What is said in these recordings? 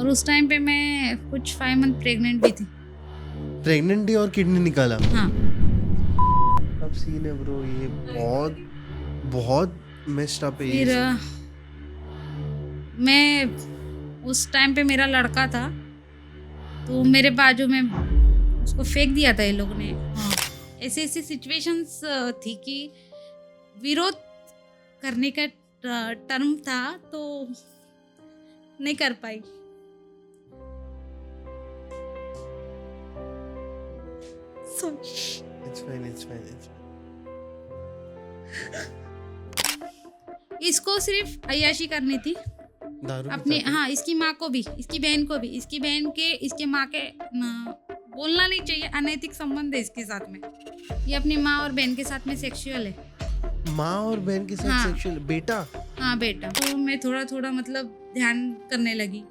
उस टाइम पे मैं कुछ 5 मंथ प्रेग्नेंट भी थी। प्रेग्नेंट थी और किडनी निकाला। हाँ। अब सीन है ब्रो, ये बहुत बहुत मिस्ड अप है ये फिर सीन। मैं उस टाइम पे मेरा लड़का था, तो मेरे बाजू में उसको फेंक दिया था ये लोग ने। हाँ, ऐसी ऐसी सिचुएशंस थी कि विरोध करने का टर्म था, तो नहीं कर पाई। It's fine, it's fine. इसको सिर्फ अय्याशी करनी थी दारू अपने। पीता था? हाँ, इसकी माँ को भी, इसकी बहन को भी, इसकी बहन के, इसके माँ के बोलना नहीं चाहिए, अनैतिक संबंध है इसके साथ में। ये अपनी माँ और बहन के साथ में सेक्सुअल है। माँ और बहन के साथ हाँ। सेक्सुअल? बेटा? हाँ बेटा। तो मैं थोड़ा थोड़ा मतलब ध्यान करने लगी।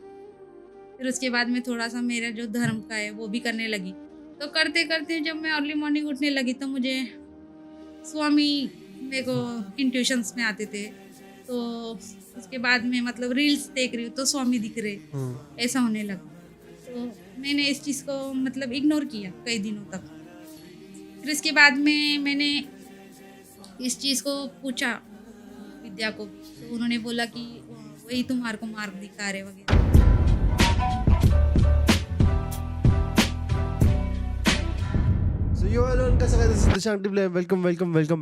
फिर उसके बाद में थोड़ा सा मेरा जो धर्म का है वो भी करने लगी। तो करते करते जब मैं अर्ली मॉर्निंग उठने लगी तो मुझे स्वामी मेरे को इंट्यूशंस में आते थे। तो उसके बाद में मतलब रील्स देख रही हूँ तो स्वामी दिख रहे, ऐसा होने लगा। तो मैंने इस चीज़ को मतलब इग्नोर किया कई दिनों तक। फिर इसके बाद में मैंने इस चीज़ को पूछा विद्या को, तो उन्होंने बोला कि वही तुम्हारे को मार्ग दिखा रहे वगैरह। So you all on कैसा guys, this is Dishant Tible. Welcome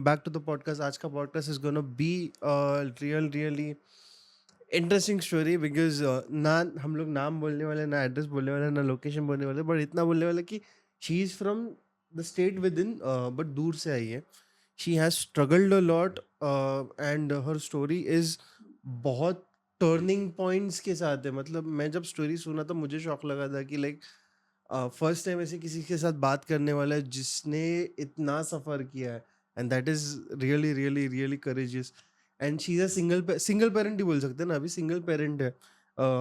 back to the podcast. आज का podcast is gonna be really interesting story because ना हम लोग नाम बोलने वाले, ना एड्रेस बोलने वाले, ना लोकेशन बोलने वाले, बट इतना बोलने वाले कि she is from the state within, but दूर से आई है. She has struggled a lot and her story is बहुत टर्निंग पॉइंट्स के साथ है. मतलब मैं जब स्टोरी सुना तो मुझे शौक लगा था कि लाइक फर्स्ट टाइम ऐसे किसी के साथ बात करने वाला है जिसने इतना सफ़र किया है, and that is really courageous. And she is a single parent ही बोल सकते हैं ना, अभी सिंगल पेरेंट है.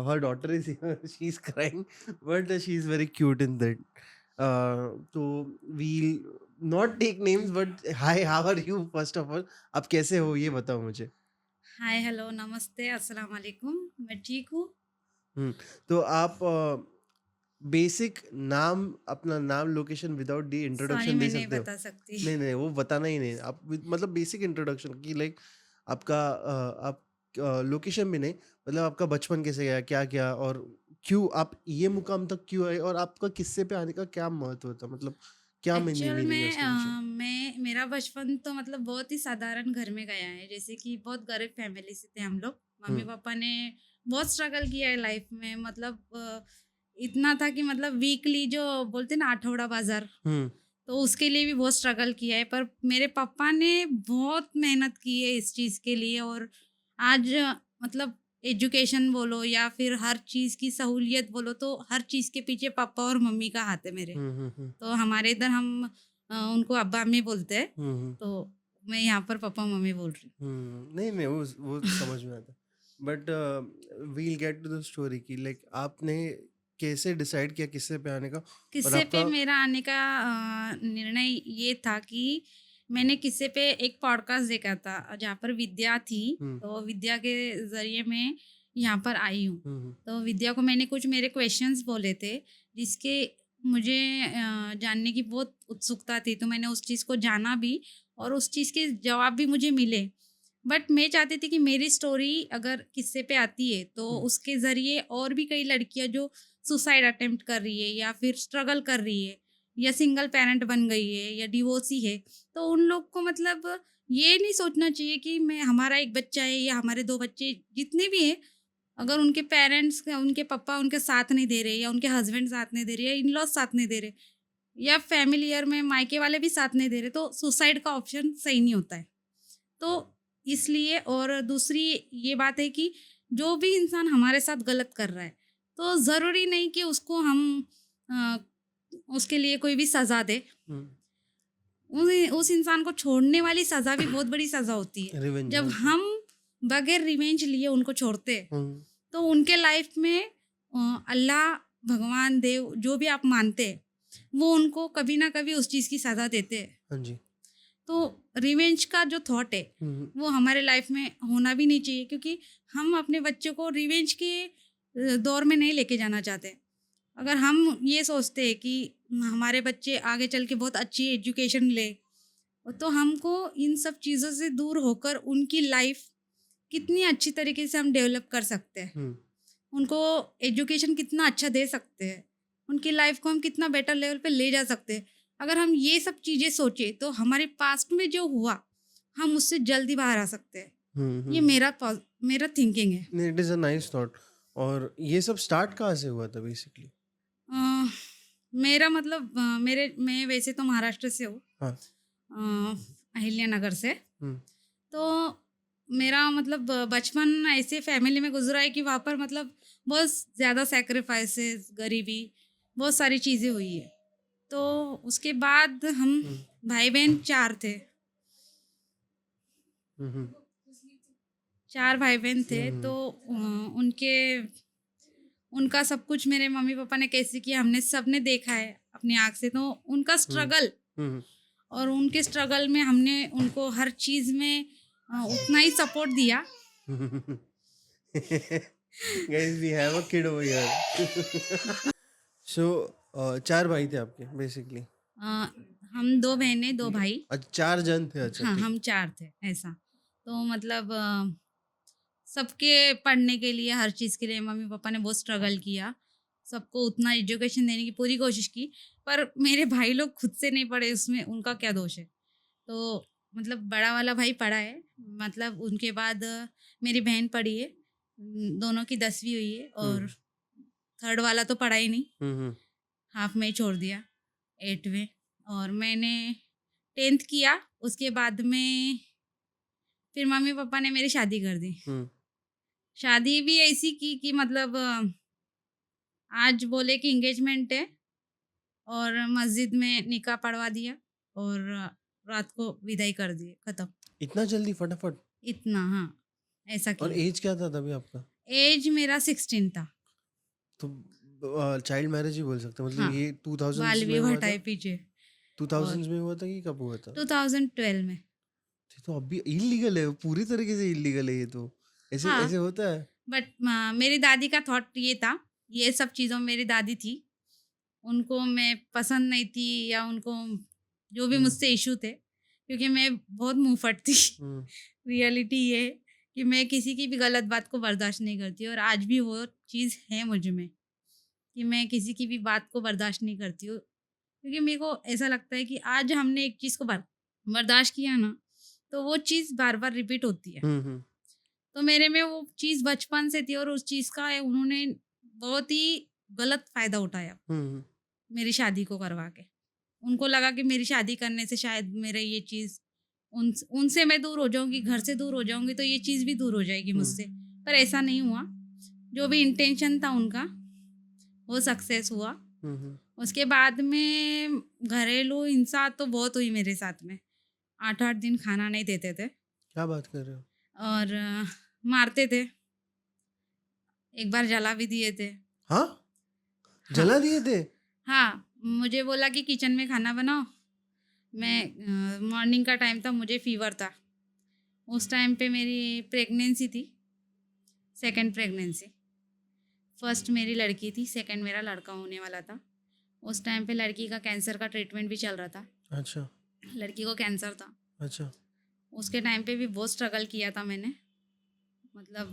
Her daughter is she is crying but she is very cute in that. तो we not take names, but hi, how are you first of all? आप कैसे हो ये बताओ मुझे. हाय, हेलो, नमस्ते, अस्सलाम वालेकुम। मैं ठीक हूँ। तो आप बेसिक नाम, अपना नाम, location without the sorry, introduction मैं दे नहीं सकते हो? बता सकती। नहीं वो बताना ही नहीं. आप मतलब बेसिक इंट्रोडक्शन की लाइक आपका आप लोकेशन भी नहीं, मतलब आपका बचपन कैसे गया, क्या क्या, और क्यों आप ये मुकाम तक क्यों आए, और आपका किस्से पे आने का क्या महत्व था, मतलब क्या एक्चुअल मीनिंग है में उसके पीछे? मेरा बचपन तो मतलब बहुत ही साधारण घर में गया है। जैसे कि बहुत गरीब फैमिली से थे हम लोग। मम्मी हम्म. पापा ने बहुत स्ट्रगल किया है लाइफ में। मतलब इतना था कि मतलब वीकली जो बोलते ना आठौड़ा बाजार, हम्म. तो उसके लिए भी बहुत स्ट्रगल किया है। पर मेरे पापा ने बहुत मेहनत की है इस चीज़ के लिए। और आज मतलब एजुकेशन बोलो या फिर हर चीज़ की सहूलियत बोलो, तो हर चीज़ के पीछे पापा और मम्मी का हाथ है मेरे। हम्म. तो हमारे इधर हम उनको अब्बा अम्मी बोलते हैं। हम्म. तो मैं यहाँ पर पापा मम्मी बोल रही नहीं वो समझ में आता. But we'll get to the story की लाइक आपने कैसे डिसाइड किया किस्से पे आने का, और किस्से पे आपका. मेरा आने का निर्णय ये था कि मैंने किस्से पे एक पॉडकास्ट देखा था जहाँ पर विद्या थी। हम्म. तो विद्या के ज़रिए मैं यहाँ पर आई हूँ। हम्म. तो विद्या को मैंने कुछ मेरे क्वेश्चंस बोले थे जिसके मुझे जानने की बहुत उत्सुकता थी। तो मैंने उस चीज़ को जाना भी और उस चीज़ के जवाब भी मुझे मिले। बट मैं चाहती थी कि मेरी स्टोरी अगर किस्से पे आती है तो उसके ज़रिए और भी कई लड़कियाँ जो सुसाइड अटेम्प्ट कर रही है या फिर स्ट्रगल कर रही है या सिंगल पेरेंट बन गई है या डिवोर्सी है, तो उन लोग को मतलब ये नहीं सोचना चाहिए कि मैं हमारा एक बच्चा है या हमारे 2 बच्चे जितने भी हैं, अगर उनके पेरेंट्स, उनके पापा उनके साथ नहीं दे रहे या उनके हस्बैंड साथ नहीं दे रहे या इन लॉज साथ नहीं दे रहे या फैमिली ईयर में मायके वाले भी साथ नहीं दे रहे, तो सुसाइड का ऑप्शन सही नहीं होता है। तो इसलिए, और दूसरी ये बात है कि जो भी इंसान हमारे साथ गलत कर रहा है, तो ज़रूरी नहीं कि उसको हम अ, उसके लिए कोई भी सज़ा दे। उस इंसान को छोड़ने वाली सज़ा भी बहुत बड़ी सज़ा होती है। रिवेंज जब ऑल्सो. हम बगैर रिवेंज लिए उनको छोड़ते हैं, तो उनके लाइफ में अल्लाह, भगवान, देव जो भी आप मानते हैं, वो उनको कभी ना कभी उस चीज़ की सज़ा देते हैं। हाँ जी. तो रिवेंज का जो थॉट है वो हमारे लाइफ में होना भी नहीं चाहिए, क्योंकि हम अपने बच्चों को रिवेंज के दौर में नहीं लेके जाना चाहते। अगर हम ये सोचते हैं कि हमारे बच्चे आगे चल के बहुत अच्छी एजुकेशन ले, तो हमको इन सब चीज़ों से दूर होकर उनकी लाइफ कितनी अच्छी तरीके से हम डेवलप कर सकते हैं, हम्म, उनको एजुकेशन कितना अच्छा दे सकते हैं, उनकी लाइफ को हम कितना बेटर लेवल पे ले जा सकते हैं। अगर हम ये सब चीज़ें सोचें तो हमारे पास्ट में जो हुआ हम उससे जल्दी बाहर आ सकते हैं। ये हम्म। मेरा थिंकिंग है। It is a nice thought. और ये सब स्टार्ट कहाँ से हुआ था बेसिकली? अ, मेरा मतलब मैं वैसे तो महाराष्ट्र से हूँ, हाँ। अहिल्यानगर से। हम्म, तो मेरा मतलब बचपन ऐसे फैमिली में गुजरा है कि वहाँ पर मतलब बहुत ज़्यादा सेक्रीफाइसेस, गरीबी, बहुत सारी चीज़ें हुई है। तो उसके बाद हम हम्म, भाई बहन 4 थे, हम्म, 4 भाई बहन थे। हम्म, तो उनके उनका सब कुछ मेरे मम्मी पापा ने कैसे किया हमने सबने देखा है अपनी आँख से। तो उनका हम्म, स्ट्रगल, हम्म, और उनके स्ट्रगल में हमने उनको हर चीज़ में उतना ही सपोर्ट दिया। Guys we have a kid over here. So 4 भाई थे आपके बेसिकली? अ, हम 2 बहनें, 2 भाई। अच्छा, 4 जन थे, अच्छा हाँ, ठीक। हम 4 थे ऐसा। तो मतलब सबके पढ़ने के लिए, हर चीज़ के लिए मम्मी-पापा ने बहुत स्ट्रगल किया। सबको उतना एजुकेशन देने की पूरी कोशिश की, पर मेरे भाई लोग खुद से नहीं पढ़े, उसमें उनका क्या दोष है? तो मतलब बड़ा वाला भाई पढ़ा है, मतलब उनके बाद मेरी बहन पढ़ी है। दोनों की 10वीं हुई है, और हम्म, थर्ड वाला तो पढ़ा ही नहीं, हम्म, हाफ में ही छोड़ दिया, 8वें। और मैंने 10th किया, उसके बाद में फिर मम्मी-पापा ने मेरी शादी कर दी। हम्म, शादी भी ऐसी की कि मतलब आज बोले कि एंगेजमेंट है, और मस्जिद में निकाह पढ़वा दिया, और रात को विदाई कर दी, खत्म। इतना जल्दी फटाफट? इतना, हाँ, ऐसा और किया। एज क्या था तभी आपका? एज मेरा 16 था। तो चाइल्ड मैरिज ही बोल सकते हैं, मतलब हाँ, ये 2000s बाल में विवाह हुआ था? टाइप ही चे। और 2000s में हुआ था कि कब हुआ था? 2012 में। ये तो अभी इलीगल है, पूरी तरीके से इलीगल है ये तो। ऐसे हाँ, ऐसे होता है? बट मेरी दादी का थॉट ये था, ये सब चीज़ों में मेरी दादी थी, उनको मैं पसंद नहीं थी, या उनको जो भी हम्म, मुझसे इश्यू थे, क्योंकि मैं बहुत मुँहफट थी। हम्म, रियलिटी ये है कि मैं किसी की भी गलत बात को बर्दाश्त नहीं करती, और आज भी वो चीज़ है मुझ में कि मैं किसी की भी बात को बर्दाश्त नहीं करती हूँ। क्योंकि मेरे को ऐसा लगता है कि आज हमने एक चीज़ को बर्दाश्त किया ना, तो वो चीज़ बार-बार रिपीट होती है। हम्म, तो मेरे में वो चीज़ बचपन से थी, और उस चीज़ का उन्होंने बहुत ही गलत फ़ायदा उठाया हम्म, मेरी शादी को करवा के। उनको लगा कि मेरी शादी करने से शायद मेरा ये चीज़ उनसे मैं दूर हो जाऊँगी, घर से दूर हो जाऊँगी, तो ये चीज़ भी दूर हो जाएगी हम्म, मुझसे। पर ऐसा नहीं हुआ। जो भी इंटेंशन था उनका, वो सक्सेस हुआ। हम्म, उसके बाद में घरेलू हिंसा तो बहुत हुई मेरे साथ में। 8-8 दिन खाना नहीं देते थे, क्या बात कर रहे हो? और मारते थे। एक बार जला भी दिए थे। हाँ, हाँ, जला दिए थे? हाँ, मुझे बोला कि किचन में खाना बनाओ। मैं मॉर्निंग का टाइम था, मुझे फ़ीवर था। उस टाइम पे मेरी प्रेगनेंसी थी, सेकंड प्रेगनेंसी। फर्स्ट मेरी लड़की थी, सेकंड मेरा लड़का होने वाला था। उस टाइम पे लड़की का कैंसर का ट्रीटमेंट भी चल रहा था। अच्छा, लड़की को कैंसर था। अच्छा। उसके टाइम पे भी बहुत स्ट्रगल किया था मैंने। मतलब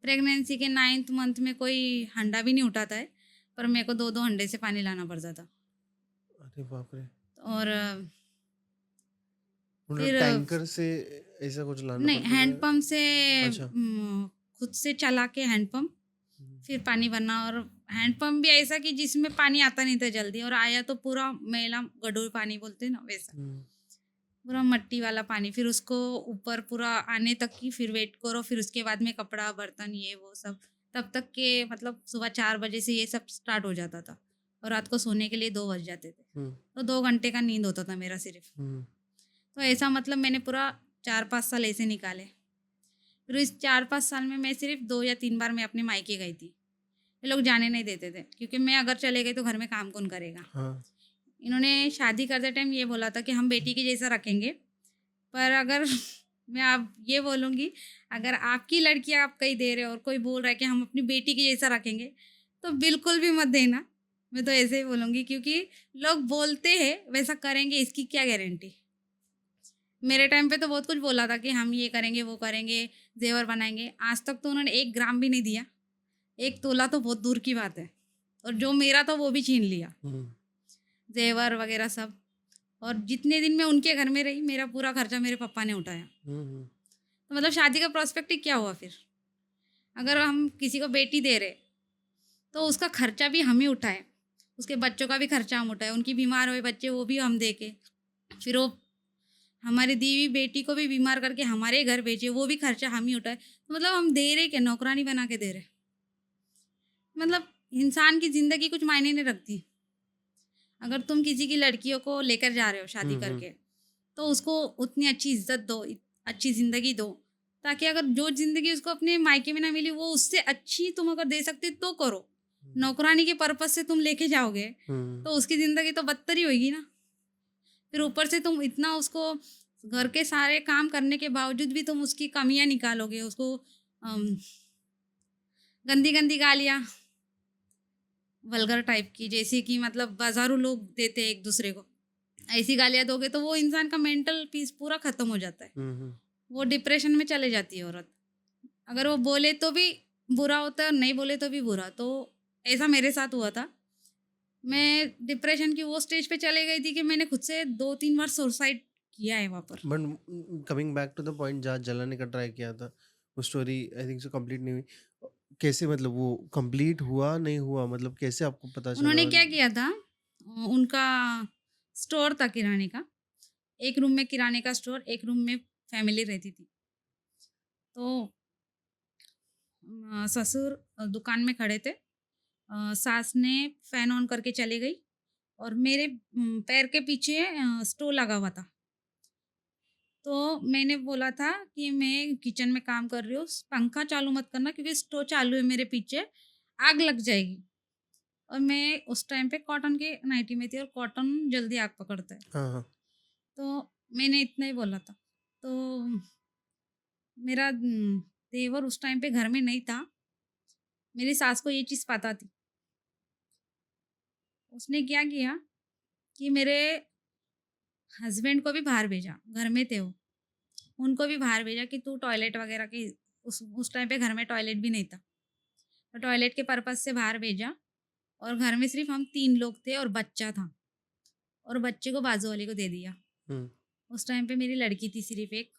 प्रेगनेंसी के 9th मंथ में कोई हंडा भी नहीं उठाता है, पर मेरे को 2-2 हंडे से पानी लाना पड़ता था। अरे बाप रे! और मतलब फिर टैंकर से ऐसा कुछ लाना नहीं, पड़ता था? हैंडपंप से अच्छा। खुद से चला के हैंडपंप, हम्म, फिर पानी भरना। और हैंडपंप भी ऐसा कि जिसमें पानी आता नहीं था जल्दी, और आया तो पूरा मैला गडूर पानी बोलते हैं ना, वैसा हम्म, पूरा मट्टी वाला पानी। फिर उसको ऊपर पूरा आने तक की फिर वेट करो, फिर उसके बाद में कपड़ा बर्तन ये वो सब, तब तक के मतलब सुबह 4 बजे से ये सब स्टार्ट हो जाता था, और रात को सोने के लिए 2 बज जाते थे। हम्म, तो 2 घंटे का नींद होता था मेरा सिर्फ। हम्म, तो ऐसा मतलब मैंने पूरा 4-5 साल ऐसे निकाले। फिर इस 4-5 साल में मैं सिर्फ 2 या 3 बार मैं अपने मायके गई थी। ये लोग जाने नहीं देते थे, क्योंकि मैं अगर चले गई तो घर में काम कौन करेगा। हाँ, इन्होंने शादी करते टाइम ये बोला था कि हम बेटी के जैसा रखेंगे, पर अगर मैं आप ये बोलूँगी, अगर आपकी लड़की आप कहीं दे रहे हो और कोई बोल रहा है कि हम अपनी बेटी के जैसा रखेंगे, तो बिल्कुल भी मत देना। मैं तो ऐसे ही बोलूँगी, क्योंकि लोग बोलते हैं, वैसा करेंगे इसकी क्या गारंटी? मेरे टाइम पे तो बहुत कुछ बोला था कि हम ये करेंगे, वो करेंगे, ज़ेवर बनाएँगे। आज तक तो उन्होंने 1 ग्राम भी नहीं दिया। 1 तोला तो बहुत दूर की बात है, और जो मेरा था वो भी छीन लिया, हम्म, ज़ेवर वगैरह सब। और जितने दिन मैं उनके घर में रही, मेरा पूरा खर्चा मेरे पापा ने उठाया। हम्म, तो मतलब शादी का प्रोस्पेक्ट ही क्या हुआ फिर? अगर हम किसी को बेटी दे रहे, तो उसका खर्चा भी हम ही उठाएँ, उसके बच्चों का भी खर्चा हम उठाएँ, उनकी बीमार हुए बच्चे वो भी हम देखें। फिर वो हमारी दी हुई बेटी को भी बीमार करके हमारे घर भेजे, वो भी खर्चा हम ही उठाए। तो मतलब हम दे रहे क्या? नौकरानी बना के दे रहे। मतलब इंसान की ज़िंदगी कुछ मायने नहीं रखती। अगर तुम किसी की लड़कियों को लेकर जा रहे हो शादी हम्म, करके, तो उसको उतनी अच्छी इज़्ज़त दो, अच्छी ज़िंदगी दो, ताकि अगर जो ज़िंदगी उसको अपने मायके में ना मिली, वो उससे अच्छी तुम अगर दे सकते तो करो। नौकरानी के पर्पज़ से तुम लेके जाओगे, हम्म, तो उसकी ज़िंदगी तो बदतर ही होएगी ना। फिर ऊपर से तुम इतना उसको घर के सारे काम करने के बावजूद भी तुम उसकी कमियाँ निकालोगे, उसको अम, गंदी-गंदी गालियाँ, वल्गर टाइप की, जैसे कि मतलब बाज़ारू लोग देते हैं एक-दूसरे को। ऐसी गालियाँ दोगे तो वो इंसान का मेंटल पीस पूरा ख़त्म हो जाता है। हम्म, वो डिप्रेशन में चले जाती है औरत। अगर वो बोले तो भी बुरा होता है और नहीं बोले तो भी बुरा। तो ऐसा मेरे साथ हुआ था। मैं डिप्रेशन की वो स्टेज पे चले गई थी कि मैंने खुद से 2-3 बार सुसाइड किया है वहाँ पर। But coming back to the point जहाँ जलाने का ट्राई किया था, वो story I think so complete नहीं हुई। कैसे, मतलब वो कंप्लीट हुआ नहीं हुआ, मतलब कैसे आपको पता चला? उन्होंने और क्या किया था, उनका स्टोर था किराने का। एक रूम में किराने का स्टोर, एक रूम में फैमिली रहती थी। तो ससुर दुकान में खड़े थे। सास ने फ़ैन ऑन करके चली गई, और मेरे पैर के पीछे स्टोव लगा हुआ था। तो मैंने बोला था कि मैं किचन में काम कर रही हूँ, पंखा चालू मत करना क्योंकि स्टोव चालू है मेरे पीछे, आग लग जाएगी। और मैं उस टाइम पे कॉटन की नाइटी में थी, और कॉटन जल्दी आग पकड़ता है। हाँ, हाँ। तो मैंने इतना ही बोला था। तो मेरा देवर उस टाइम पे घर में नहीं था। मेरी सास को ये चीज़ पता थी। उसने क्या किया कि मेरे हस्बैंड को भी बाहर भेजा, घर में थे वो। उनको भी बाहर भेजा कि तू टॉयलेट वगैरह की, उस टाइम पे घर में टॉयलेट भी नहीं था। तो टॉयलेट के पर्पज़ से बाहर भेजा, और घर में सिर्फ़ हम 3 लोग थे और बच्चा था, और बच्चे को बाजू वाली को दे दिया। हुँ, उस टाइम पे मेरी लड़की थी सिर्फ़ एक,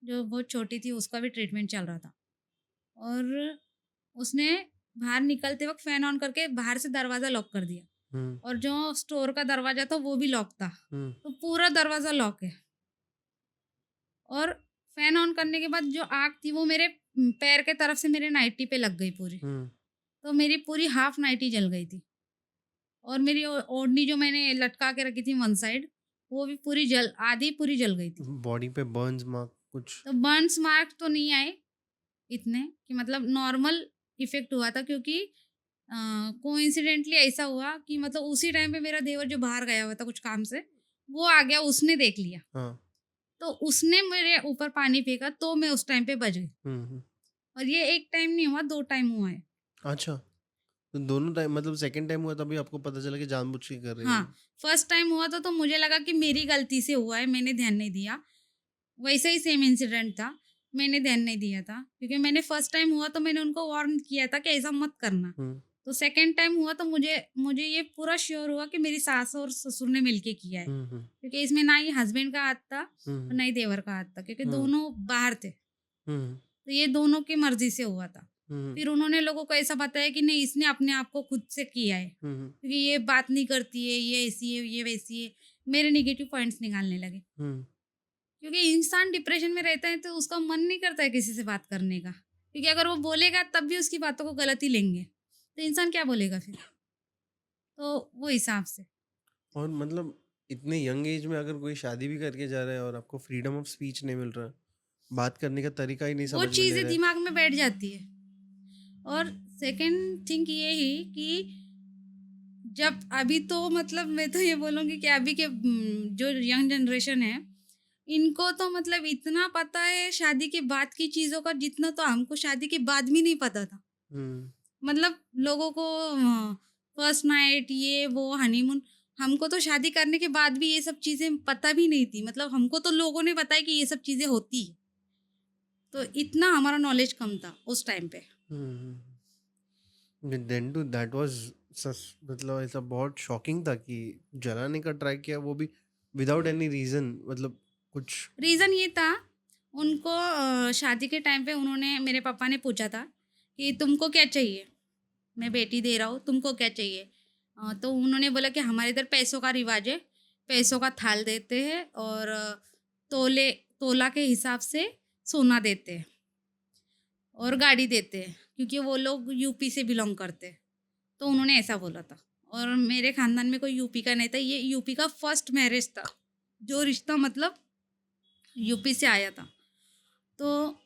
जो बहुत छोटी थी, उसका भी ट्रीटमेंट चल रहा था। और उसने बाहर निकलते वक़्त फ़ैन ऑन करके बाहर से दरवाज़ा लॉक कर दिया, हुँ, और जो स्टोर का दरवाज़ा था वो भी लॉक था। हुँ, तो पूरा दरवाज़ा लॉक है, और फ़ैन ऑन करने के बाद जो आग थी वो मेरे पैर के तरफ से मेरे नाइटी पे लग गई पूरी। हुँ। तो मेरी पूरी हाफ नाइटी जल गई थी, और मेरी ओढ़नी जो मैंने लटका के रखी थी वन साइड, वो भी पूरी जल, आधी पूरी जल गई थी। बॉडी पे बर्न्स मार्क कुछ? तो बर्न्स मार्क तो नहीं आए इतने, कि मतलब नॉर्मल इफ़ेक्ट हुआ था, क्योंकि कोइंसिडेंटली ऐसा हुआ कि मतलब उसी टाइम पे मेरा देवर जो बाहर गया हुआ था कुछ काम से, वो आ गया, उसने देख लिया। हाँ। तो उसने मेरे ऊपर पानी फेंका, तो मैं उस टाइम पे बच गई। हुँ, हुँ। और ये 1 टाइम नहीं हुआ, 2 टाइम हुआ है। अच्छा, तो दोनों टाइम, मतलब सेकंड टाइम हुआ तभी आपको पता चला कि जानबूझ के कर रही है हाँ, वो? फर्स्ट टाइम हुआ था तो मुझे लगा कि मेरी गलती से हुआ है, मैंने ध्यान नहीं दिया। वैसा ही सेम इंसिडेंट था, मैंने ध्यान नहीं दिया था, क्योंकि मैंने फर्स्ट टाइम हुआ तो मैंने उनको वार्न किया था कि ऐसा मत करना। हुँ, तो सेकंड टाइम हुआ तो मुझे मुझे ये पूरा श्योर हुआ कि मेरी सास और ससुर ने मिलके किया है। हुँ, हुँ, क्योंकि इसमें ना ही हस्बैंड का हाथ था और हुँ, ना ही देवर का हाथ था, क्योंकि हुँ, दोनों बाहर थे। हुँ, तो ये दोनों की मर्ज़ी से हुआ था। हुँ, फिर उन्होंने लोगों को ऐसा बताया कि नहीं, इसने अपने आप को खुद से किया है, हुँ, क्योंकि ये बात नहीं करती है, ये ऐसी है, ये वैसी है। मेरे नेगेटिव पॉइंट्स निकालने लगे। हुँ, क्योंकि इंसान डिप्रेशन में रहता है तो उसका मन नहीं करता है किसी से बात करने का। क्योंकि अगर वो बोलेगा तब भी उसकी बातों को गलत ही लेंगे। तो इंसान क्या बोलेगा फिर? तो वो हिसाब से। और मतलब इतने यंग एज में अगर कोई शादी भी करके जा रहा है और आपको फ्रीडम ऑफ स्पीच नहीं मिल रहा है, बात करने का तरीका ही नहीं वो समझ में ले चीज़ें रहा है। दिमाग में बैठ जाती है। और सेकंड थिंग ये ही कि जब अभी तो मतलब मैं तो ये बोलूँगी कि अभी के जो यंग जनरेशन है, इनको तो मतलब इतना पता है शादी के बाद की चीज़ों का, जितना तो हमको शादी के बाद भी नहीं पता था। हुँ। मतलब लोगों को फर्स्ट नाइट ये वो हनीमून, हमको तो शादी करने के बाद भी ये सब चीज़ें पता भी नहीं थी। मतलब हमको तो लोगों ने बताया कि ये सब चीज़ें होती हैं। तो इतना हमारा नॉलेज कम था उस टाइम पे। हुँ, हुँ। देन टू दैट वाज़ सस मतलब ऐसा बहुत शॉकिंग था कि जलाने का ट्राई किया, वो भी विदाउट एनी रीज़न, मतलब कुछ। रीज़न ये था, उनको शादी के टाइम पे उन्होंने, मेरे पापा ने पूछा था कि तुमको क्या चाहिए? मैं बेटी दे रहा हूँ, तुमको क्या चाहिए? तो उन्होंने बोला कि हमारे इधर पैसों का रिवाज है, पैसों का थाल देते हैं और तोले तोला के हिसाब से सोना देते हैं और गाड़ी देते हैं, क्योंकि वो लोग यूपी से बिलोंग करते हैं। तो उन्होंने ऐसा बोला था। और मेरे खानदान में कोई यूपी का नहीं था, ये यूपी का फर्स्ट मैरिज था, जो रिश्ता मतलब यूपी से आया था। तो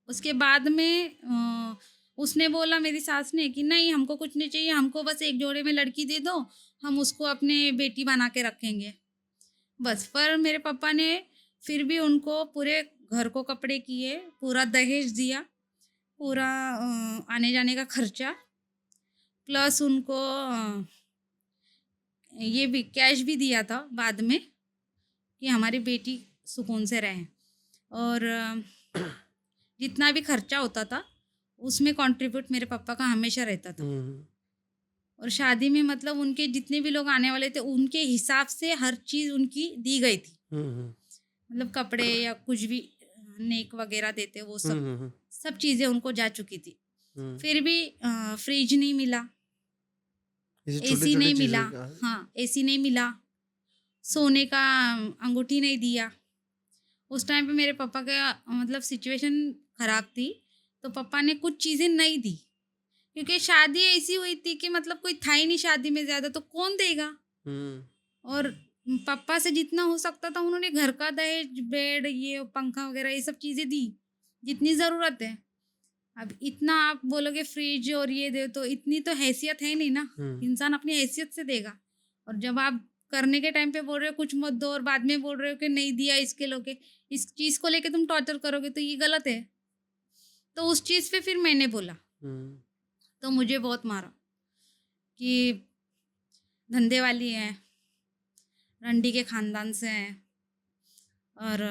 उसके बाद में उसने बोला, मेरी सास ने, कि नहीं हमको कुछ नहीं चाहिए, हमको बस एक जोड़े में लड़की दे दो, हम उसको अपने बेटी बना के रखेंगे बस। पर मेरे पापा ने फिर भी उनको पूरे घर को कपड़े किए, पूरा दहेज दिया, पूरा आने जाने का खर्चा, प्लस उनको ये भी कैश भी दिया था बाद में, कि हमारी बेटी सुकून से रहे। और जितना भी खर्चा होता था उसमें कंट्रीब्यूट मेरे पापा का हमेशा रहता था। हुँ, और शादी में मतलब उनके जितने भी लोग आने वाले थे उनके हिसाब से हर चीज़ उनकी दी गई थी। हुँ, हुँ, मतलब कपड़े या कुछ भी नेक वगैरह देते, वो हुँ, सब हुँ, हुँ, सब चीज़ें उनको जा चुकी थी। हुँ। फिर भी फ्रिज नहीं मिला, ऐसे एसी छोटे-छोटे नहीं मिला। चीज़ें का। हाँ, एसी नहीं मिला, सोने का अंगूठी नहीं दिया। उस टाइम पे मेरे पापा का मतलब सिचुएशन खराब थी, तो पापा ने कुछ चीज़ें नहीं दी, क्योंकि शादी ऐसी हुई थी कि मतलब कोई था ही नहीं शादी में ज़्यादा, तो कौन देगा? हुँ, और पापा से जितना हो सकता था उन्होंने घर का दहेज, बेड, ये पंखा वगैरह ये सब चीज़ें दी, जितनी ज़रूरत है। अब इतना आप बोलोगे फ्रिज और ये दे, तो इतनी तो हैसियत है नहीं ना, हुँ, इंसान अपनी हैसियत से देगा। और जब आप करने के टाइम पे बोल रहे हो कुछ मत दो और बाद में बोल रहे हो कि नहीं दिया इसके लोगे, इस चीज़ को लेके तुम टॉर्चर करोगे, तो ये गलत है। तो उस चीज़ पे फिर मैंने बोला, हुँ, तो मुझे बहुत मारा कि धंधे वाली है, रंडी के खानदान से है, और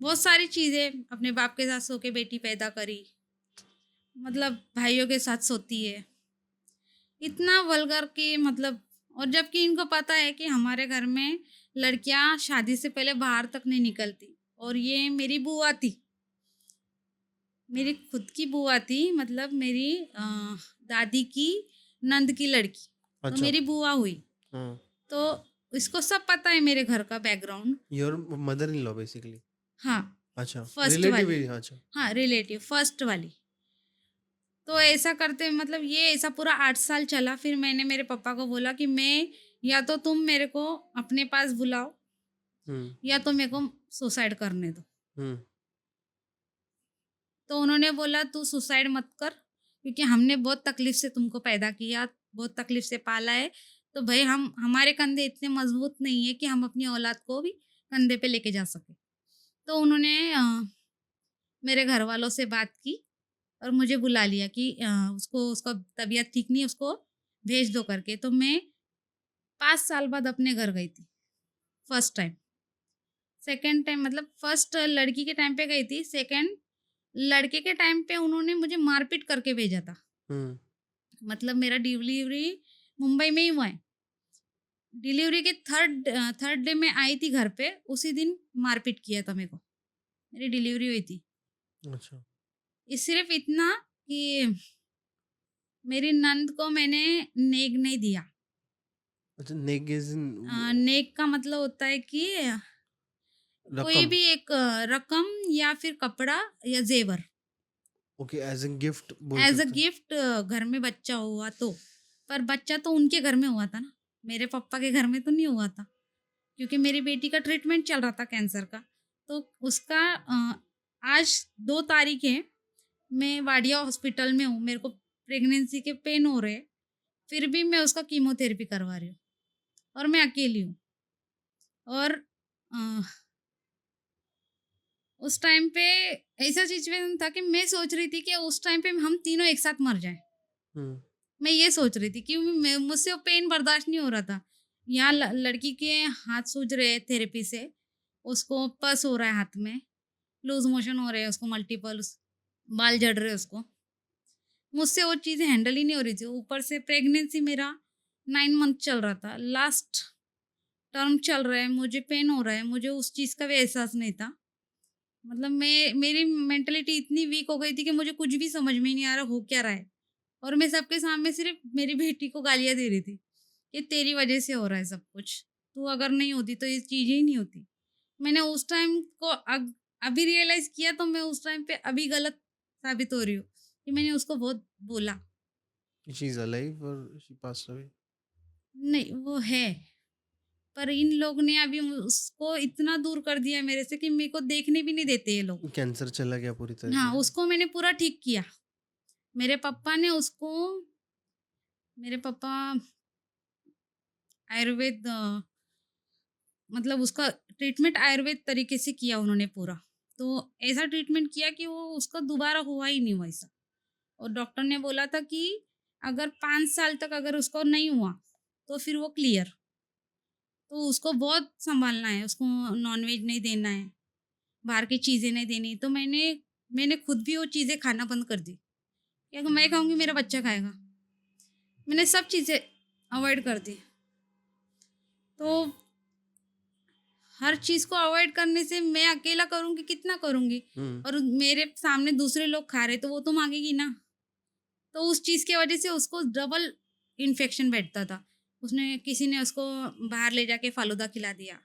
बहुत सारी चीज़ें, अपने बाप के साथ सो के बेटी पैदा करी, मतलब भाइयों के साथ सोती है, इतना वल्गर कि मतलब। और जबकि इनको पता है कि हमारे घर में लड़कियां शादी से पहले बाहर तक नहीं निकलती। और ये मेरी बुआ थी, मेरी खुद की बुआ थी, मतलब मेरी दादी की नंद की लड़की, तो अच्छा। मेरी बुआ हुई। हाँ, तो इसको सब पता है मेरे घर का background. Your mother in law basically. हाँ, अच्छा, फर्स्ट रिलेटिव वाली। ही, अच्छा। हाँ, रिलेटिव फर्स्ट वाली। तो ऐसा करते मतलब ये ऐसा पूरा 8 साल चला। फिर मैंने मेरे पापा को बोला कि मैं, या तो तुम मेरे को अपने पास बुलाओ, हुँ, या तो मेरे को सुसाइड करने दो। हुँ, तो उन्होंने बोला तू सुसाइड मत कर, क्योंकि हमने बहुत तकलीफ से तुमको पैदा किया, बहुत तकलीफ से पाला है। तो भाई हम, हमारे कंधे इतने मजबूत नहीं है कि हम अपनी औलाद को भी कंधे पे लेके जा सके। तो उन्होंने मेरे घर वालों से बात की और मुझे बुला लिया कि उसको, उसका तबीयत ठीक नहीं है, उसको भेज दो करके। तो मैं 5 साल बाद अपने घर गई थी, फर्स्ट टाइम। सेकंड टाइम मतलब फर्स्ट लड़की के टाइम पे गई थी, सेकंड लड़के के टाइम पे उन्होंने मुझे मारपीट करके भेजा था। हुँ, मतलब मेरा डिलीवरी मुंबई में ही हुआ है। डिलीवरी के थर्ड डे में आई थी घर पे, उसी दिन मारपीट किया था मेरे को। मेरी डिलीवरी हुई थी। अच्छा। सिर्फ इतना कि मेरी नंद को मैंने नेक नहीं दिया। अच्छा, नेग इज़ इन नेक का मतलब होता है कि कोई रकम। भी एक रकम या फिर कपड़ा या जेवर, ओके, एज़ इन गिफ्ट बोल एज अ सकते हैं। गिफ्ट घर में बच्चा हुआ तो। पर बच्चा तो उनके घर में हुआ था ना, मेरे पापा के घर में तो नहीं हुआ था, क्योंकि मेरी बेटी का ट्रीटमेंट चल रहा था कैंसर का। तो उसका आज 2 तारीख है, मैं वाडिया हॉस्पिटल में हूँ, मेरे को प्रेगनेंसी के पेन हो रहे हैं, फिर भी मैं उसका कीमोथेरेपी करवा रही हूँ और मैं अकेली हूँ। और अ, उस टाइम पे ऐसा सिचुएशन था कि मैं सोच रही थी कि उस टाइम पे हम तीनों एक साथ मर जाएँ। हुँ, मैं ये सोच रही थी कि मैं मुझसे वो पेन बर्दाश्त नहीं हो रहा था। यहाँ लड़की के हाथ सूज रहे हैं थेरेपी से, उसको पस हो रहा है हाथ में, लूज़ मोशन हो रहे हैं उसको मल्टीपल्स, बाल झड़ रहे हैं उसको। मुझसे वो चीज़ें हैंडल ही नहीं हो रही थी। ऊपर से प्रेगनेंसी मेरा 9 मंथ चल रहा था। लास्ट टर्म चल रहा है, मुझे पेन हो रहा है, मुझे उस चीज़ का भी एहसास नहीं था। मतलब मेरी मेंटालिटी इतनी वीक हो गई थी कि मुझे कुछ भी समझ में ही नहीं आ रहा हो क्या रहा है। और मैं सबके सामने सिर्फ़ मेरी बेटी को गालियाँ दे रही थी, कि तेरी वज़ह से हो रहा है सब कुछ। तू अगर नहीं होती तो ये चीज़ें ही नहीं होती। मैंने उस टाइम को अभी रियलाइज़ किया तो मैं उस टाइम पे अभी गलत साबित हो रही हूँ, कि मैंने उसको बहुत बोला। शी इज़ अलाइव और शी पास्ड अवे? नहीं, वो है, पर इन लोग ने अभी उसको इतना दूर कर दिया है मेरे से कि मेरे को देखने भी नहीं देते ये लोग। कैंसर चला गया पूरी तरीके हाँ, से? उसको मैंने पूरा ठीक किया। मेरे पापा ने उसको मेरे पापा आयुर्वेद मतलब उसका ट्रीटमेंट आयुर्वेद तरीके से किया उन्होंने पूरा। तो ऐसा ट्रीटमेंट किया कि वो उसका दोबारा हुआ ही नहीं वैसा। और डॉक्टर ने बोला था कि अगर 5 साल तक अगर उसको नहीं हुआ, तो फिर वो क्लियर। तो उसको बहुत सँभालना है, उसको नॉन-वेज नहीं देना है, बाहर की चीज़ें नहीं देनी। तो मैंने खुद भी वो चीज़ें खाना बंद कर दी, कि अगर मैं खाऊँगी मेरा बच्चा खाएगा। मैंने सब चीज़ें अवॉइड कर दी। तो हर चीज़ को अवॉइड करने से मैं अकेला करूँगी, कितना करूँगी? हुँ, और मेरे सामने दूसरे लोग खा रहे तो वो तो माँगेगी ना। तो उस चीज़ की वज़ह से उसको डबल इन्फेक्शन बैठता था। उसने किसी ने उसको बाहर ले जाके फ़ालूदा खिला दिया,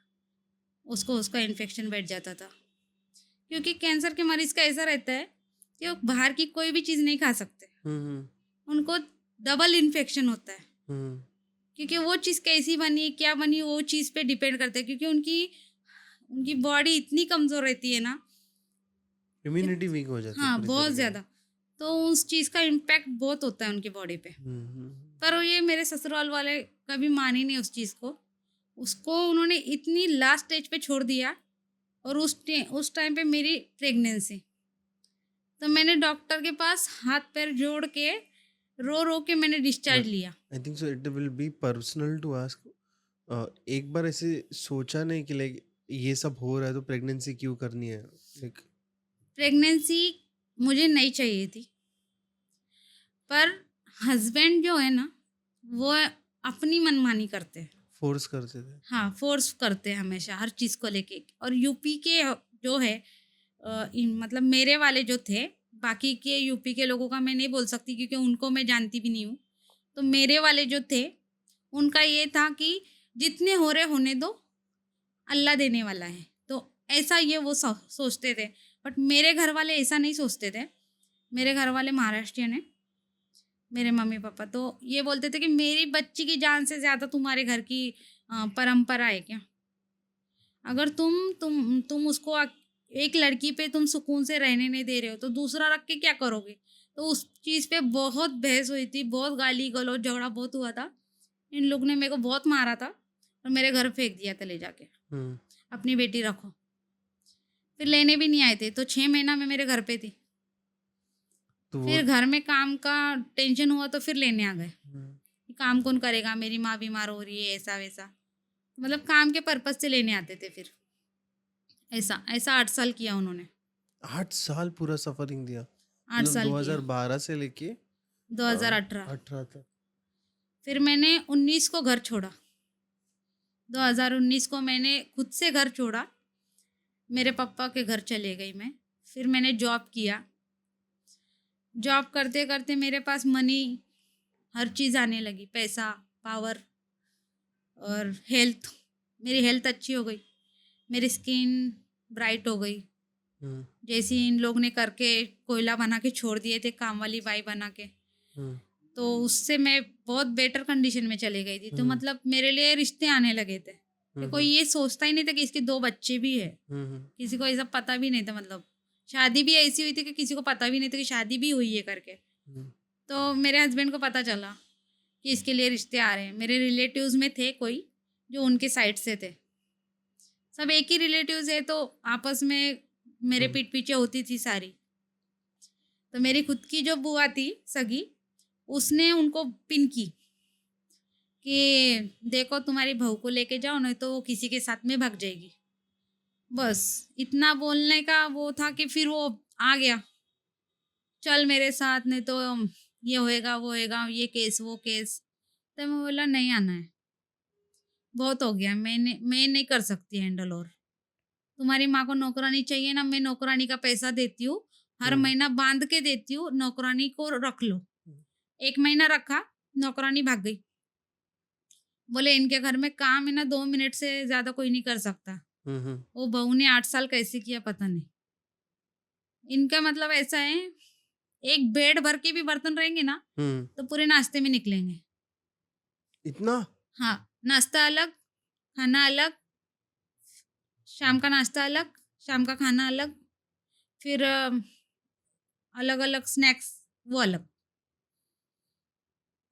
उसको उसका इन्फेक्शन बैठ जाता था। क्योंकि कैंसर के मरीज़ का ऐसा रहता है कि वो बाहर की कोई भी चीज़ नहीं खा सकते। हुँ, हुँ, उनको डबल इन्फेक्शन होता है। हुँ। क्योंकि वो चीज़ कैसी बनी, क्या बनी, वो चीज़ पे डिपेंड करता है। क्योंकि उनकी उनकी बॉडी इतनी कमज़ोर रहती है ना कि इम्यूनिटी वीक हो जाती है हाँ, पूरी बहुत तरीके से। ज़्यादा। तो उस चीज़ का इम्पैक्ट बहुत होता है उनकी बॉडी पे। हुँ, हुँ, पर वो ये मेरे ससुराल वाले कभी माने नहीं उस चीज़ को। उसको उन्होंने इतनी लास्ट स्टेज पे छोड़ दिया। और उस टाइम पे मेरी प्रेगनेंसी। तो मैंने डॉक्टर के पास हाथ-पैर जोड़ के, रो-रो के मैंने डिस्चार्ज बट लिया। I think so it will be personal to ask, एक बार ऐसे सोचा नहीं कि लाइक ये सब हो रहा है तो प्रेगनेंसी क्यों करनी है? लाइक प्रेगनेंसी मुझे नहीं चाहिए थी, पर हस्बैंड जो है ना, वो अपनी मनमानी करते हैं। फ़ोर्स करते थे। हाँ, फ़ोर्स करते हैं हमेशा हर चीज़ को लेके। और यूपी के जो है मतलब मेरे वाले जो थे, बाकी के यूपी के लोगों का मैं नहीं बोल सकती क्योंकि उनको मैं जानती भी नहीं हूँ। तो मेरे वाले जो थे, उनका ये था कि जितने हो रहे होने दो, अल्लाह देने वाला है। तो ऐसा ये वो सोचते थे। बट मेरे घर वाले ऐसा नहीं सोचते थे। मेरे घर वाले महाराष्ट्रियन हैं, मेरे मम्मी-पापा। तो ये बोलते थे कि मेरी बच्ची की जान से ज़्यादा तुम्हारे घर की परंपरा है क्या? अगर तुम उसको एक लड़की पे तुम सुकून से रहने नहीं दे रहे हो, तो दूसरा रख के क्या करोगे? तो उस चीज़ पे बहुत बहस हुई थी, बहुत गाली-गलौज, झगड़ा बहुत हुआ था। इन लोग ने मेरे को बहुत मारा था और मेरे घर फेंक दिया था ले जाके, हुँ, अपनी बेटी रखो। फिर लेने भी नहीं आए थे, तो 6 महीना मैं मेरे घर पे थी। तो वो फिर घर में काम का टेंशन हुआ तो फिर लेने आ गए, हुँ, कि काम कौन करेगा? मेरी माँ बीमार हो रही है, ऐसा-वैसा। मतलब काम के पर्पज़ से लेने आते थे फिर। ऐसा, ऐसा 8 साल किया उन्होंने, 8 साल पूरा सफ़रिंग दिया। 8 मतलब साल किया, 2012 से लेके 2018। 18 तक। फिर मैंने 19 को घर छोड़ा, 2019 को मैंने खुद से घर छोड़ा, मेरे पापा के घर चले गई मैं। फिर मैंने जॉब किया, जॉब करते-करते मेरे पास मनी, हर चीज़ आने लगी, पैसा, पावर और हेल्थ। मेरी हेल्थ अच्छी हो गई, मेरी स्किन ब्राइट हो गई। हुँ, जैसे ही इन लोग ने करके कोयला बना के छोड़ दिए थे, काम वाली बाई बना के। हुँ, तो उससे मैं बहुत बेटर कंडीशन में चली गई थी। तो हुँ, मतलब मेरे लिए रिश्ते आने लगे थे, कि हुँ, कोई हुँ, ये सोचता ही नहीं था कि इसके 2 बच्चे भी हैं। हुँ, हुँ, किसी को ये सब पता भी नहीं था मतलब। शादी भी ऐसी हुई थी कि किसी को पता भी नहीं था कि शादी भी हुई है करके। हुँ, तो मेरे हस्बैंड को पता चला कि इसके लिए रिश्ते आ रहे हैं। मेरे रिलेटिव्स में थे कोई, जो उनके साइड से थे। सब एक ही रिलेटिव्स है, तो आपस में मेरे हम्म, पीठ पीछे होती थी सारी। तो मेरी खुद की जो बुआ थी सगी, उसने उनको पिन की कि देखो तुम्हारी बहू को लेके जाओ, नहीं तो वो किसी के साथ में भाग जाएगी। बस इतना बोलने का वो था कि फिर वो आ गया, चल मेरे साथ, नहीं तो ये होएगा वो होएगा, ये केस वो केस। तो मैं बोला नहीं आना है, बहुत हो गया, मैं नहीं कर सकती हैंडल। और तुम्हारी माँ को नौकरानी चाहिए ना, मैं नौकरानी का पैसा देती हूँ, हर हम्म, महीना बांध के देती हूँ, नौकरानी को रख लो। हम्म, 1 महीना रखा, नौकरानी भाग गई। बोले इनके घर में काम है ना, 2 मिनट से ज्यादा कोई नहीं कर सकता। हम्म, वो बहू ने 8 साल कैसे किया पता नहीं। इनका मतलब ऐसा है, एक बेड भर के भी बर्तन रहेंगे ना, हम्म, तो पूरे नाश्ते में निकलेंगे। इतना। हाँ, नाश्ता अलग, खाना अलग, शाम का नाश्ता अलग, शाम का खाना अलग, फिर अलग अलग स्नैक्स वो अलग,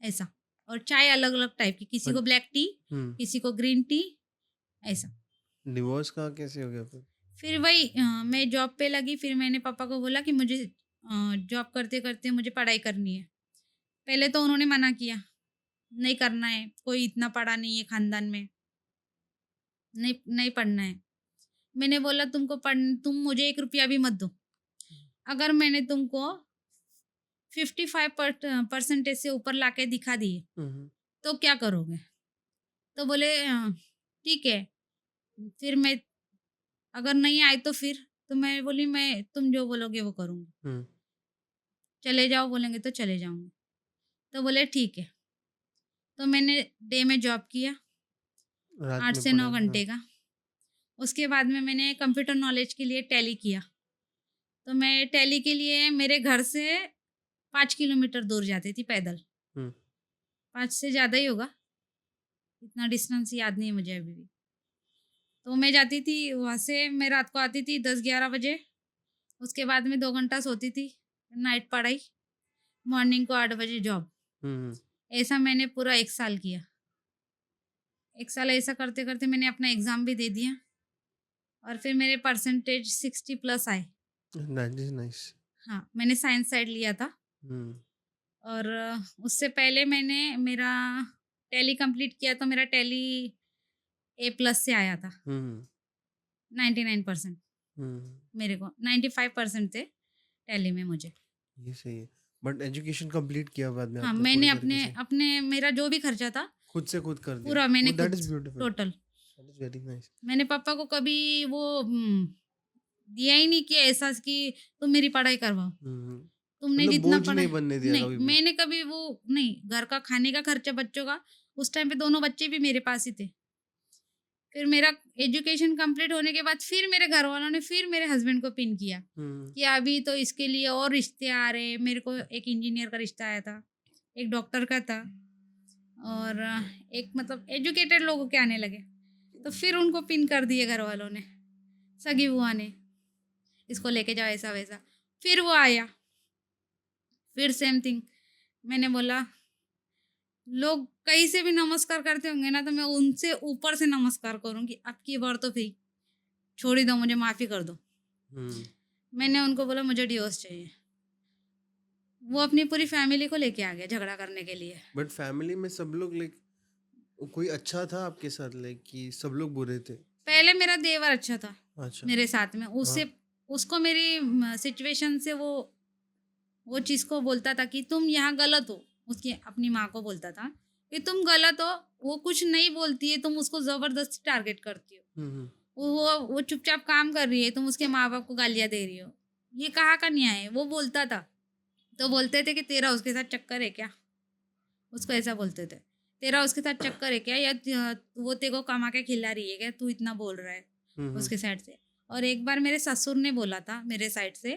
ऐसा। और चाय अलग अलग टाइप की, किसी को बट ब्लैक टी, हम्म, किसी को ग्रीन टी, ऐसा। डिवोर्स कहाँ कैसे हो गया फिर? फिर वही मैं जॉब पे लगी, फिर मैंने पापा को बोला कि मुझे जॉब करते करते मुझे पढ़ाई करनी है। पहले तो उन्होंने मना किया, नहीं करना है, कोई इतना पढ़ा नहीं है खानदान में, नहीं नहीं पढ़ना है। मैंने बोला तुम मुझे 1 रुपया भी मत दो, अगर मैंने तुमको 55% से ऊपर लाके दिखा दिए हम्म, तो क्या करोगे? तो बोले ठीक है, फिर मैं अगर नहीं आए तो फिर। तो मैं बोली मैं तुम जो बोलोगे वो करूँगी, हम्म, चले जाओ बोलेंगे तो चले जाऊँगी। तो बोले ठीक है। तो मैंने डे में जॉब किया, रात 8 में से 9 पढ़ाई, हाँ। घंटे का। उसके बाद में मैंने कंप्यूटर नॉलेज के लिए टैली किया। तो मैं टैली के लिए मेरे घर से 5 किलोमीटर दूर जाती थी पैदल, हम्म, 5 से ज़्यादा ही होगा, इतना डिस्टेंस याद नहीं है मुझे अभी भी। तो मैं जाती थी वहाँ से, मैं रात को आती थी 10-11 बजे, उसके बाद में 2 घंटा सोती थी, नाइट पढ़ाई, मॉर्निंग को 8 बजे जॉब। हम्म, ऐसा मैंने पूरा 1 साल किया। 1 साल ऐसा करते-करते मैंने अपना एग्ज़ाम भी दे दिया, और फिर मेरे परसेंटेज 60 प्लस आए। That is nice. हाँ, मैंने साइंस साइड लिया था। हम्म, और उससे पहले मैंने मेरा टैली कंप्लीट किया, तो मेरा टैली ए प्लस से आया था, हम्म, 99%। हम्म, मेरे को 95% थे टैली में मुझे। ये सही है। बट एजुकेशन कंप्लीट किया बाद में हाँ, आपने मैंने पूरी तरीके अपने से? अपने मेरा जो भी खर्चा था खुद से खुद कर दिया, पूरा मैंने वो दैट खुद, is beautiful, total. That is very nice. मैंने पापा को कभी वो दिया ही नहीं कि एहसास कि तुम मेरी पढ़ाई करवाओ। तुमने मतलब जितना बोझ पढ़ा नहीं है, बनने दिया नहीं, कभी भी। मैंने कभी वो नहीं, घर का खाने का खर्चा बच्चों का, उस टाइम पे दोनों बच्चे भी मेरे पास ही थे। फिर मेरा एजुकेशन कंप्लीट होने के बाद फिर मेरे घर वालों ने फिर मेरे हस्बैंड को पिन किया हम्म, कि अभी तो इसके लिए और रिश्ते आ रहे हैं। मेरे को एक इंजीनियर का रिश्ता आया था, एक डॉक्टर का था, और एक मतलब एजुकेटेड लोगों के आने लगे। तो फिर उनको पिन कर दिए घर वालों ने, सगी बुआ ने, इसको लेके जाओ ऐसा वैसा। फिर वो आया, फिर सेम थिंग। मैंने बोला लोग कहीं से भी नमस्कार करते होंगे ना, तो मैं उनसे ऊपर से नमस्कार करूंगी, अब की बार तो फिर छोड़ ही दो, मुझे माफ़ी कर दो। हम्म। मैंने उनको बोला मुझे डिवोर्स चाहिए। वो अपनी पूरी फैमिली को लेके आ गया झगड़ा करने के लिए। बट फैमिली में सब लोग लाइक कोई अच्छा था आपके साथ, लाइक कि सब लोग बुरे थे? पहले मेरा देवर अच्छा था अच्छा। मेरे साथ में, हाँ। उससे उसको मेरी सिचुएशन से वो चीज़ को बोलता था कि तुम यहाँ गलत हो। उसकी अपनी माँ को बोलता था कि तुम गलत हो, वो कुछ नहीं बोलती है, तुम उसको ज़बरदस्ती टारगेट करती हो। हम्म, वो चुपचाप काम कर रही है, तुम उसके माँ बाप को गालियाँ दे रही हो। ये कहाँ का न्याय है? वो बोलता था। तो बोलते थे कि तेरा उसके साथ चक्कर है क्या? उसको ऐसा बोलते थे, तेरा उसके साथ चक्कर है क्या, या वो तेरे को कमा के खिला रही है क्या, तू इतना बोल रहा है हम्म, उसके साइड से। और एक बार मेरे ससुर ने बोला था मेरे साइड से,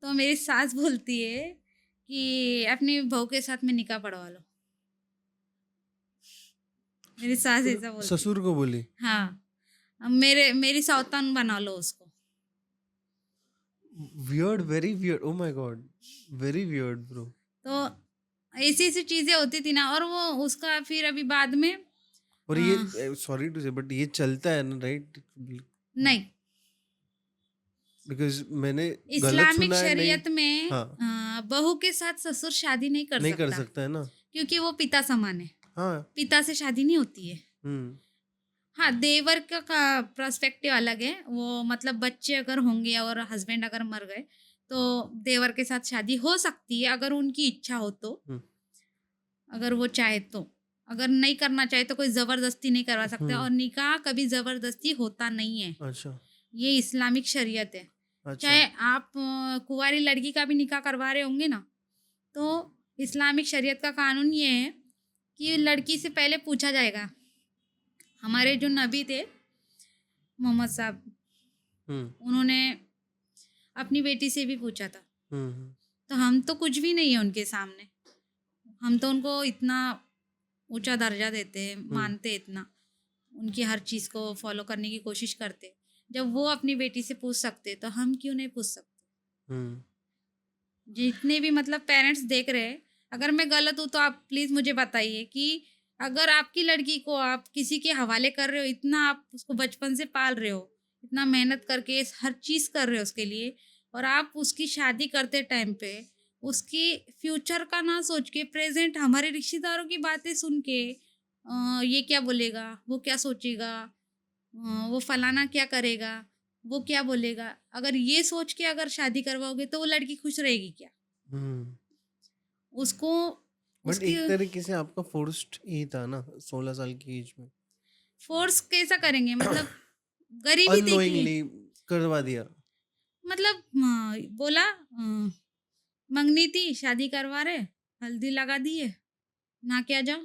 तो मेरी सास बोलती है कि अपनी बहू के साथ में निकाह पढ़वा लो। मेरी सास फिर ऐसा बोलती है। ससुर को बोली? हाँ, मेरी सौतन बना लो उसको। Weird, very weird, oh my God, very weird bro. तो ऐसी ऐसी चीज़ें होती थी ना। और वो उसका फिर अभी बाद में और अ, ये सॉरी टू से बट ये चलता है ना, राइट? नहीं, बिकॉज मैंने गलत इस्लामिक सुना है, नहीं? शरीयत में हाँ, बहू के साथ ससुर शादी नहीं कर नहीं कर सकता, सकता है ना। क्योंकि वो पिता समान है। हाँ। पिता से शादी नहीं होती है। हम्म। हाँ, देवर का पर्सपेक्टिव अलग है। वो मतलब बच्चे अगर होंगे और हस्बैंड अगर मर गए, तो देवर के साथ शादी हो सकती है अगर उनकी इच्छा हो तो, हम्म। अगर वो चाहे तो। अगर नहीं करना चाहे तो कोई ज़बरदस्ती नहीं करवा सकता, और निकाह कभी ज़बरदस्ती होता नहीं है। अच्छा। ये इस्लामिक शरीयत है। अच्छा। चाहे आप कुंवारी लड़की का भी निकाह करवा रहे होंगे ना, तो इस्लामिक शरीयत का कानून ये है कि लड़की से पहले पूछा जाएगा। हमारे जो नबी थे मोहम्मद साहब, हम्म। उन्होंने अपनी बेटी से भी पूछा था। हम्म। तो हम तो कुछ भी नहीं है उनके सामने। हम तो उनको इतना ऊंचा दर्जा देते हैं, मानते इतना, उनकी हर चीज़ को फॉलो करने की कोशिश करते। जब वो अपनी बेटी से पूछ सकते तो हम क्यों नहीं पूछ सकते? हम्म। जितने भी मतलब पेरेंट्स देख रहे हैं, अगर मैं गलत हूँ तो आप प्लीज़ मुझे बताइए कि अगर आपकी लड़की को आप किसी के हवाले कर रहे हो, इतना आप उसको बचपन से पाल रहे हो, इतना मेहनत करके हर चीज़ कर रहे हो उसके लिए, और आप उसकी शादी करते टाइम पे उसकी फ्यूचर का ना सोच के प्रेजेंट हमारे रिश्तेदारों की बातें सुन के ये क्या बोलेगा, वो क्या सोचेगा, वो फलाना क्या करेगा, वो क्या बोलेगा, अगर ये सोच के अगर शादी करवाओगे तो वो लड़की खुश रहेगी क्या? हम्म। उसको बट उसकी एक तरीके से आपका फोर्स्ड ही था ना, 16 साल की एज में। फोर्स कैसा करेंगे? मतलब गरीबी देखिए। अननोइंगली करवा दिया। मतलब बोला मंगनी थी, शादी करवा रहे, हल्दी लगा दिए, ना क्या जाओ,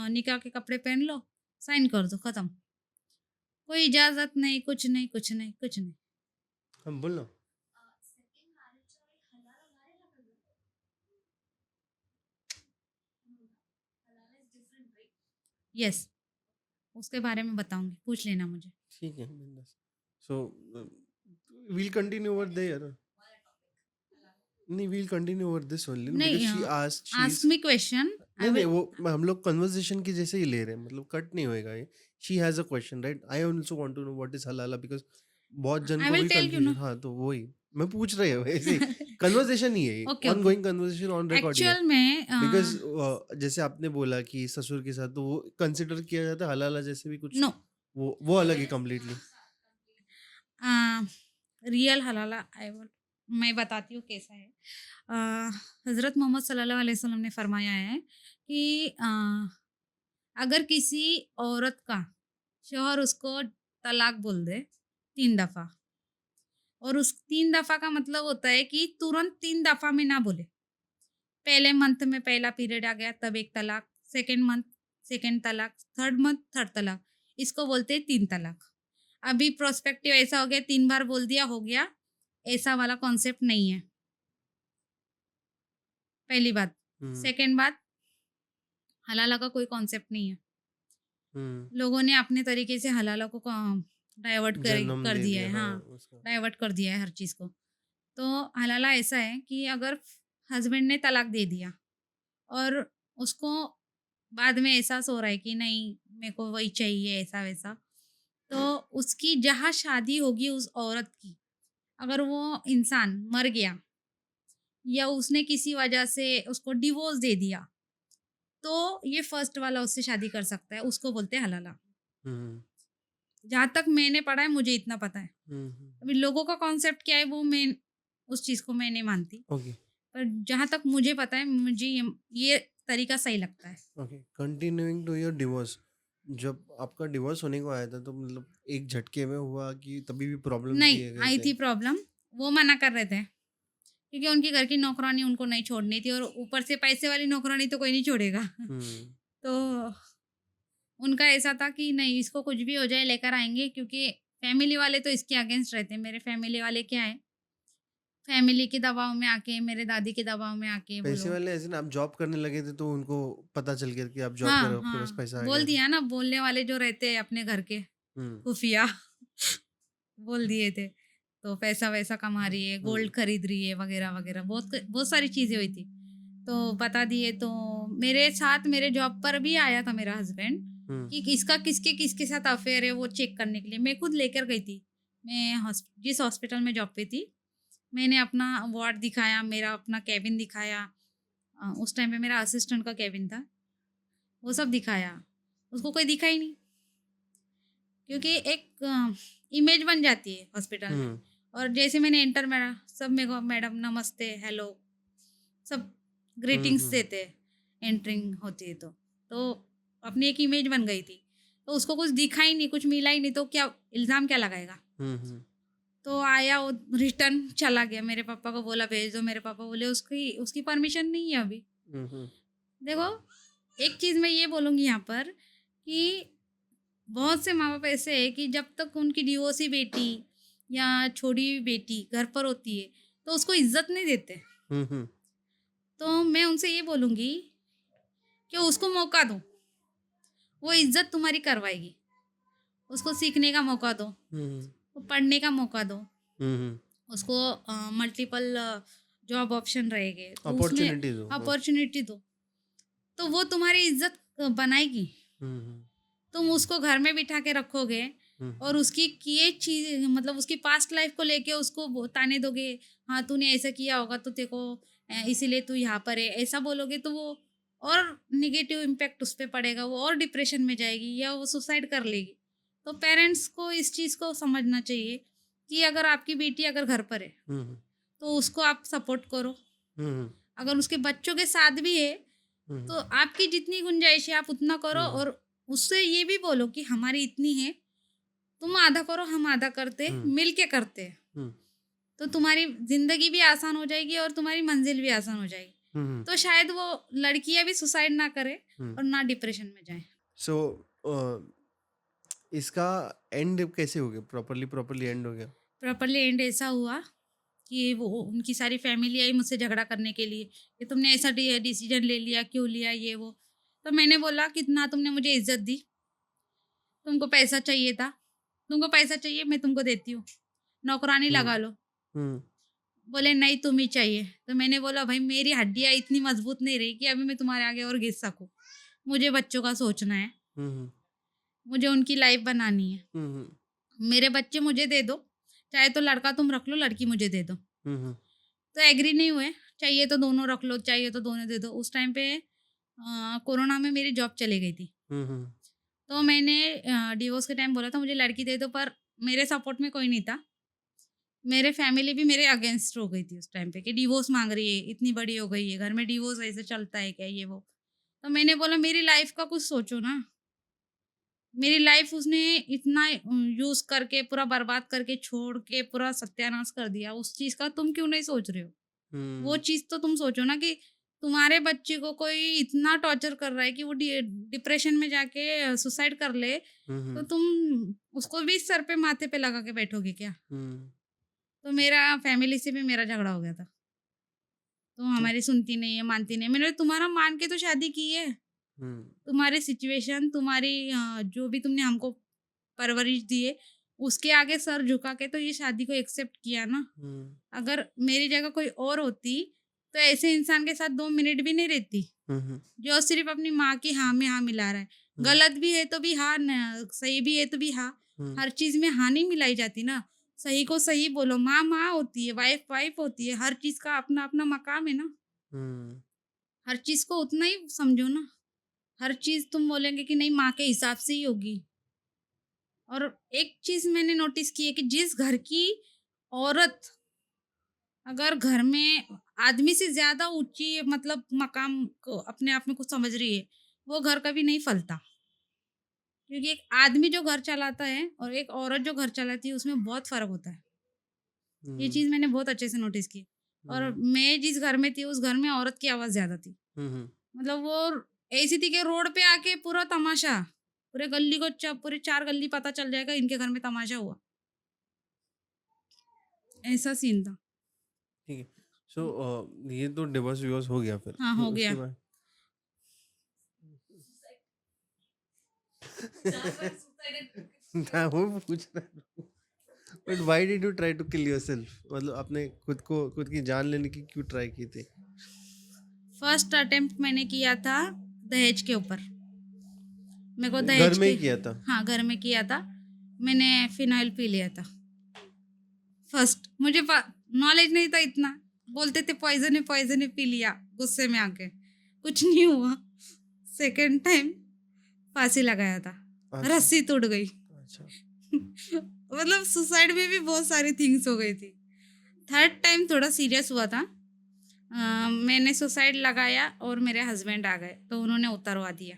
निकाह के कपड़े पहन लो, साइन कर दो, खत्म। कोई इजाजत नहीं, कुछ नहीं, कुछ नहीं, कुछ नहीं। हम बोलो। यस, उसके बारे में बताऊंगी, पूछ लेना मुझे। ठीक है। So we'll continue over there. नहीं, we'll continue over this only because नहीं, she asked, she is, ask me question, I नहीं नहीं, विल। वो हम लोग कन्वर्सेशन की जैसे ही ले रहे हैं, मतलब कट नहीं होएगा ये। She has a question, right? I also want to know what is हलाला, बिकॉज बहुत जन आई को विल भी टेल यू कंफ्यूजन। ना। हाँ, तो वही मैं पूछ रही हूँ ऐसे ही। कन्वर्सेशन ही है ये, okay, okay. Ongoing conversation, on record ही है। एक्चुअल में बिकॉज जैसे आपने बोला कि ससुर के साथ, तो वो कंसिडर किया जाता है हलाला जैसे भी कुछ, नो, वो अलग है कम्प्लीटली। रियल हलाला मैं बताती हूँ कैसा है। हज़रत मोहम्मद सल्लल्लाहु अलैहि वसल्लम ने फरमाया है कि अगर किसी औरत का शौहर उसको तलाक बोल दे 3 दफ़ा, और उस 3 दफ़ा का मतलब होता है कि तुरंत 3 दफ़ा में ना बोले। पहले मंथ में पहला पीरियड आ गया तब एक तलाक, सेकंड मंथ सेकंड तलाक, थर्ड मंथ थर्ड तलाक, इसको बोलते हैं 3 तलाक। अभी प्रोस्पेक्टिव ऐसा हो गया, 3 बार बोल दिया हो गया, ऐसा वाला कॉन्सेप्ट नहीं है। पहली बात। हम्म। सेकंड बात, हलाला का कोई कॉन्सेप्ट नहीं है। हम्म। लोगों ने अपने तरीके से हलाला को डाइवर्ट जन्म कर दे दिया दिया, है। हाँ हाँ, उसका। डाइवर्ट कर दिया है हर चीज़ को। तो हलाला ऐसा है कि अगर हस्बैंड ने तलाक दे दिया और उसको बाद में एहसास हो रहा है कि नहीं, मेरे को वही चाहिए, ऐसा वैसा, तो उसकी जहाँ शादी होगी उस औरत की, अगर वो इंसान मर गया या उसने किसी वजह से उसको डिवोर्स दे दिया, तो ये फर्स्ट वाला उससे शादी कर सकता है, उसको बोलते हैं हलाला। हम्म। जहाँ तक मैंने पढ़ा है मुझे इतना पता है। हम्म। अभी लोगों का कॉन्सेप्ट क्या है वो मैं उस चीज़ को मैं नहीं मानती, ओके। पर जहाँ तक मुझे पता है मुझे ये तरीका सही लगता है। Okay, continuing to your divorce. जब आपका डिवोर्स होने को आया था, तो मतलब एक झटके में हुआ कि तभी भी प्रॉब्लम नहीं दिए गए आई थे? थी प्रॉब्लम, वो मना कर रहे थे क्योंकि उनकी घर की नौकरानी उनको नहीं छोड़नी थी, और ऊपर से पैसे वाली नौकरानी तो कोई नहीं छोड़ेगा। हम्म। तो उनका ऐसा था कि नहीं, इसको कुछ भी हो जाए लेकर आएंगे, क्योंकि फैमिली वाले तो इसके अगेंस्ट रहते हैं। मेरे फैमिली वाले क्या है, फैमिली के दबाव में आके, मेरे दादी के दबाव में आके पैसे बोलो। वाले ऐसे ना, आप जॉब करने लगे थे तो उनको पता चल गया कि आप जॉब कर रहे हाँ, हो, आपके पास हाँ, पैसा आ बोल गया था। दिया ना, बोलने वाले जो रहते हैं अपने घर के हम्म। खुफिया बोल दिए थे। तो पैसा वैसा कमा रही है, गोल्ड खरीद रही है, वगैरह वगैरह, बहुत बहुत सारी चीज़ें हुई थी। तो बता दिए, तो मेरे साथ मेरे जॉब पर भी आया था मेरा हस्बैंड, हुँ, कि इसका किसके किसके साथ अफेयर है वो चेक करने के लिए। मैं खुद लेकर गई थी। मैं जिस हॉस्पिटल में जॉब पे थी, मैंने अपना वार्ड दिखाया, मेरा अपना केबिन दिखाया। उस टाइम पे मेरा असिस्टेंट का केबिन था। वो सब दिखाया। उसको कोई दिखा ही नहीं, क्योंकि एक इमेज बन जाती है हॉस्पिटल में। हुँ, और जैसे मैंने एंटर मारा, सब मेरे को मैडम नमस्ते, हेलो, सब हुँ, ग्रीटिंग्स हुँ, देते हैं एंट्रिंग होती है तो अपनी एक इमेज बन गई थी। तो उसको कुछ दिखा ही नहीं, कुछ मिला ही नहीं, तो क्या इल्ज़ाम क्या लगाएगा? हुँ, हुँ, तो आया वो, रिटर्न चला गया। मेरे पापा को बोला भेज दो, मेरे पापा बोले उसकी उसकी परमिशन नहीं है अभी। हुँ, हुँ, देखो, एक चीज़ मैं ये बोलूँगी यहाँ पर कि बहुत से माँ-बाप ऐसे हैं कि जब तक उनकी डिवोर्सी बेटी या छोड़ी हुई बेटी घर पर होती है, तो उसको इज़्ज़त नहीं देते। हुँ, हुँ, तो मैं उनसे ये बोलूँगी कि उसको मौका दो, वो इज़्ज़त तुम्हारी करवाएगी। उसको सीखने का मौका दो, हुँ, वो पढ़ने का मौका दो, हुँ, हुँ, उसको मल्टीपल जॉब ऑप्शन रहेंगे, तो उसमें अपॉर्च्युनिटी दो। हाँ, अपॉर्च्युनिटी दो, तो वो तुम्हारी इज़्ज़त बनाएगी। हुँ, हुँ, तुम उसको घर में बिठा के रखोगे हुँ, और उसकी किए चीज़, मतलब उसकी पास्ट लाइफ को लेके उसको ताने दोगे, हाँ तूने ऐसा किया होगा तो तेरे को इसीलिए तू यहाँ पर है, ऐसा बोलोगे, तो वो और निगेटिव इम्पैक्ट उस पे पड़ेगा, वो और डिप्रेशन में जाएगी या वो सुसाइड कर लेगी। तो पेरेंट्स को इस चीज़ को समझना चाहिए कि अगर आपकी बेटी अगर घर पर है, हुँ, हुँ, तो उसको आप सपोर्ट करो। हुँ, अगर उसके बच्चों के साथ भी है, हुँ, तो आपकी जितनी गुंजाइश है आप उतना करो, हुँ, और उससे ये भी बोलो कि हमारी इतनी है, तुम आधा करो, हम आधा करते हैं, हुँ, मिल के करते हैं। हुँ, तो तुम्हारी ज़िंदगी भी आसान हो जाएगी और तुम्हारी मंज़िल भी आसान हो जाएगी। हुँ, तो शायद वो लड़कियाँ भी सुसाइड ना करें हुँ। और ना डिप्रेशन में जाएँ। सो इसका एंड कैसे हो गया? प्रॉपर्ली प्रॉपर्ली एंड हो गया? प्रॉपर्ली एंड ऐसा हुआ कि वो उनकी सारी फैमिली आई मुझसे झगड़ा करने के लिए कि तुमने ऐसा डिसीजन ले लिया, क्यों लिया, ये वो। तो मैंने बोला कि ना तुमने मुझे इज़्ज़त दी, तुमको पैसा चाहिए था, तुमको पैसा चाहिए मैं तुमको देती हूँ, नौकरानी हुँ, लगा लो। हुँ, बोले नहीं तुम ही चाहिए। तो मैंने बोला भाई मेरी हड्डियाँ इतनी मजबूत नहीं रही कि अभी मैं तुम्हारे आगे और घिस सकूँ। मुझे बच्चों का सोचना है, हुँ, हुँ, मुझे उनकी लाइफ बनानी है। हुँ, हुँ, मेरे बच्चे मुझे दे दो, चाहे तो लड़का तुम रख लो, लड़की मुझे दे दो। हुँ, हुँ, तो एग्री नहीं हुए, चाहिए तो दोनों रख लो, चाहिए तो दोनों दे दो। उस टाइम पे कोरोना में मेरी जॉब चली गई थी। हुँ, हुँ, तो मैंने डिवोर्स के टाइम बोला था मुझे लड़की दे दो, पर मेरे सपोर्ट में कोई नहीं था। मेरे फैमिली भी मेरे अगेंस्ट हो गई थी उस टाइम पे कि डिवोर्स माँग रही है, इतनी बड़ी हो गई है, घर में डिवोर्स ऐसे चलता है क्या, ये वो। तो मैंने बोला मेरी लाइफ़ का कुछ सोचो ना। मेरी लाइफ़ उसने इतना यूज़ करके पूरा बर्बाद करके छोड़ के पूरा सत्यानाश कर दिया, उस चीज़ का तुम क्यों नहीं सोच रहे हो? वो हुँ, चीज़ तो तुम सोचो ना कि तुम्हारे बच्चे को कोई इतना टॉर्चर कर रहा है कि वो डिप्रेशन में जाके सुसाइड कर ले, हुँ, तो हुँ, तुम उसको भी सर पे माथे पे लगा के बैठोगे क्या? हुँ, तो मेरा फैमिली से भी मेरा झगड़ा हो गया था। तुम हमारी सुनती नहीं है, मानती नहीं है। मैंने तुम्हारा मान के तो शादी की है। हुँ, तुम्हारी सिचुएशन, तुम्हारी जो भी तुमने हमको परवरिश दी है, उसके आगे सर झुका के तो ये शादी को एक्सेप्ट किया ना। हुँ, अगर मेरी जगह कोई और होती, तो ऐसे इंसान के साथ 2 मिनट भी नहीं रहती, हुँ, हुँ, जो सिर्फ़ अपनी माँ की हाँ में हाँ मिला रहा है। हुँ, गलत भी है तो भी हाँ, न सही भी है तो भी हाँ। हुँ, हर चीज़ में हाँ नहीं मिलाई जाती ना। सही को सही बोलो, माँ, माँ होती है, वाइफ़, वाइफ़ होती है। हर चीज़ का अपना-अपना मकाम है ना। हुँ, हर चीज़ को उतना ही समझो ना। हर चीज़ तुम बोलेंगे कि नहीं माँ के हिसाब से ही होगी। और एक चीज़ मैंने नोटिस की है कि जिस घर की औरत अगर घर में आदमी से ज़्यादा ऊँची, मतलब मकाम को अपने आप में कुछ समझ रही है, वो घर कभी नहीं फलता। क्योंकि एक आदमी जो घर चलाता है और एक औरत जो घर चलाती है उसमें बहुत फ़र्क होता है। ये हुँ, चीज़ मैंने बहुत अच्छे से नोटिस की। और हुँ, मैं जिस घर में थी उस घर में औरत की आवाज़ ज़्यादा थी। हुँ, हुँ, मतलब वो ऐसी थी कि रोड पे आके पूरा तमाशा, पूरे गली को पूरे 4 गली पता चल जाएगा इनके घर में तमाशा हुआ। ऐसा सीन था। ठीक है। सो ये तो डिवोर्स-विवोर्स हो गया फिर हाँ, हो उसके गया। बाद? मैं वो पूछ रहा हूँ। But why did you try to kill yourself? मतलब आपने खुद की जान लेने की क्यों ट्राई की थी? फर्स्ट अटेम्प्ट मैंने किया था दहेज के ऊपर। मेरे को घर दहेज में के ही किया था? हाँ घर में किया था। मैंने फिनाइल पी लिया था फर्स्ट, मुझे नॉलेज नहीं था इतना, बोलते थे पॉइजन है पी लिया गुस्से में आके, कुछ नहीं हुआ। सेकंड टाइम फांसी लगाया था, अच्छा। रस्सी टूट गई। अच्छा। मतलब सुसाइड में भी बहुत सारी थिंग्स हो गई थी। थर्ड टाइम थोड़ा सीरियस हुआ था। मैंने सुसाइड लगाया और मेरे हस्बैंड आ गए तो उन्होंने उतरवा दिया।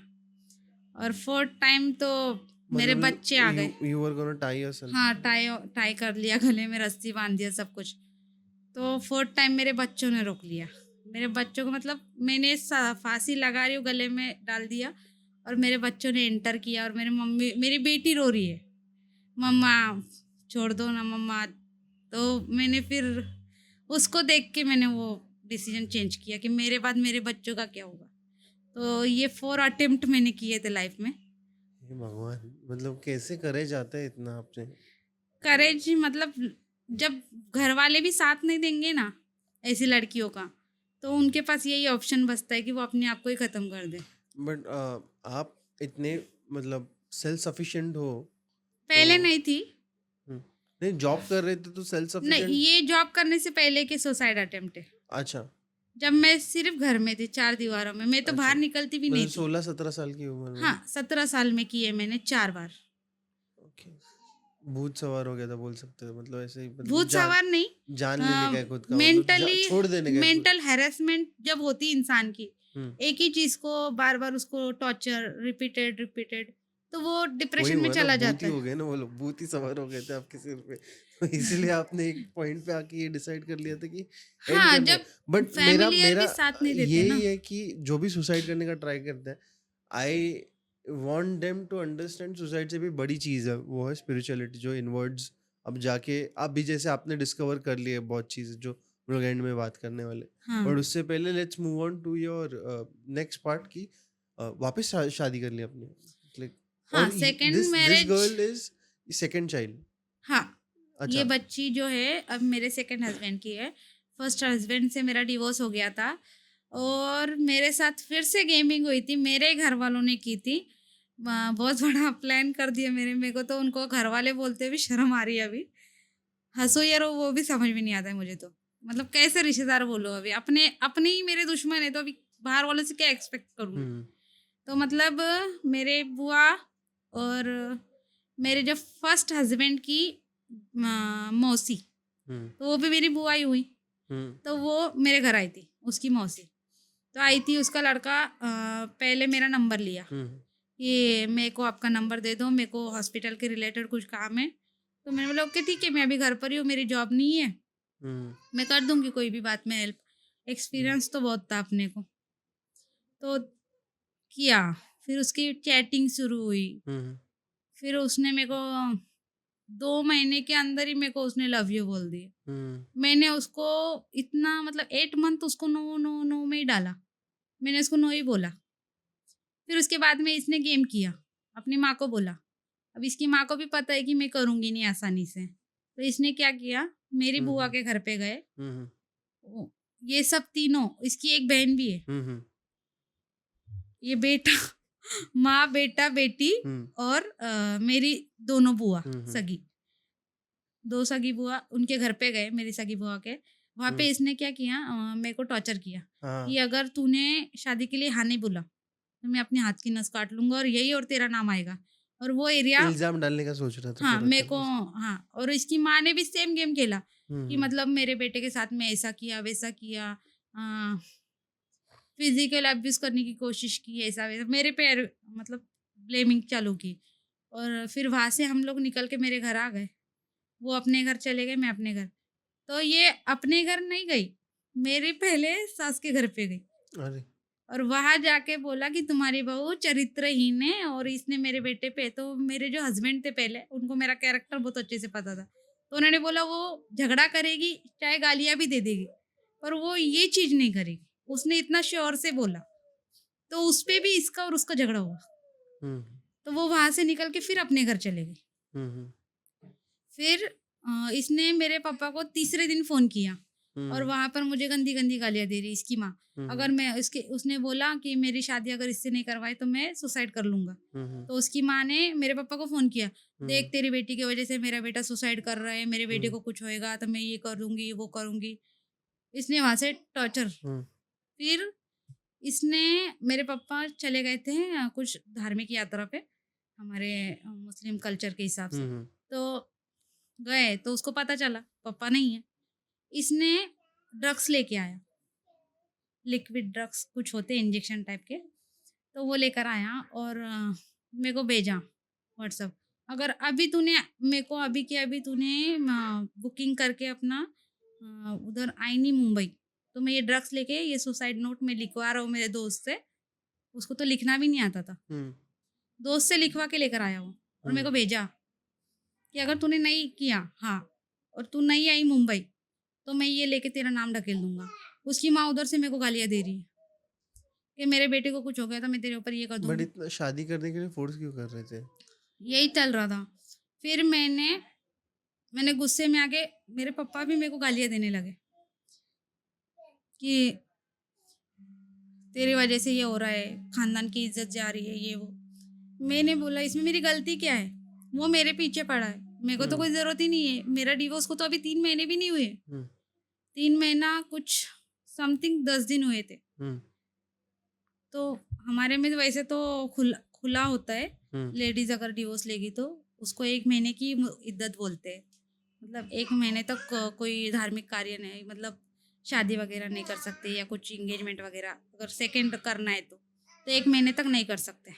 और फोर्थ टाइम तो मेरे मतलब बच्चे आ गए। you were gonna tie yourself? हाँ टाई टाई कर लिया, गले में रस्सी बांध दिया, सब कुछ। तो फोर्थ टाइम मेरे बच्चों ने रोक लिया। मेरे बच्चों को मतलब मैंने फांसी लगा रही हूँ गले में डाल दिया और मेरे बच्चों ने एंटर किया। और मेरी बेटी रो रही है, मम्मा छोड़ दो ना मम्मा। तो मैंने फिर उसको देख के मैंने वो डिसीजन चेंज किया कि मेरे बाद मेरे बच्चों का क्या होगा। तो ये 4 अटेम्प्ट मैंने किए थे लाइफ में। हे भगवान, मतलब कैसे करे जाता है इतना आपने? करेज मतलब जब घर वाले भी साथ नहीं देंगे ना ऐसी लड़कियों का, तो उनके पास यही ऑप्शन बचता है कि वो अपने आप को ही ख़त्म कर दे। बट आप इतने मतलब सेल्फ सफिशिएंट हो तो पहले नहीं थी। नहीं, जॉब कर रहे थे तो सेल्फ नहीं, सफिशिएंट? ये जॉब करने से पहले के सुसाइड अटेम्प्ट है। अच्छा। जब मैं सिर्फ घर में थी 4 दीवारों में, मैं तो अच्छा, बाहर निकलती भी नहीं मतलब थी। 16-17 साल की उम्र में? हाँ 17 साल में किए मैंने 4 बार। ओके। भूत सवार हो गया था बोल सकते हो, मतलब ऐसे ही, मतलब भूत जान सवार नहीं, जान लेने का है खुद का, मतलब मेंटली छोड़ देने का है खुद। मेंटल हैरेसमेंट जब होती है इंसान की, हम्म। एक ही चीज को बार बार उसको टॉर्चर रिपीटेड रिपीटेड, तो वो वही डिप्रेशन में हुआ ना, चला भूत जाता ही है। हो गए ना वो लोग, भूत ही सवार हो गए थे आपके सिर पे। तो इसीलिए आपने एक पॉइंट पे आके ये डिसाइड कर लिया था कि एंड हाँ, करना है। जब बट मेरा फैमिलियर मेरा भी साथ नहीं देते ना। यही है कि जो भी सुसाइड करने का ट्राई करता है, I want them to understand suicide से भी बड़ी चीज़ है, वो है स्पिरिचुअलिटी, जो इनवर्ड्स अब जाके आप भी जैसे आपने डिस्कवर कर लिए बहुत चीज़ें जो हम लोग एंड में बात करने वाले। हाँ बट उससे पहले let's move on to your next part की वापस शादी कर ली आपने, लाइक, हाँ, और second this marriage. Girl is second child? हाँ, ये अच्छा। बच्ची जो है अब मेरे सेकंड हस्बैंड की है। फर्स्ट हस्बैंड से मेरा डिवोर्स हो गया था और मेरे साथ फिर से गेमिंग हुई थी, मेरे ही घर वालों ने की थी। बहुत बड़ा प्लान कर दिया मेरे को तो उनको घर वाले बोलते भी शर्म आ रही है अभी। हंसो या रो वो भी समझ में नहीं आता है मुझे तो। मतलब कैसे रिश्तेदार बोलो, अभी अपने अपने ही मेरे दुश्मन है तो अभी बाहर वालों से क्या एक्सपेक्ट करूँ मैं। हम्म। तो मतलब मेरे बुआ और मेरे जो फर्स्ट हस्बैंड की मौसी, हम्म। तो वो भी मेरी बुआ ही हुई। हम्म। तो वो मेरे घर आई थी, उसकी मौसी तो आई थी। उसका लड़का पहले मेरा नंबर लिया हम्म। कि मेरे को आपका नंबर दे दो, मेरे को हॉस्पिटल के रिलेटेड कुछ काम है। तो मैंने बोला ओके ठीक है, मैं अभी घर पर ही हूँ, मेरी जॉब नहीं है, हम्म। मैं कर दूंगी कोई भी बात में हेल्प। हम्म। एक्सपीरियंस तो बहुत था अपने को, तो किया। फिर उसकी चैटिंग शुरू हुई। हम्म। फिर उसने मेरे को 2 महीने के अंदर ही मेरे को उसने लव यू बोल दिया। हम्म। मैंने उसको इतना मतलब 8 मंथ उसको नो नो नो में ही डाला, मैंने उसको नो ही बोला। फिर उसके बाद में इसने गेम किया, अपनी माँ को बोला। अब इसकी माँ को भी पता है कि मैं करूँगी नहीं आसानी से, तो इसने क्या किया, मेरी बुआ हम्म। के घर पे गए। हम्म। ये सब तीनों, इसकी एक बहन भी है, हम्म। ये बेटा माँ बेटा बेटी हम्म। और मेरी दोनों बुआ हम्म। सगी, 2 सगी बुआ उनके घर पे गए मेरी सगी बुआ के। वहाँ पे इसने क्या किया, मेरे को टॉर्चर किया कि हाँ, अगर तूने शादी के लिए हाँ नहीं बोला तो मैं अपने हाथ की नस काट लूंगा और यही और तेरा नाम आएगा। और वो एरिया, इल्जाम डालने का सोच रहा था हाँ पूरा मेरे को, तरह से। हाँ और इसकी माँ ने भी सेम गेम खेला कि हम्म। मतलब मेरे बेटे के साथ में ऐसा किया वैसा किया, फिजिकल अब्यूज करने की कोशिश की, ऐसा वैसा मेरे पे मतलब ब्लेमिंग चालू की। और फिर वहाँ से हम लोग निकल के मेरे घर आ गए, वो अपने घर चले गए, मैं अपने घर। तो ये अपने घर नहीं गई, मेरी पहले सास के घर पे गई अरे। और वहाँ जाके बोला कि तुम्हारी बहू चरित्रहीन है और इसने मेरे बेटे पे, तो मेरे जो हस्बैंड थे पहले उनको मेरा कैरेक्टर बहुत अच्छे से पता था, तो उन्होंने बोला वो झगड़ा करेगी चाहे गालियाँ भी दे देगी पर वो ये चीज़ नहीं करेगी। उसने इतना श्योर से बोला, तो उस पे भी इसका और उसका झगड़ा हुआ। हम्म। तो वो वहाँ से निकल के फिर अपने घर चले गई। हम्म। फिर इसने मेरे पापा को तीसरे दिन फ़ोन किया और वहां पर मुझे गंदी गंदी गालियां दे रही इसकी माँ। अगर मैं उसने बोला कि मेरी शादी अगर इससे नहीं करवाई तो मैं सुसाइड कर लूंगा। तो उसकी माँ ने मेरे पापा को फोन किया, देख तेरी बेटी की वजह से मेरा बेटा सुसाइड कर रहा है, मेरे बेटे को कुछ होएगा तो मैं ये करूंगी वो करूंगी। इसने वहां से टॉर्चर। फिर इसने मेरे पापा चले गए थे कुछ धार्मिक यात्रा पे हमारे मुस्लिम कल्चर के हिसाब से। तो गए तो उसको पता चला पापा नहीं है। इसने ड्रग्स लेके आया, लिक्विड ड्रग्स कुछ होते हैं इंजेक्शन टाइप के, तो वो लेकर आया और मेरे को भेजा व्हाट्सअप। अगर अभी तूने मेरे को अभी के अभी तूने बुकिंग करके अपना उधर आई नहीं मुंबई, तो मैं ये ड्रग्स लेके ये सुसाइड नोट में लिखवा रहा हूँ मेरे दोस्त से। उसको तो लिखना भी नहीं आता था, दोस्त से लिखवा के लेकर आया वो और मेरे को भेजा कि अगर तूने नहीं किया हाँ और तू नहीं आई मुंबई तो मैं ये लेके तेरा नाम ढकेल दूंगा। उसकी माँ उधर से मेरे को गालियां दे रही है कि मेरे बेटे को कुछ हो गया तो मैं तेरे ऊपर ये कर बट दूंगी। इतना शादी करने के लिए फोर्स क्यों कर रहे थे? यही चल रहा था। फिर मैंने गुस्से में आके मेरे पापा भी मेरे को गालियां देने लगे कि तेरी वजह से ये हो रहा है, खानदान की इज्जत जा रही है, ये वो। मैंने बोला इसमें मेरी गलती क्या है? वो मेरे पीछे पड़ा है, मेरे को तो कोई जरूरत ही नहीं है। मेरा डिवोर्स को तो अभी 3 महीने भी नहीं हुए। 3 महीना कुछ समथिंग 10 दिन हुए थे। तो हमारे में तो वैसे तो खुला होता है, लेडीज अगर डिवोर्स लेगी तो उसको 1 महीने की इद्दत बोलते हैं। मतलब 1 महीने तक कोई धार्मिक कार्य नहीं, मतलब शादी वगैरह नहीं कर सकते या कुछ इंगेजमेंट वगैरह अगर सेकंड करना है तो 1 महीने तक नहीं कर सकते,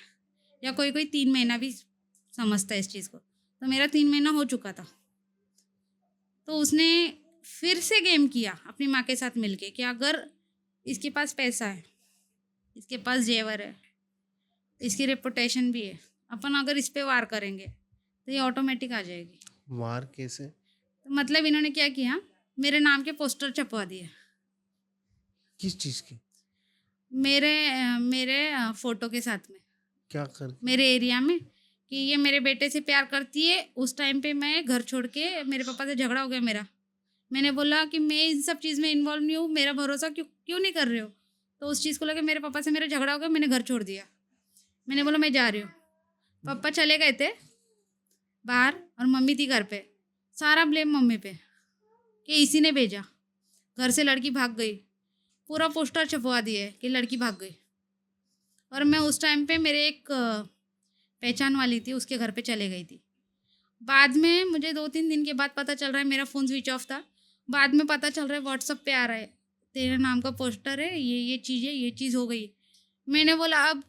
या कोई कोई 3 महीना भी समझता है इस चीज़ को। तो मेरा 3 महीना हो चुका था। तो उसने फिर से गेम किया अपनी माँ के साथ मिलके कि अगर इसके पास पैसा है, इसके पास जेवर है, इसकी रेपुटेशन भी है, अपन अगर इस पे वार करेंगे तो ये ऑटोमेटिक आ जाएगी। वार कैसे? तो मतलब इन्होंने क्या किया, मेरे नाम के पोस्टर छपवा दिए। किस चीज की? मेरे फोटो के साथ में, क्या कर? मेरे एरिया में, कि ये मेरे बेटे से प्यार करती है। उस टाइम पे मैं घर छोड़ के, मेरे पापा से झगड़ा हो गया मेरा। मैंने बोला कि मैं इन सब चीज़ में इन्वॉल्व नहीं हूँ, मेरा भरोसा क्यों नहीं कर रहे हो? तो उस चीज़ को लेकर मेरे पापा से मेरा झगड़ा हो गया, मैंने घर छोड़ दिया। मैंने बोला मैं जा रही हूँ। पापा चले गए थे बाहर और मम्मी थी घर पे। सारा ब्लेम मम्मी पे कि इसी ने भेजा, घर से लड़की भाग गई, पूरा पोस्टर छपवा दिए कि लड़की भाग गई। और मैं उस टाइम पे मेरे एक पहचान वाली थी, उसके घर पे चले गई थी। बाद में मुझे 2-3 दिन के बाद पता चल रहा है मेरा फ़ोन स्विच ऑफ था। बाद में पता चल रहा है व्हाट्सअप पे आ रहा है, तेरे नाम का पोस्टर है, ये चीज़ है, ये चीज़ हो गई। मैंने बोला, अब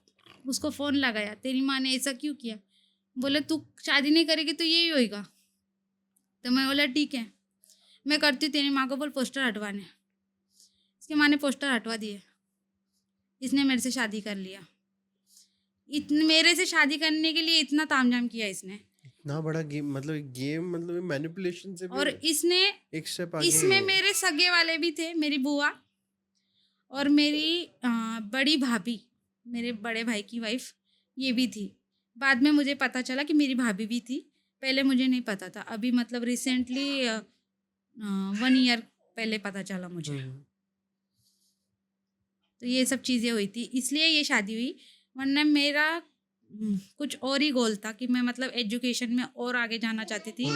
उसको फ़ोन लगाया, तेरी माँ ने ऐसा क्यों किया? बोले तू शादी नहीं करेगी तो यही होएगा। तो मैं बोला ठीक है, मैं करती हूँ, तेरी माँ को बोल पोस्टर हटवाने। इसकी माँ ने पोस्टर हटवा दिए। इसने मेरे से शादी कर लिया। मेरे से शादी करने के लिए इतना तामझाम किया इसने। इतना बड़ा गेम, मतलब गेम, मतलब मैनिपुलेशन से भी और इसने एक स्टेप आगे। इसमें मेरे सगे वाले भी थे, मेरी बुआ और मेरी बड़ी भाभी, मेरे बड़े भाई की वाइफ, ये भी थी। बाद में मुझे पता चला कि मेरी भाभी भी थी, पहले मुझे नहीं पता था। अभी मतलब रिसेंटली 1 ईयर पहले पता चला मुझे। तो ये सब चीज़ें हुई थी, इसलिए ये शादी हुई। वरना मेरा कुछ और ही गोल था कि मैं मतलब एजुकेशन में और आगे जाना चाहती थी।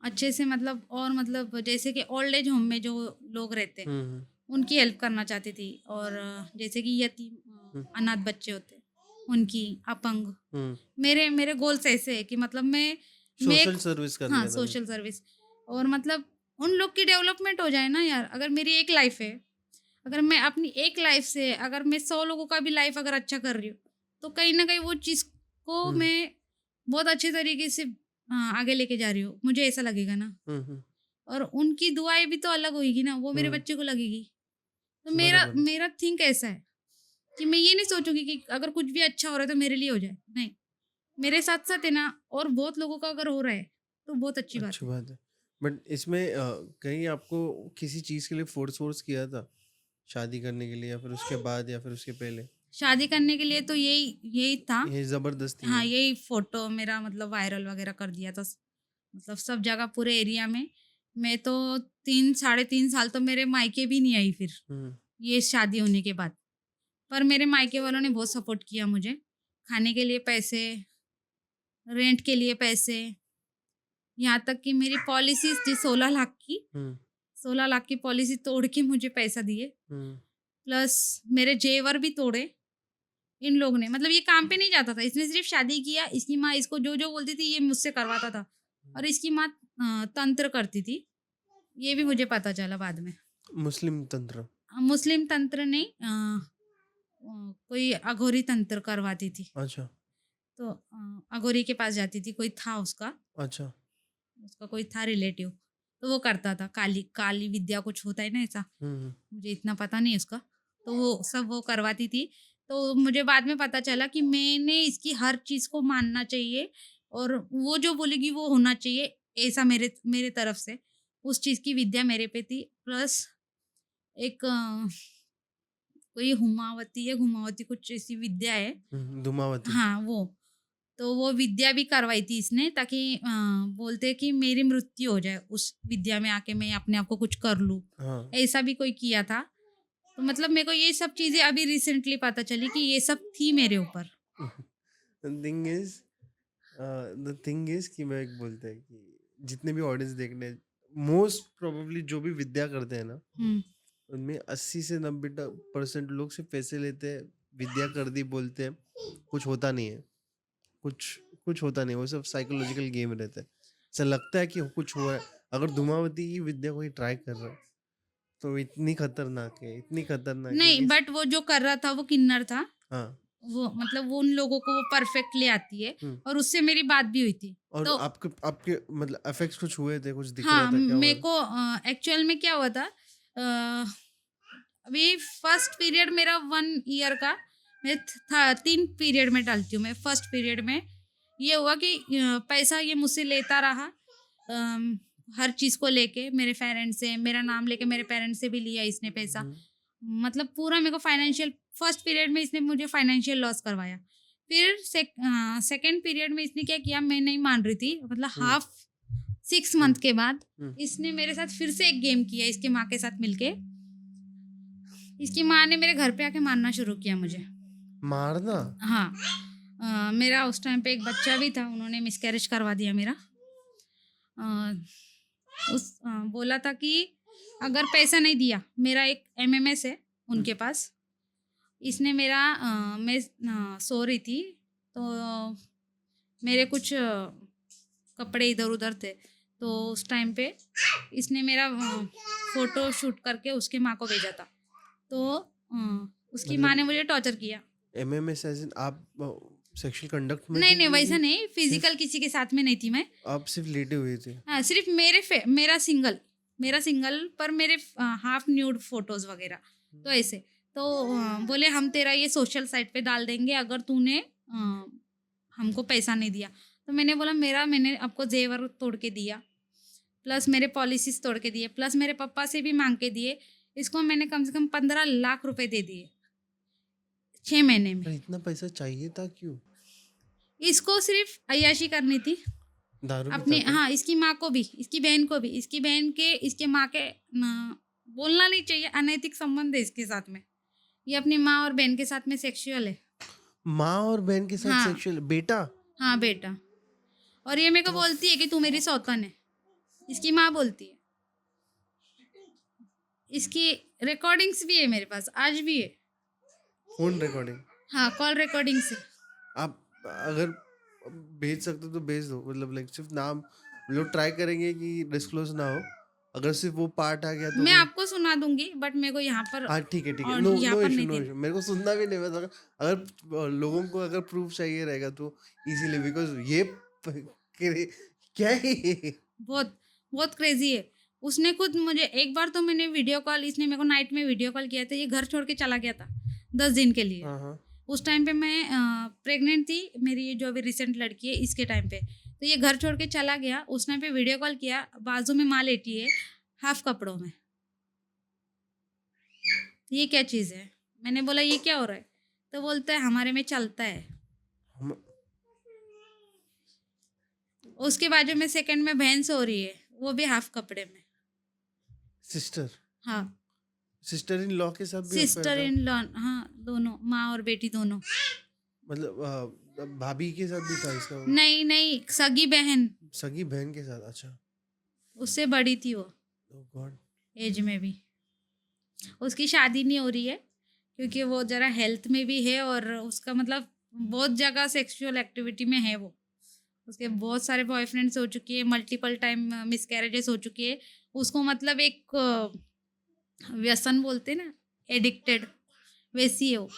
अच्छे से मतलब, और मतलब जैसे कि ओल्ड एज होम में जो लोग रहते हैं उनकी हेल्प करना चाहती थी। और जैसे कि यतीम अनाथ बच्चे होते हैं उनकी, अपंग, मेरे गोल्स ऐसे है कि मतलब मैं सोशल सर्विस करने हाँ का। सोशल सर्विस, और मतलब उन लोग की डेवलपमेंट हो जाए ना यार। अगर मेरी एक लाइफ है, अगर मैं अपनी एक लाइफ से अगर मैं 100 लोगों का भी लाइफ अगर अच्छा कर रही हूँ तो कहीं ना कहीं वो चीज़ को मैं बहुत अच्छे तरीके से आगे लेके जा रही हूँ, मुझे ऐसा लगेगा ना। और उनकी दुआएं भी तो अलग होगी ना, वो मेरे बच्चे को लगेगी। तो मेरा थिंक ऐसा है कि मैं ये नहीं सोचूंगी कि अगर कुछ भी अच्छा हो रहा है तो मेरे लिए हो जाए, नहीं, मेरे साथ साथ है ना और बहुत लोगों का अगर हो रहा है तो बहुत अच्छी बात है। बट इसमें कहीं आपको किसी चीज के लिए फोर्स किया था शादी करने के लिए, या फिर उसके बाद, या फिर उसके पहले? शादी करने के लिए तो यही था, ये जबरदस्ती हाँ है। यही फोटो मेरा मतलब वायरल वगैरह कर दिया था मतलब सब जगह पूरे एरिया में। मैं तो 3 साढ़े 3 साल तो मेरे मायके भी नहीं आई फिर, हम्म, ये शादी होने के बाद। पर मेरे मायके वालों ने बहुत सपोर्ट किया मुझे, खाने के लिए पैसे, रेंट के लिए पैसे, यहाँ तक कि मेरी पॉलिसी थी 16 लाख की, हम्म, 16 लाख की पॉलिसी तोड़ के मुझे पैसा दिए। हम्म, प्लस मेरे जेवर भी तोड़े इन लोग ने। मतलब ये काम पे नहीं जाता था, इसने सिर्फ शादी किया, इसकी माँ इसको जो जो बोलती थी ये मुझसे करवाता था। और इसकी माँ तंत्र करती थी, ये भी मुझे पता चला बाद में। मुस्लिम तंत्र। मुस्लिम तंत्र नहीं, कोई अघोरी तंत्र करवाती थी। अच्छा, तो अघोरी के पास जाती थी, कोई था उसका अच्छा। उसका कोई था रिलेटिव, तो वो करता था। काली काली विद्या कुछ होता है ना ऐसा, हम्म, मुझे इतना पता नहीं उसका। तो वो सब वो करवाती थी। तो मुझे बाद में पता चला कि मैंने इसकी हर चीज़ को मानना चाहिए और वो जो बोलेगी वो होना चाहिए, ऐसा मेरे मेरे तरफ से उस चीज़ की विद्या मेरे पे थी। प्लस एक कोई हुमावती या घुमावती कुछ ऐसी विद्या है। धूमावती। हाँ, वो। तो वो विद्या भी करवाई थी इसने, ताकि बोलते कि मेरी मृत्यु हो जाए उस विद्या में आके, मैं अपने आप को कुछ कर लूँ। हाँ। ऐसा भी कोई किया था। तो मतलब मेरे को ये सब चीज़ें अभी रिसेंटली पता चली कि ये सब थी मेरे ऊपर। Thing is the thing is कि मैं एक बोलते हैं कि जितने भी ऑडियंस देखने, मोस्ट प्रोबेबली जो भी विद्या करते हैं ना, हुँ, उनमें 80 से 90% लोग सिर्फ पैसे लेते हैं, विद्या कर दी बोलते हैं, कुछ होता नहीं है। कुछ कुछ होता नहीं, वो सब साइकोलॉजिकल गेम रहता है। ऐसा लगता है कि कुछ हुआ है। अगर धूमावती की विद्या कोई ट्राई कर रहा है तो इतनी खतरनाक है नहीं, कि बट वो जो कर रहा था वो किन्नर था। हाँ। वो मतलब वो उन लोगों को वो परफेक्टली आती है हम्म। और उससे मेरी बात भी हुई थी। और तो आपके आपके मतलब इफेक्ट्स कुछ हुए थे, कुछ दिख रहा हाँ, था, क्या हुआ मेरे था? को एक्चुअल में क्या हुआ था, अभी फर्स्ट पीरियड मेरा 1 ईयर का, मैं था 3 पीरियड में डालती हूँ मैं। फर्स्ट पीरियड में ये हुआ कि पैसा ये मुझसे लेता रहा, हर चीज़ को लेके मेरे पेरेंट्स से, मेरा नाम लेके मेरे पेरेंट्स से भी लिया इसने पैसा। हम्म, मतलब पूरा मेरे को फाइनेंशियल, फर्स्ट पीरियड में इसने मुझे फाइनेंशियल लॉस करवाया। फिर सेकंड पीरियड में इसने क्या किया, मैं नहीं मान रही थी, मतलब हम्म, हाफ 6 मंथ के बाद हम्म। इसने मेरे साथ फिर से एक गेम किया इसके माँ के साथ मिलके। इसकी माँ ने मेरे घर पे आके मारना शुरू किया मुझे। मारना। हाँ, मेरा उस टाइम पे एक बच्चा भी था, उन्होंने मिसकैरेज करवा दिया मेरा। अ, बोला था कि अगर पैसा नहीं दिया, मेरा एक एमएमएस है उनके पास, इसने मेरा मैं सो रही थी, तो मेरे कुछ कपड़े इधर उधर थे, तो उस टाइम पे इसने मेरा फोटो शूट करके उसके माँ को भेजा था। तो उसकी माँ ने मतलब मुझे टॉर्चर किया। एमएमएस एज इन आप सेक्सुअल कंडक्ट में नहीं थे नहीं, वैसा कि नहीं, सिर्फ फिजिकल किसी के साथ में नहीं थी मैं। आप सिर्फ लेटे हुए थे? हाँ, सिर्फ मेरा सिंगल पर मेरे हाफ न्यूड फोटोज वगैरह। तो ऐसे, तो बोले हम तेरा ये सोशल साइट पे डाल देंगे अगर तूने हमको पैसा नहीं दिया। तो मैंने बोला मैंने आपको जेवर तोड़ के दिया, प्लस मेरे पॉलिसीज तोड़ के दिए, प्लस मेरे पापा से भी मांग के दिए। इसको मैंने कम से कम 15 लाख रुपए दे दिए 6 महीने में। पर इतना पैसा चाहिए था क्यों? इसको सिर्फ अय्याशी करनी थी दारू पीता अपने। था? हाँ, इसकी माँ को भी, इसकी बहन को भी, इसकी बहन के इसके माँ के बोलना नहीं चाहिए, अनैतिक संबंध है इसके साथ में। ये अपनी माँ और बहन के साथ में सेक्सुअल है। माँ और बहन के साथ हाँ, सेक्सुअल बेटा? हाँ बेटा। और ये मेरे को तो बोलती है कि तू मेरी सौतन है, इसकी माँ बोलती है। इसकी रिकॉर्डिंग्स भी है मेरे पास, आज भी है। Phone recording? हाँ, कॉल रिकॉर्डिंग्स है। आप अगर भेज सकते हो तो भेज दो, मतलब लाइक सिर्फ नाम, लोग ट्राई करेंगे कि डिस्क्लोज ना हो। अगर सिर्फ वो पार्ट आ गया तो मैं फिर आपको सुना दूंगी, बट मेरे को यहाँ पर हाँ ठीक है, ठीक है। और नो यहाँ नो पर इशू, नहीं नो देना। इशू, मेरे को सुनना भी नहीं। मैं तो अगर लोगों को अगर प्रूफ चाहिए रहेगा तो इजीली, बिकॉज ये क्या है ये? बहुत बहुत क्रेजी है। उसने खुद मुझे एक बार, तो मैंने वीडियो कॉल, इसने मेरे को नाइट में वीडियो कॉल किया था, ये घर छोड़ के चला गया था 10 दिन के लिए। हाँ, हाँ। उस टाइम पे मैं प्रेग्नेंट थी, मेरी ये जो अभी रिसेंट लड़की है इसके टाइम पे। तो ये घर छोड़ के चला गया, उस टाइम पे वीडियो कॉल किया, बाजू में माँ लेटी है हाफ कपड़ों में। ये क्या चीज़ है? मैंने बोला ये क्या हो रहा है? तो बोलता है हमारे में चलता है। हम उसके बाजू में सेकंड में बहन सो रही है, वो भी हाफ कपड़े में। सिस्टर हाँ, सिस्टर इन लॉ के साथ भी अफेयर सिस्टर था? इन लॉ, हाँ, दोनों माँ और बेटी दोनों। मतलब भाभी के साथ भी था इसका? नहीं नहीं, सगी बहन, सगी बहन के साथ? अच्छा। उससे बड़ी थी वो ओह गॉड। एज में भी। उसकी शादी नहीं हो रही है क्योंकि वो जरा हेल्थ में भी है और उसका मतलब बहुत जगह सेक्सुअल एक्टिविटी में है वो। उसके बहुत सारे बॉयफ्रेंड्स हो चुकी है, मल्टीपल टाइम मिसकैरेजेस हो चुकी है। उसको मतलब एक व्यसन बोलते ना, एडिक्टेड, वैसी है वो।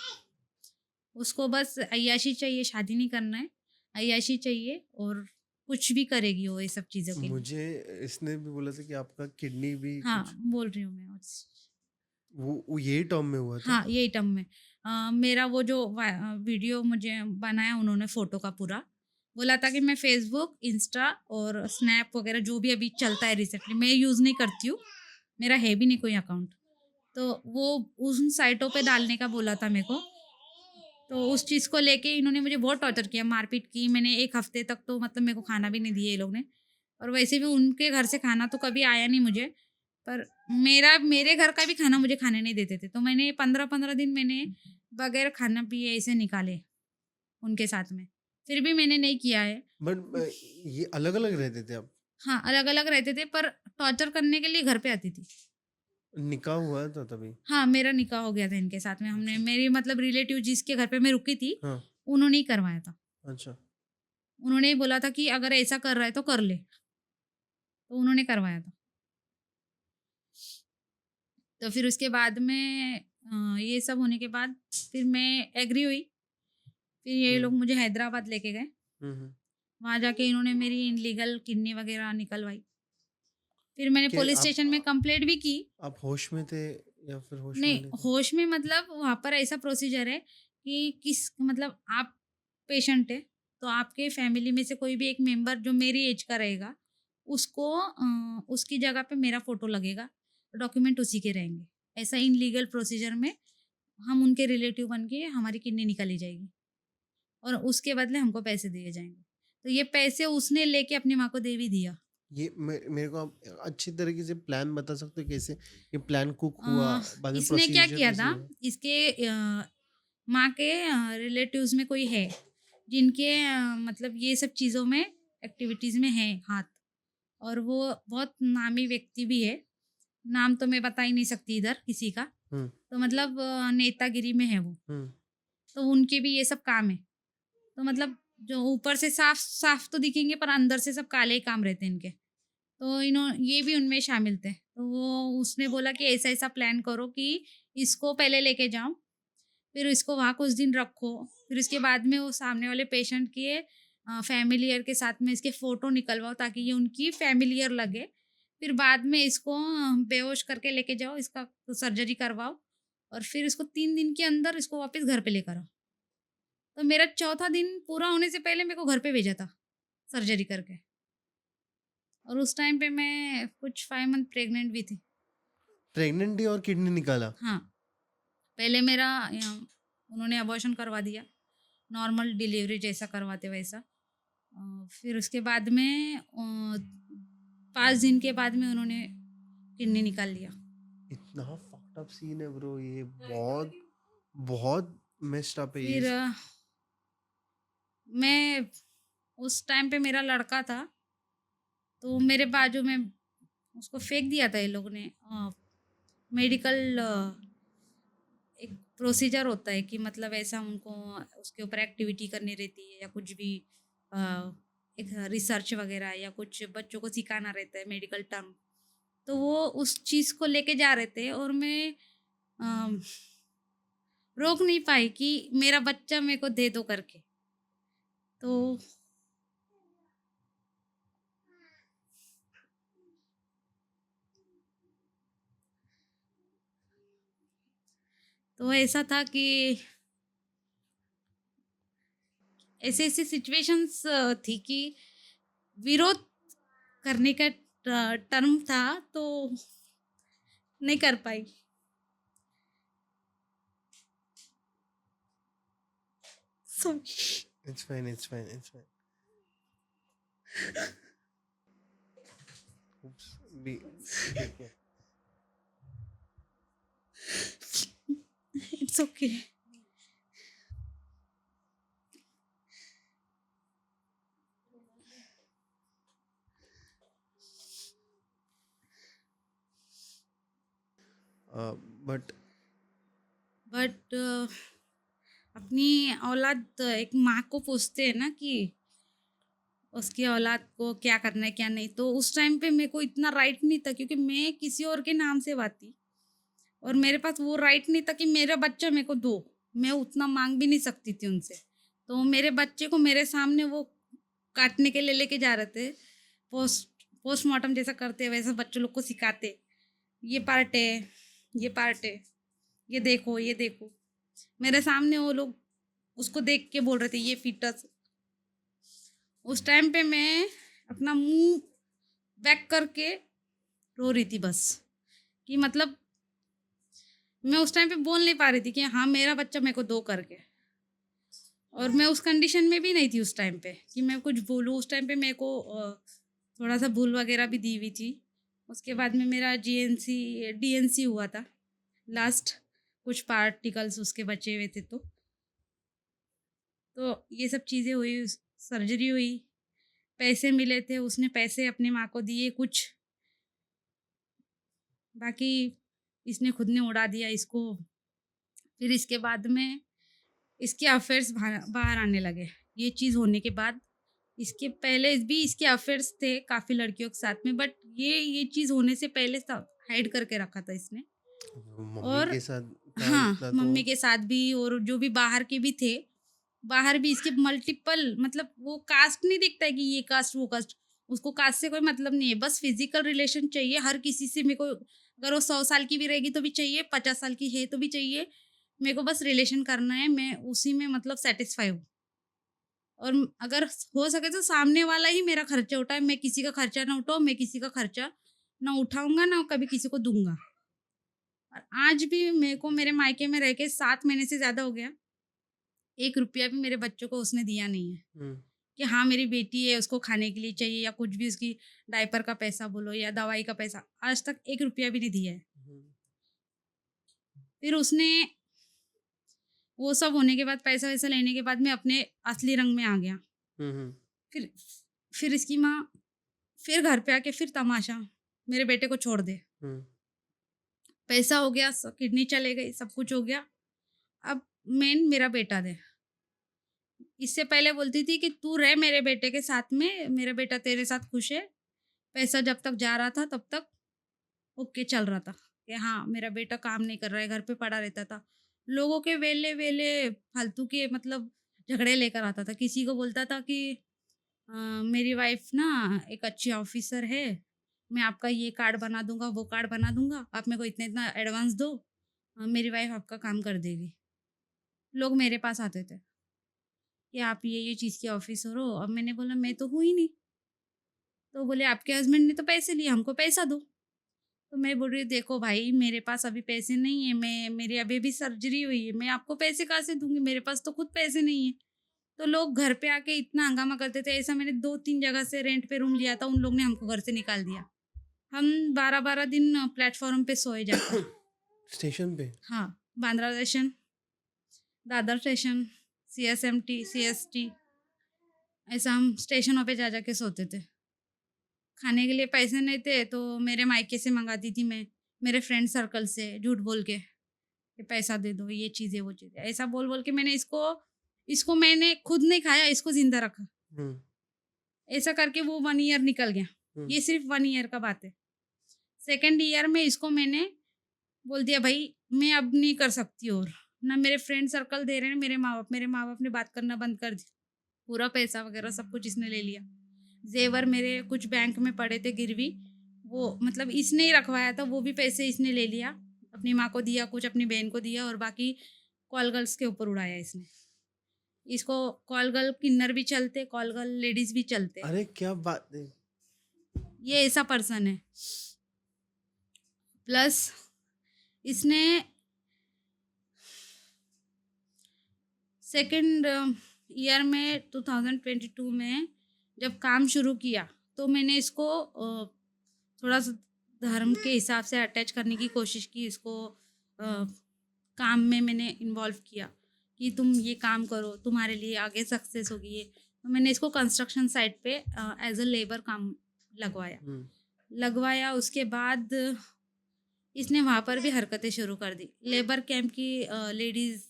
उसको बस अय्याशी चाहिए, शादी नहीं करना है, अय्याशी चाहिए और कुछ भी करेगी वो ये सब चीज़ों के लिए। मुझे इसने भी बोला था कि आपका किडनी भी हाँ, कुछ बोल रही हूँ मैं वो यही टर्म में हुआ था? हाँ, यही टर्म में। मेरा वो जो वीडियो मुझे बनाया उन्होंने फ़ोटो का पूरा, बोला था कि मैं फ़ेसबुक, इंस्टा और स्नैप वगैरह जो भी अभी चलता है रिसेंटली, मैं यूज़ नहीं करती हूँ, मेरा है भी नहीं कोई अकाउंट। तो वो उन साइटों पे डालने का बोला था मेरे को। तो उस चीज़ को लेके इन्होंने मुझे बहुत टॉर्चर किया, मारपीट की। मैंने 1 हफ़्ते तक तो मतलब मेरे को खाना भी नहीं दिया ये लोग ने। और वैसे भी उनके घर से खाना तो कभी आया नहीं मुझे, पर मेरे घर का भी खाना मुझे खाने नहीं देते थे। तो मैंने 15-15 दिन मैंने बगैर खाना पिए ऐसे निकाले उनके साथ में। फिर भी मैंने नहीं किया है। बट ये अलग-अलग रहते थे आप? हाँ, अलग-अलग रहते थे पर टॉर्चर करने के लिए घर पे आती थी। निकाह हुआ था तभी? हाँ, मेरा निकाह हो गया था इनके साथ में। हमने अच्छा। मेरी मतलब रिलेटिव जिसके घर पे मैं रुकी थी, हाँ। उन्होंने ही करवाया था। अच्छा। उन्होंने ही बोला था कि अगर ऐसा कर रहा है तो कर ले, तो उन्होंने करवाया था। तो फिर उसके बाद में ये सब होने के बाद फिर मैं एग्री हुई। फिर ये लोग हम्म। मुझे हैदराबाद लेके गए। हम्म। वहाँ जाके इन्होंने मेरी इनलीगल किडनी वगैरह निकलवाई। फिर मैंने क्या पुलिस आप स्टेशन में कंप्लेंट भी की। आप होश में थे या फिर होश में नहीं, नहीं थे? होश में मतलब वहाँ पर ऐसा प्रोसीजर है कि किस मतलब आप पेशेंट है, तो आपके फैमिली में से कोई भी एक मेंबर जो मेरी एज का रहेगा, उसको उसकी जगह पे मेरा फ़ोटो लगेगा, डॉक्यूमेंट उसी के रहेंगे। ऐसा इनलीगल प्रोसीजर में हम उनके रिलेटिव बन के हमारी किडनी निकाली जाएगी और उसके बदले हमको पैसे दिए जाएँगे। तो ये पैसे उसने लेके अपनी माँ को दे भी दिया। ये मेरे को आप अच्छी तरीके से प्लान बता सकते हो कैसे ये प्लान कुक हुआ? अ, बाद में इसने क्या प्रोसीजर किया कैसे था, हुआ? इसके माँ के रिलेटिव्स में कोई है, जिनके मतलब ये सब चीज़ों में एक्टिविटीज़ में है हाथ, और वो बहुत नामी व्यक्ति भी है। नाम तो मैं बता ही नहीं सकती इधर किसी का। हुँ। तो मतलब नेतागिरी में है वो। हुँ। तो उनके भी ये सब काम है। तो मतलब जो ऊपर से साफ-साफ तो दिखेंगे पर अंदर से सब काले ही काम रहते हैं इनके। तो ये भी उनमें शामिल थे। तो वो उसने बोला कि ऐसा-ऐसा प्लान करो कि इसको पहले लेके जाओ, फिर इसको वहाँ कुछ दिन रखो, फिर इसके बाद में वो सामने वाले पेशेंट के फ़ैमिलियर के साथ में इसके फ़ोटो निकलवाओ ताकि ये उनकी फ़ैमिलियर लगे। फिर बाद में इसको बेहोश करके लेके जाओ, इसका सर्जरी करवाओ और फिर इसको 3 दिन के अंदर इसको वापस घर पे लेकर आओ। तो मेरा चौथा दिन पूरा होने से पहले मेरे को घर पे भेजा था, सर्जरी करके। और उस टाइम पे मैं कुछ 5 मंथ प्रेग्नेंट भी थी। प्रेग्नेंट थी और किडनी निकाला? हाँ, पहले मेरा उन्होंने अबॉर्शन करवा दिया, नॉर्मल डिलीवरी जैसा करवाते वैसा। फिर उसके बाद में 5 दिन के बाद में उन्होंने किडनी निकाल लिया। इतना फक्ड अप सीन है ब्रो, ये बहुत बहुत मेस्ड अप है ये। फिर मैं उस टाइम पे मेरा लड़का था, तो मेरे बाजू में उसको फेंक दिया था ये लोगों ने। मेडिकल एक प्रोसीजर होता है कि मतलब ऐसा उनको उसके ऊपर एक्टिविटी करनी रहती है या कुछ भी अ, एक रिसर्च वगैरह या कुछ बच्चों को सिखाना रहता है मेडिकल टर्म। तो वो उस चीज़ को लेके जा रहे थे और मैं अम, रोक नहीं पाई कि मेरा बच्चा मेरे को दे दो करके। तो ऐसा था कि ऐसे ऐसे सिचुएशंस थी कि विरोध करने का टर्म था तो नहीं कर पाई। Sorry. It's fine, it's fine, it's fine. Oops, ठीक है। It's okay. बट बट अपनी औलाद एक माँ को पूछते हैं ना कि उसकी औलाद को क्या करना है क्या नहीं, तो उस टाइम पे मेरे को इतना राइट नहीं था क्योंकि मैं किसी और के नाम से बात थी और मेरे पास वो राइट नहीं था कि मेरा बच्चा मेरे को दो। मैं उतना मांग भी नहीं सकती थी उनसे। तो मेरे बच्चे को मेरे सामने वो काटने के लिए लेके जा रहे थे। पोस्टमार्टम जैसा करते वैसा बच्चों लोग को सिखाते, ये पार्ट है, ये पार्ट है, ये देखो, ये देखो। मेरे सामने वो लोग उसको देख के बोल रहे थे ये फीटस। उस टाइम पे मैं अपना मुंह बैक करके रो रही थी बस, कि मतलब मैं उस टाइम पे बोल नहीं पा रही थी कि हाँ मेरा बच्चा मेरे को दो करके। और मैं उस कंडीशन में भी नहीं थी उस टाइम पे कि मैं कुछ बोलूँ। उस टाइम पे मेरे को थोड़ा सा भूल वगैरह भी दी हुई थी। उसके बाद में मेरा जीएनसी डीएनसी हुआ था लास्ट, कुछ पार्टिकल्स उसके बचे हुए थे। तो ये सब चीज़ें हुई, सर्जरी हुई, पैसे मिले थे, उसने पैसे अपनी माँ को दिए कुछ, बाकी इसने खुद ने उड़ा दिया इसको। फिर इसके बाद में इसके अफेयर्स बाहर आने लगे। ये चीज़ होने के बाद, इसके पहले भी इसके अफेयर्स थे काफ़ी लड़कियों के साथ में, बट ये चीज़ होने से पहले हाइड करके रखा था इसने। मम्मी और के साथ था हाँ, इतना तो। मम्मी के साथ भी और जो भी बाहर के भी थे, बाहर भी इसके मल्टीपल, मतलब वो कास्ट नहीं देखता है कि ये कास्ट वो कास्ट, उसको कास्ट से कोई मतलब नहीं है। बस फिजिकल रिलेशन चाहिए हर किसी से। मेरे को अगर वो 100 साल की भी रहेगी तो भी चाहिए, 50 साल की है तो भी चाहिए, मेरे को बस रिलेशन करना है, मैं उसी में मतलब सेटिस्फाई हूँ। और अगर हो सके तो सामने वाला ही मेरा खर्चा उठाए, मैं किसी का खर्चा ना उठाऊँ, मैं किसी का खर्चा ना उठाऊंगा ना कभी किसी को दूंगा। और आज भी मेरे को मेरे मायके में रह के 7 महीने से ज्यादा हो गया, 1 रुपया भी मेरे बच्चों को उसने दिया नहीं है हम्म, कि हाँ मेरी बेटी है उसको खाने के लिए चाहिए या कुछ भी, उसकी डायपर का पैसा बोलो या दवाई का पैसा, आज तक 1 रुपया भी नहीं दिया है। हम्म, फिर उसने वो सब होने के बाद, पैसा वैसा लेने के बाद में अपने असली रंग में आ गया। हम्म, फिर फिर इसकी माँ फिर घर पे आके फिर तमाशा, मेरे बेटे को छोड़ दे। हम्म, पैसा हो गया, किडनी चले गई, सब कुछ हो गया, अब मेन मेरा बेटा दे। इससे पहले बोलती थी कि तू रह मेरे बेटे के साथ में, मेरा बेटा तेरे साथ खुश है। पैसा जब तक जा रहा था तब तक ओके चल रहा था कि हाँ मेरा बेटा काम नहीं कर रहा है, घर पे पड़ा रहता था। लोगों के वेले वेले फालतू के मतलब झगड़े लेकर आता था। किसी को बोलता था कि मेरी वाइफ ना एक अच्छी ऑफिसर है, मैं आपका ये कार्ड बना दूंगा, वो कार्ड बना दूंगा, आप मेरे को इतना इतना एडवांस दो, मेरी वाइफ आपका काम कर देगी। लोग मेरे पास आते थे कि आप ये चीज़ की ऑफिसर हो। अब मैंने बोला मैं तो हूँ ही नहीं। तो बोले आपके हस्बैंड ने तो पैसे लिए, हमको पैसा दो। तो मैं बोल रही हूँ देखो भाई मेरे पास अभी पैसे नहीं है, मैं मेरी अभी अभी सर्जरी हुई है, मैं आपको पैसे कहाँ से दूंगी, मेरे पास तो खुद पैसे नहीं है। तो लोग घर पे आके इतना हंगामा करते थे। ऐसा मैंने 2-3 जगह से रेंट पे रूम लिया था, उन लोग ने हमको घर से निकाल दिया। हम 12-12 दिन प्लेटफॉर्म पे सोए जाके। स्टेशन पे। हाँ, Bandra station, Dadar station, CSMT, CST, ऐसा हम स्टेशनों पे जा जाके सोते थे। खाने के लिए पैसे नहीं थे तो मेरे मायके से मंगाती थी मैं, मेरे फ्रेंड सर्कल से झूठ बोल के कि पैसा दे दो, ये चीज़ है, वो चीज़ है। ऐसा बोल बोल के मैंने इसको इसको मैंने खुद नहीं खाया, इसको ज़िंदा रखा। हम्म, ऐसा करके वो 1 ईयर निकल गया। हम्म, ये सिर्फ़ 1 ईयर का बात है। सेकंड ईयर में इसको मैंने बोल दिया भाई मैं अब नहीं कर सकती और, ना मेरे फ्रेंड सर्कल दे रहे हैं, मेरे माँ-बाप ने बात करना बंद कर दिया। पूरा पैसा वगैरह सब कुछ इसने ले लिया। ज़ेवर मेरे कुछ बैंक में पड़े थे गिरवी, वो मतलब इसने ही रखवाया था, वो भी पैसे इसने ले लिया। अपनी माँ को दिया, कुछ अपनी बहन को दिया और बाकी कॉल गर्ल्स के ऊपर उड़ाया इसने। इसको कॉल गर्ल किन्नर भी चलते, कॉल गर्ल लेडीज़ भी चलते। अरे क्या बात है। ये ऐसा पर्सन है। प्लस इसने सेकंड ईयर में 2022 में जब काम शुरू किया तो मैंने इसको थोड़ा सा धर्म के हिसाब से अटैच करने की कोशिश की, इसको काम में मैंने इन्वॉल्व किया कि तुम ये काम करो, तुम्हारे लिए आगे सक्सेस होगी ये। तो मैंने इसको कंस्ट्रक्शन साइट पे एज अ लेबर काम लगवाया। उसके बाद इसने वहाँ पर भी हरकतें शुरू कर दी। लेबर कैंप की लेडीज़,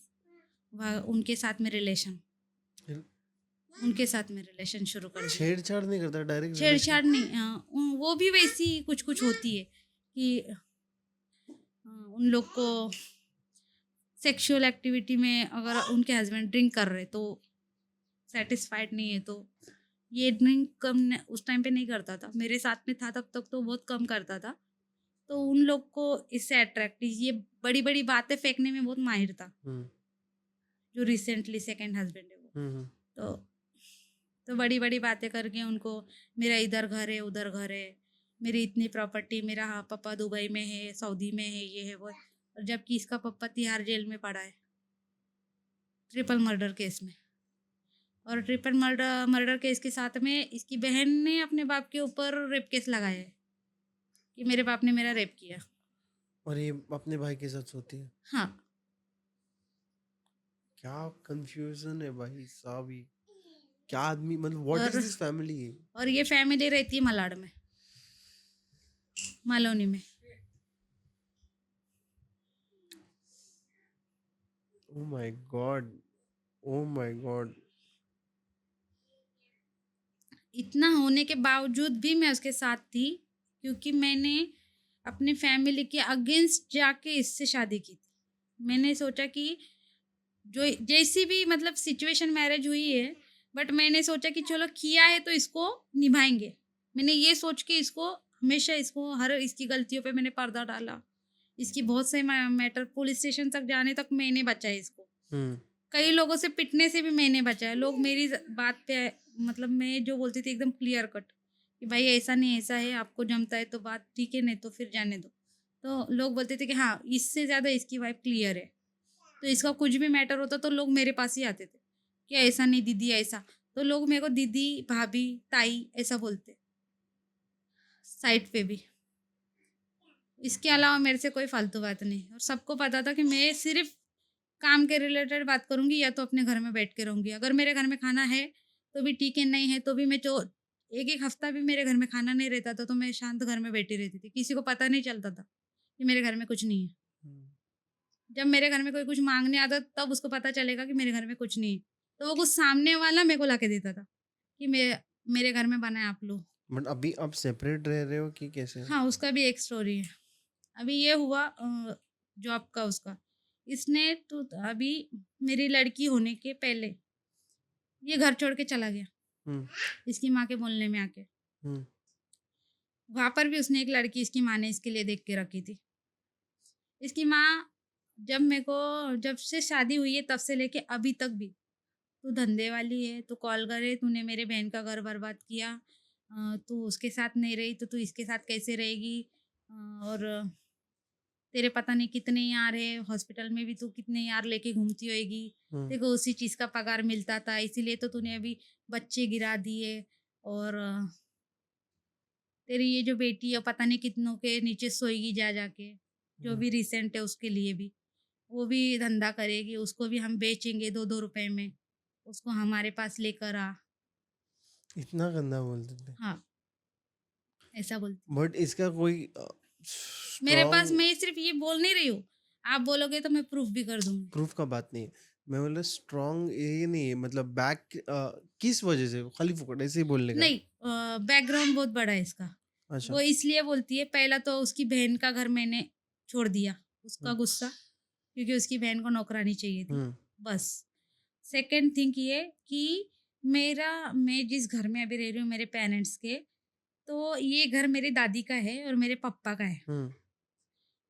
उनके साथ में रिलेशन शुरू कर दी। छेड़छाड़ नहीं करता, डायरेक्ट छेड़छाड़ नहीं, वो भी वैसी कुछ कुछ होती है कि उन लोग को सेक्सुअल एक्टिविटी में अगर उनके हस्बैंड ड्रिंक कर रहे तो सेटिस्फाइड नहीं है, तो ये ड्रिंक कम उस टाइम पे नहीं करता था, मेरे साथ में था तब तक तो बहुत कम करता था। तो उन लोग को इससे अट्रैक्ट, ये बड़ी बड़ी बातें फेंकने में बहुत माहिर था, जो रिसेंटली सेकंड हस्बैंड है वो। तो बड़ी बड़ी बातें करके उनको, मेरा इधर घर है उधर घर है, मेरी इतनी प्रॉपर्टी, मेरा पापा दुबई में है, सऊदी में है, ये है वो है। और जबकि इसका पापा तिहाड़ जेल में पड़ा है ट्रिपल मर्डर केस में। और ट्रिपल मर्डर केस के साथ में इसकी बहन ने अपने बाप के ऊपर रेप केस लगाया है कि मेरे बाप ने मेरा रेप किया। और ये अपने भाई के साथ सोती है। हाँ, क्या कंफ्यूजन है भाई साहब, ये क्या आदमी, मतलब व्हाट इज दिस फैमिली। और ये फैमिली रहती है मलाड में, मालोनी में। Oh my God, oh my God. इतना होने के बावजूद भी मैं उसके साथ थी, क्योंकि मैंने अपने फैमिली के अगेंस्ट जाके इससे शादी की थी। मैंने सोचा कि जो जैसी भी मतलब सिचुएशन मैरिज हुई है, बट मैंने सोचा कि चलो किया है तो इसको निभाएंगे। मैंने ये सोच के इसको हमेशा, इसको हर इसकी गलतियों पे मैंने पर्दा डाला। इसकी बहुत से मैटर पुलिस स्टेशन तक जाने तक मैंने बचाया इसको। कई लोगों से पिटने से भी मैंने बचाया। लोग मेरी बात पे, मतलब मैं जो बोलती थी एकदम क्लियर कट कि भाई ऐसा नहीं ऐसा है, आपको जमता है तो बात ठीक है, नहीं तो फिर जाने दो। तो लोग बोलते थे कि हाँ इससे ज़्यादा इसकी वाइफ क्लियर है, तो इसका कुछ भी मैटर होता तो लोग मेरे पास ही आते थे कि ऐसा नहीं दीदी ऐसा। तो लोग मेरे को दीदी, भाभी, ताई ऐसा बोलते साइड पे भी। इसके अलावा मेरे से कोई फालतू बात नहीं। और सबको पता था कि मैं सिर्फ काम के रिलेटेड बात करूंगी या तो अपने घर में बैठ के रहूंगी। अगर मेरे घर में खाना है तो भी ठीक है, नहीं है तो भी मैं जो एक हफ्ता भी मेरे घर में खाना नहीं रहता था तो मैं शांत घर में बैठी रहती थी, किसी को पता नहीं चलता था कि मेरे घर में कुछ नहीं है। जब मेरे घर में कोई कुछ मांगने आता तब उसको पता चलेगा कि मेरे घर में कुछ नहीं है, तो वो कुछ सामने वाला मेरे को लाके देता था कि मेरे घर में बना है, आप लो। बट अभी आप सेपरेट रह रहे हो कि कैसे? हाँ, उसका भी एक स्टोरी है। अभी ये हुआ जॉब का उसका, इसने तो अभी मेरी लड़की होने के पहले ये घर छोड़ के चला गया इसकी माँ के बोलने में आके। वहां पर भी उसने एक लड़की इसकी माँ ने इसके लिए देख के रखी थी। इसकी माँ जब मेरे को, जब से शादी हुई है तब से लेके अभी तक भी, तू धंधे वाली है, तू कॉल करे, तूने मेरे बहन का घर बर्बाद किया, तू उसके साथ नहीं रही तो तू इसके साथ कैसे रहेगी, और तेरे पता नहीं कितने यार है, हॉस्पिटल में भी तू कितने यार लेके घूमती होएगी, तेरे को उसी चीज़ का पगार मिलता था, इसीलिए तो तूने अभी बच्चे गिरा दिए, और तेरी ये जो बेटी है पता नहीं कितनों के नीचे सोएगी जा जाके, जो भी रिसेंट है उसके लिए भी, वो भी धंधा करेगी, उसको भी हम बेचेंगे 2-2 रुपए में, उसको हमारे पास लेकर आ। इतना गंदा बोलते थे? हाँ, ऐसा बोलती। बट इसका कोई मेरे पास, स्ट्रॉन्ग मैं सिर्फ ये बोल नहीं रही हूँ, आप बोलोगे तो मैं प्रूफ भी कर दूंगी। प्रूफ का बात नहीं है, मैं बोल रहा स्ट्रॉन्ग ये नहीं है, मतलब बैक किस वजह से, खाली फुकट ऐसे ही बोलने का? नहीं, बैकग्राउंड बहुत बड़ा है इसका। अच्छा। वो इसलिए बोलती है, पहला तो उसकी बहन का घर मैंने छोड़ दिया, उसका गुस्सा, क्योंकि उसकी बहन को नौकरानी चाहिए थी बस। सेकंड थिंग ये कि मैं जिस घर में अभी रह रही हूँ मेरे पेरेंट्स के, तो ये घर मेरी दादी का है और मेरे पापा का है।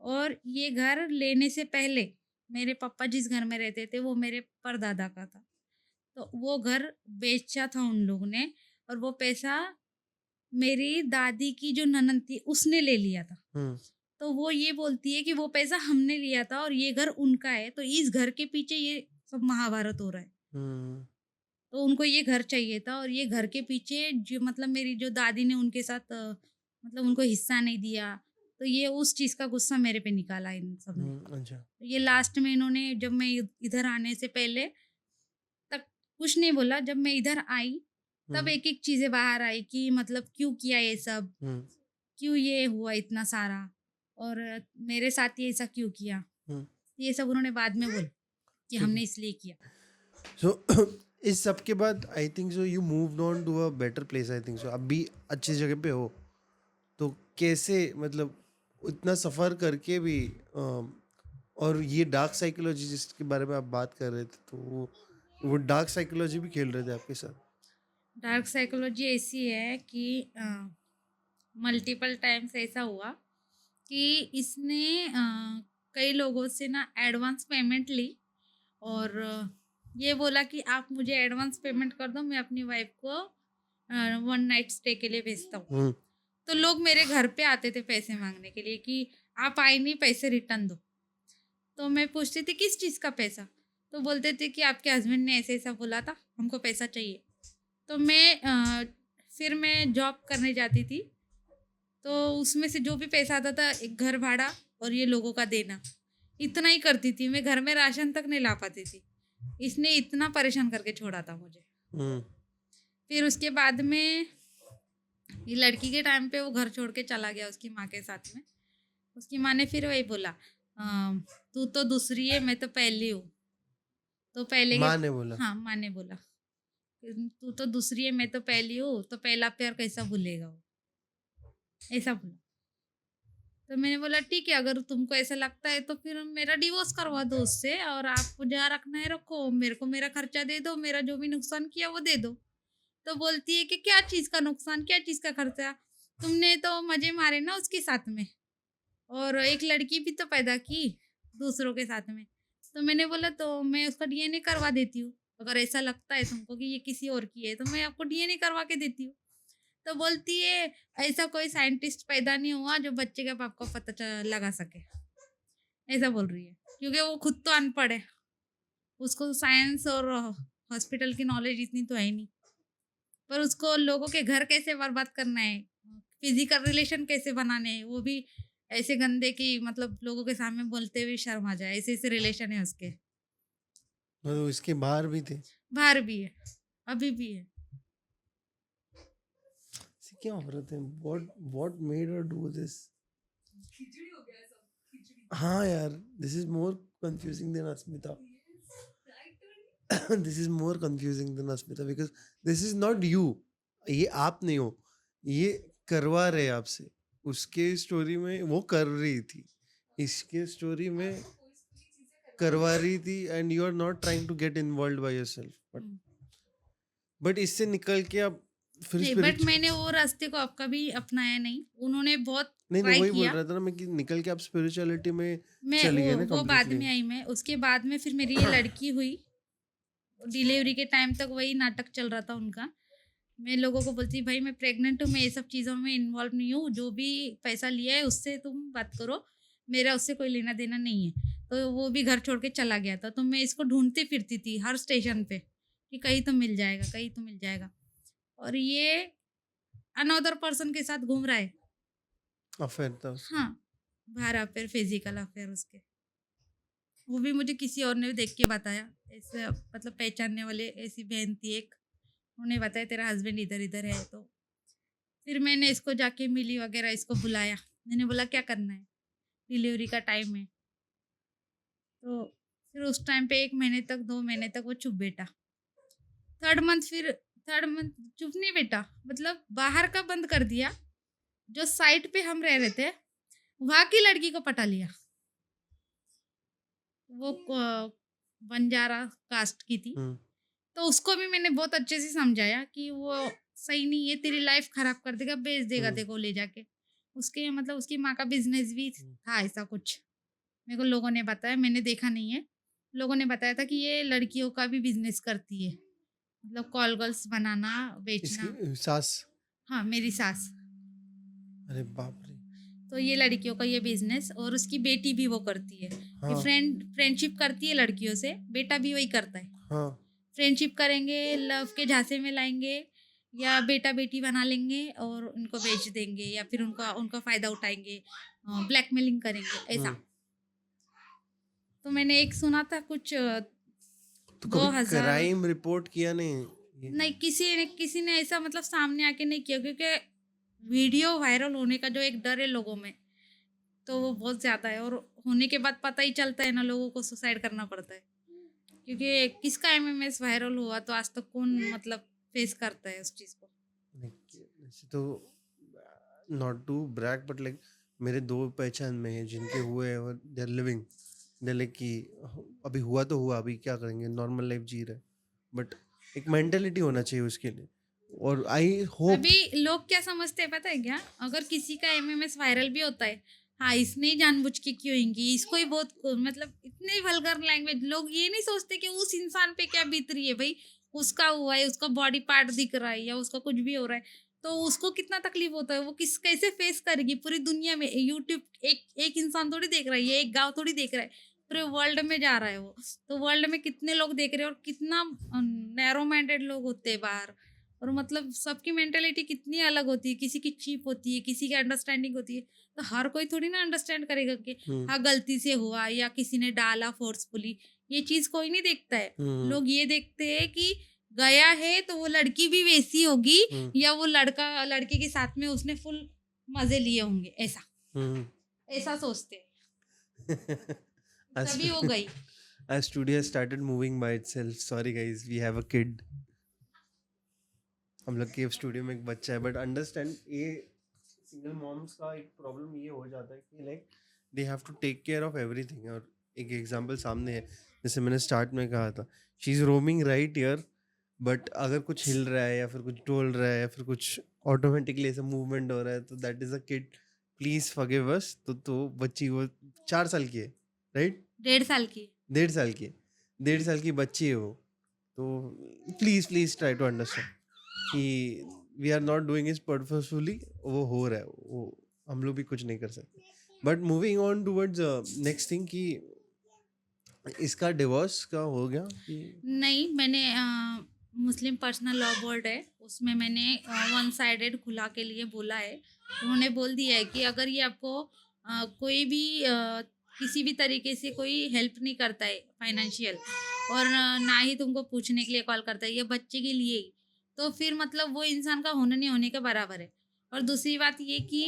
और ये घर लेने से पहले मेरे पापा जिस घर में रहते थे वो मेरे परदादा का था, तो वो घर बेचा था उन लोगों ने, और वो पैसा मेरी दादी की जो ननद थी उसने ले लिया था। तो वो ये बोलती है कि वो पैसा हमने लिया था और ये घर उनका है, तो इस घर के पीछे ये सब महाभारत हो रहा है। तो उनको ये घर चाहिए था और ये घर के पीछे जो मतलब मेरी जो दादी ने उनके साथ मतलब उनको हिस्सा नहीं दिया, तो ये उस चीज़ का गुस्सा मेरे पे निकाला इन सब ने। अच्छा। ये लास्ट में इन्होंने जब मैं इधर आने से पहले तक कुछ नहीं बोला, जब मैं इधर आई तब हुँ, एक-एक चीज़ें बाहर आई कि मतलब क्यों किया ये सब? हुँ, क्यों ये हुआ इतना सारा? और मेरे साथ ये ऐसा क्यों किया? हुँ, ये सब उन्होंने बाद में बोला कि ठीक हमने है। इसलिए किया। सो इस सब के बाद I think so you moved on to a better place, I think so अभी अच्छी जगह पे हो। तो कैसे मतलब इतना सफ़र करके भी और ये डार्क साइकोलॉजी जिसके बारे में आप बात कर रहे थे, तो वो डार्क साइकोलॉजी भी खेल रहे थे आपके साथ? डार्क साइकोलॉजी ऐसी है कि मल्टीपल टाइम्स ऐसा हुआ कि इसने कई लोगों से ना एडवांस पेमेंट ली और ये बोला कि आप मुझे एडवांस पेमेंट कर दो, मैं अपनी वाइफ को वन नाइट स्टे के लिए भेजता हूँ। हुँ, तो लोग मेरे घर पे आते थे पैसे मांगने के लिए कि आप आई नहीं, पैसे रिटर्न दो। तो मैं पूछती थी किस चीज़ का पैसा? तो बोलते थे कि आपके हस्बैंड ने ऐसे-ऐसा बोला था, हमको पैसा चाहिए। तो फिर मैं जॉब करने जाती थी, तो उसमें से जो भी पैसा आता था एक घर भाड़ा और ये लोगों का देना, इतना ही करती थी। मैं घर में राशन तक नहीं ला पाती थी। इसने इतना परेशान करके छोड़ा था मुझे। हुँ, फिर उसके बाद में ये लड़की के टाइम पे वो घर छोड़ के चला गया उसकी माँ के साथ में। उसकी माँ ने फिर वही बोला तू तो दूसरी है, मैं तो पहली हूँ। तो पहले के माँ ने बोला? हाँ, माँ ने बोला, "तू तो दूसरी है, मैं तो पहली हूँ, तो पहला प्यार कैसा भूलेगा वो?" ऐसा बोला। तो मैंने बोला ठीक है, अगर तुमको ऐसा लगता है तो फिर मेरा डिवोर्स करवा दो उससे और आपको जहाँ रखना है रखो, मेरे को मेरा खर्चा दे दो, मेरा जो भी नुकसान किया वो दे दो। तो बोलती है कि क्या चीज़ का नुकसान, क्या चीज़ का खर्चा? तुमने तो मज़े मारे ना उसके साथ में और एक लड़की भी तो पैदा की दूसरों के साथ में। तो मैंने बोला तो मैं उसका डीएनए करवा देती हूँ। अगर ऐसा लगता है तुमको कि ये किसी और की है तो मैं आपको डीएनए करवा के देती हूँ। तो बोलती है ऐसा कोई साइंटिस्ट पैदा नहीं हुआ जो बच्चे के बाप को पता लगा सके। ऐसा बोल रही है। क्योंकि वो खुद तो अनपढ़ है। उसको साइंस और हॉस्पिटल की नॉलेज इतनी तो है ही नहीं। पर उसको लोगों के घर कैसे बर्बाद करना है, फिजिकल रिलेशन कैसे बनाने हैं, वो भी ऐसे गंदे कि मतलब लोगों के सामने बोलते हुए शर्म आ जाए, ऐसे-ऐसे रिलेशन है उसके। मतलब इसके बाहर भी थे? बाहर भी है, अभी भी है। ऐसी क्या औरत है? What made her do this? हाँ यार, this is more confusing than Asmita. This is more confusing than Asmita because this is not you. ये आप नहीं हो। ये करवा रहे हैं आपसे। उसके स्टोरी में वो कर रही थी। इसके स्टोरी में करवा रही थी and you are not trying to get involved by yourself. Hmm. But इससे निकल के आप फिर नहीं, बट स्पिरिचुअल मैंने वो रास्ते को अब कभी अपनाया नहीं। उन्होंने बहुत नहीं, नहीं ट्राई वही बोल किया। रहा था ना मैं कि निकल के आप स्पिरिचुअलिटी में मैं चली गई ना वो बाद कंप्लीटली। में आई मैं। उसके बाद में फिर मेरी ये लड़की हुई। डिलीवरी के टाइम तक वही नाटक चल रहा था उनका। मैं लोगों को बोलती भाई मैं प्रेग्नेंट हूँ, मैं ये सब चीज़ों में इन्वॉल्व नहीं हूँ, जो भी पैसा लिया है उससे तुम बात करो, मेरा उससे कोई लेना देना नहीं है। तो वो भी घर छोड़ के चला गया था, तो मैं इसको ढूंढती फिरती थी हर स्टेशन पे कि कहीं तो मिल जाएगा, कहीं तो मिल जाएगा। और ये अनदर पर्सन के साथ घूम रहा है। अफेयर था उसका। हाँ, बाहर अफेयर, फिजिकल अफेयर उसके। वो भी मुझे किसी और ने देख के बताया, ऐसे मतलब पहचानने वाले ऐसी बहन थी एक, उन्होंने बताया तेरा हस्बैंड इधर इधर है। तो फिर मैंने इसको जाके मिली वगैरह, इसको बुलाया। मैंने बोला क्या करना है? डिलीवरी का टाइम है। तो फिर उस टाइम पे 1 महीने तक 2 महीने तक वो चुप बैठा। 3rd मंथ चुप नहीं बैठा, मतलब बाहर का बंद कर दिया। जो साइट पे हम रह रहे थे, वहाँ की लड़की को पटा लिया। वो बंजारा कास्ट की थी। हुँ, तो उसको भी मैंने बहुत अच्छे से समझाया कि वो सही नहीं है, तेरी लाइफ खराब कर देगा, बेच देगा हुँ, तेरे को ले जाके। उसके मतलब उसकी माँ का बिजनेस भी हुँ। था ऐसा कुछ। मेरे को लोगों ने बताया, मैंने देखा नहीं है। लोगों ने बताया था कि ये लड़कियों का भी बिजनेस करती है, मतलब कॉल गर्ल्स बनाना, इसकी बेचना। सास? हाँ, मेरी सास। अरे बाप रे! तो ये लड़कियों का ये बिजनेस और उसकी बेटी भी वो करती है कि हाँ, फ्रेंडशिप करती है लड़कियों से, बेटा भी वही करता है। हाँ। फ्रेंडशिप करेंगे, लव के झांसे में लाएंगे, या बेटा बेटी बना लेंगे और उनको बेच देंगे, या फिर उनका उनका फायदा उठाएंगे, ब्लैकमेलिंग करेंगे, ऐसा। हम्म। तो मैंने एक सुना था कुछ तो कभी 2000, क्राइम रिपोर्ट किया नहीं ये? नहीं, किसी ने ऐसा मतलब सामने आके नहीं किया, क्योंकि वीडियो वायरल होने का जो एक डर है लोगों में, तो वो बहुत ज्यादा है, और होने के बाद पता ही चलता है ना, लोगों को सुसाइड करना पड़ता है, क्योंकि किसका एमएमएस वायरल हुआ तो आज तक कौन मतलब फेस करता है उस चीज को। ऐसे तो not to brag but like मेरे दो पहचान में है जिनके हुए हैं और they are living, they like कि अभी हुआ तो हुआ, अभी क्या करेंगे, नॉर्मल लाइफ जी रहे, बट एक मेंटेलिटी होना चाहिए उसके लिए। और आई होप अभी लोग क्या समझते हैं पता है क्या, अगर किसी का एमएमएस वायरल भी होता है, हाँ इसने ही जानबूझ के की होंगी, इसको ही बहुत मतलब इतने वल्गर लैंग्वेज, लोग ये नहीं सोचते कि उस इंसान पे क्या बीत रही है भाई, उसका हुआ है, उसका बॉडी पार्ट दिख रहा है या उसका कुछ भी हो रहा है, तो उसको कितना तकलीफ होता है, वो किस कैसे फेस करेगी पूरी दुनिया में। यूट्यूब एक एक इंसान थोड़ी देख रहा है, ये एक गांव थोड़ी देख रहा है, पूरे वर्ल्ड में जा रहा है वो, तो वर्ल्ड में कितने लोग देख रहे हैं, और कितना नैरो माइंडेड लोग होते हैं बाहर, और मतलब सबकी मेंटेलिटी कितनी अलग होती है, किसी की चीप होती है, किसी की अंडरस्टैंडिंग होती है, तो हर कोई थोड़ी ना अंडरस्टैंड करेगा कि हाँ गलती से हुआ या किसी ने डाला फोर्सफुली, ये चीज कोई नहीं देखता है। लोग ये देखते हैं कि गया है तो वो लड़की भी वैसी होगी, या वो लड़का लड़के के साथ में उसने फुल मजे लिए होंगे, ऐसा ऐसा सोचते हैं, तभी वो गई। Our studio has started moving by itself. Sorry guys, we have a kid. हम लोग के स्टूडियो में एक बच्चा है, बट अंडरस्टैंड ये सिंगल मॉम्स का एक प्रॉब्लम ये हो जाता है कि like they have to take care of everything. और एक एग्जांपल सामने है, जैसे मैंने स्टार्ट में कहा था, she is roaming right year, but अगर कुछ हिल रहा है या फिर कुछ डोल रहा है या फिर कुछ ऑटोमेटिकली ऐसा मूवमेंट हो रहा है, तो that is a kid, please forgive अस। तो बच्ची वो 4 साल की है, राइट? 1.5 साल की। 1.5 साल की है, 1.5 साल की बच्ची है वो। तो प्लीज़ ट्राई टू अंडरस्टैंड कि we are not doing is purposefully, वो हो रहा है, वो हम लोग भी कुछ नहीं कर सकते। But moving on towards next thing कि इसका डिवोर्स का हो गया कि नहीं, मैंने मुस्लिम पर्सनल लॉ बोर्ड है, उसमें मैंने वन साइडेड खुला के लिए बोला है। उन्होंने बोल दिया है कि अगर ये आपको कोई भी किसी भी तरीके से कोई हेल्प नहीं करता है फाइनेंशियल, और ना ही तुमको पूछने के लिए कॉल करता है, ये बच्चे के लिए ही, तो फिर मतलब वो इंसान का होने नहीं होने के बराबर है। और दूसरी बात ये कि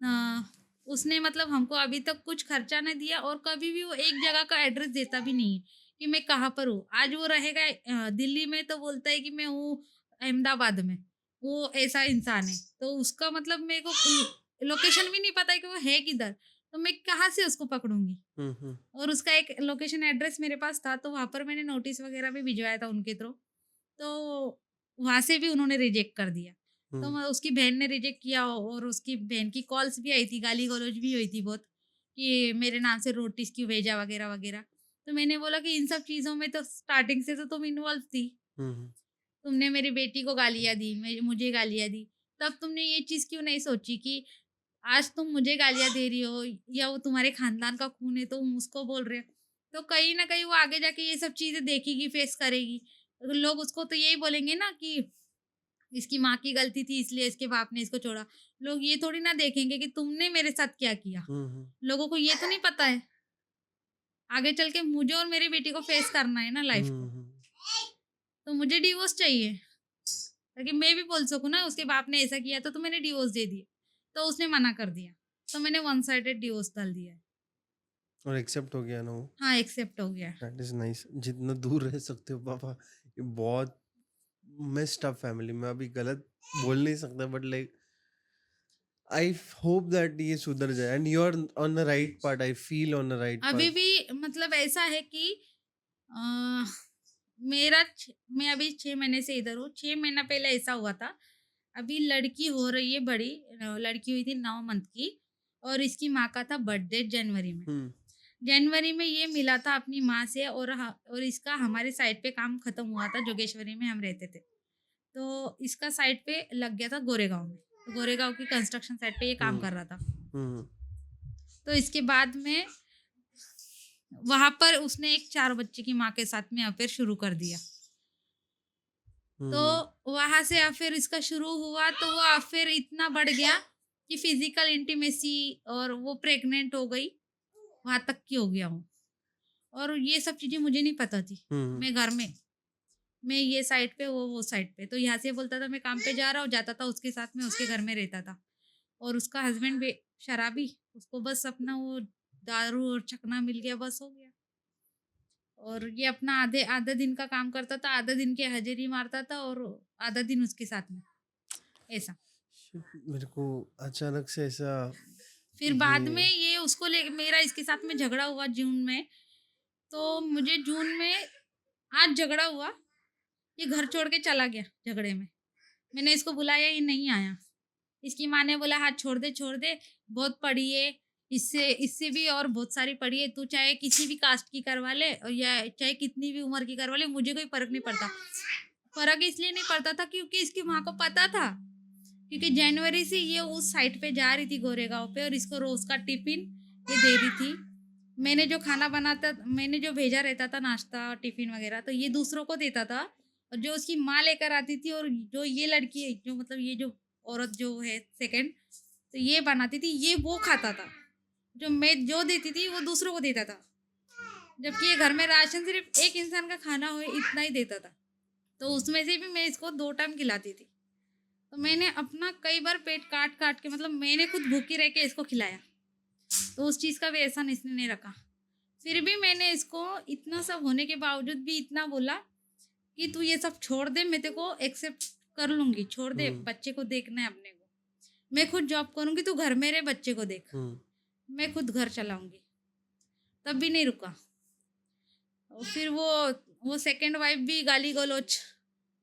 अ, उसने मतलब हमको अभी तक कुछ खर्चा नहीं दिया, और कभी भी वो एक जगह का एड्रेस देता भी नहीं है कि मैं कहाँ पर हूँ। आज वो रहेगा दिल्ली में तो बोलता है कि मैं हूँ अहमदाबाद में, वो ऐसा इंसान है। तो उसका मतलब मेरे को लोकेशन भी नहीं पता है कि वो है किधर, तो मैं कहाँ से उसको पकड़ूंगी। हम्म और उसका एक लोकेशन एड्रेस मेरे पास था, तो वहां पर मैंने नोटिस वगैरह भी भिजवाया था उनके थ्रू, तो वहां से भी उन्होंने रिजेक्ट कर दिया। तो उसकी बहन ने रिजेक्ट किया, और उसकी बहन की कॉल्स भी आई थी, गाली गलौज भी हुई थी बहुत, कि मेरे नाम से नोटिस क्यों भेजा वगैरह वगैरह। तो मैंने बोला कि इन सब चीज़ों में तो स्टार्टिंग से तो तुम इन्वॉल्व थी, हम्म तुमने मेरी बेटी को गालियाँ दी, मुझे गालियाँ दी, तब तुमने ये चीज़ क्यों नहीं सोची कि आज तुम मुझे गालियाँ दे रही हो, या वो तुम्हारे खानदान का खून है तो तुम उसको बोल रहे हो, तो कहीं ना कहीं वो आगे जाके ये सब चीज़ें देखेगी, फेस करेगी। तो लोग उसको तो यही बोलेंगे ना कि इसकी माँ की गलती थी इसलिए इसके बाप ने इसको छोड़ा। लोग ये थोड़ी ना देखेंगे कि तुमने मेरे साथ क्या किया। हम्म लोगों को ये तो नहीं पता है, आगे चल के मुझे और मेरी बेटी को फेस करना है ना लाइफ को, हम्म तो मुझे डिवोर्स चाहिए, ताकि मैं भी बोल सकूँ ना उसके बाप ने ऐसा किया तो मैंने डिवोर्स दे दिया। तो उसने मना कर दिया, तो मैंने वन साइडेड डिवोर्स डाल दिया है। और एक्सेप्ट हो गया ना वो? हाँ, एक्सेप्ट हो गया। That is nice. जितना दूर रह सकते हो पापा, ये बहुत मिस्ड अप फैमिली में, अभी गलत बोल नहीं सकता, but like I hope that ये सुधर जाए and you are on the right part, I feel on the right अभी पार्ट। भी मतलब ऐसा है कि अ, मैं अभी 6 महीने से इधर हूँ। 6 महीना पहले ऐसा हुआ था। अभी लड़की हो रही है बड़ी, लड़की हुई थी 9 मंथ की, और इसकी माँ का था बर्थडे जनवरी में। हम्म जनवरी में ये मिला था अपनी माँ से, और इसका हमारे साइड पे काम खत्म हुआ था, जोगेश्वरी में हम रहते थे। तो इसका साइड पे लग गया था गोरेगांव में, तो गोरेगांव की कंस्ट्रक्शन साइट पे ये काम हम्म कर रहा था। हम्म तो इसके बाद में वहां पर उसने एक 4 बच्चे की माँ के साथ में अफेयर शुरू कर दिया। तो वहां से अफेयर इसका शुरू हुआ, तो वो अफेयर इतना बढ़ गया कि फिजिकल इंटीमेसी, और वो प्रेग्नेंट हो गई, वहां तक की हो गया हूँ। और ये सब चीजें मुझे नहीं पता थी। मैं घर में, मैं ये साइड पे, वो साइड पे, तो यहाँ से बोलता था मैं काम पे जा रहा हूँ, जाता था उसके साथ में, उसके घर में रहता था। और उसका हस्बैंड भी शराबी, उसको बस अपना वो दारू और चकना मिल गया, बस हो गया। और ये अपना आधे आधा दिन का काम करता था, आधा दिन की हाजिरी मारता था, और आधा दिन उसके साथ में, ऐसा। मेरे को अचानक से ऐसा फिर बाद में ये ये उसको ले मेरा इसके साथ में झगड़ा हुआ जून में। तो मुझे जून में, आज झगड़ा हुआ, ये घर छोड़ के चला गया झगड़े में। मैंने इसको बुलाया, ये नहीं आया। इसकी माँ ने बोला हाथ छोड़ दे, बहुत पढ़ी है, इससे इससे भी और बहुत सारी पढ़ी है, तू चाहे किसी भी कास्ट की करवा ले, और या चाहे कितनी भी उम्र की करवा ले, मुझे कोई फर्क नहीं पड़ता। फर्क इसलिए नहीं पड़ता था क्योंकि इसकी माँ को पता था, क्योंकि जनवरी से ये उस साइट पे जा रही थी गोरेगांव पे, और इसको रोज का टिफिन ये दे रही थी। मैंने जो भेजा रहता था नाश्ता टिफिन वगैरह, तो ये दूसरों को देता था। और जो उसकी माँ लेकर आती थी, और जो ये लड़की है, जो मतलब ये जो औरत जो है सेकंड, तो ये बनाती थी, ये वो खाता था। जो मैं जो देती थी वो दूसरों को देता था, जबकि ये घर में राशन सिर्फ एक इंसान का खाना हो इतना ही देता था। तो उसमें से भी मैं इसको 2 टाइम खिलाती थी। तो मैंने अपना कई बार पेट काट काट के, मतलब मैंने खुद भूखी रह के इसको खिलाया। तो उस चीज़ का भी एहसान इसने नहीं रखा। फिर भी मैंने इसको इतना सब होने के बावजूद भी इतना बोला कि तू ये सब छोड़ दे, मैं तेरे को एक्सेप्ट कर लूंगी, छोड़ दे, बच्चे को देखना है अपने को, मैं खुद जॉब करूंगी, तू घर में रहे, बच्चे को देख, मैं खुद घर चलाऊंगी। तब भी नहीं रुका। और फिर वो सेकंड वाइफ भी गाली गलौज।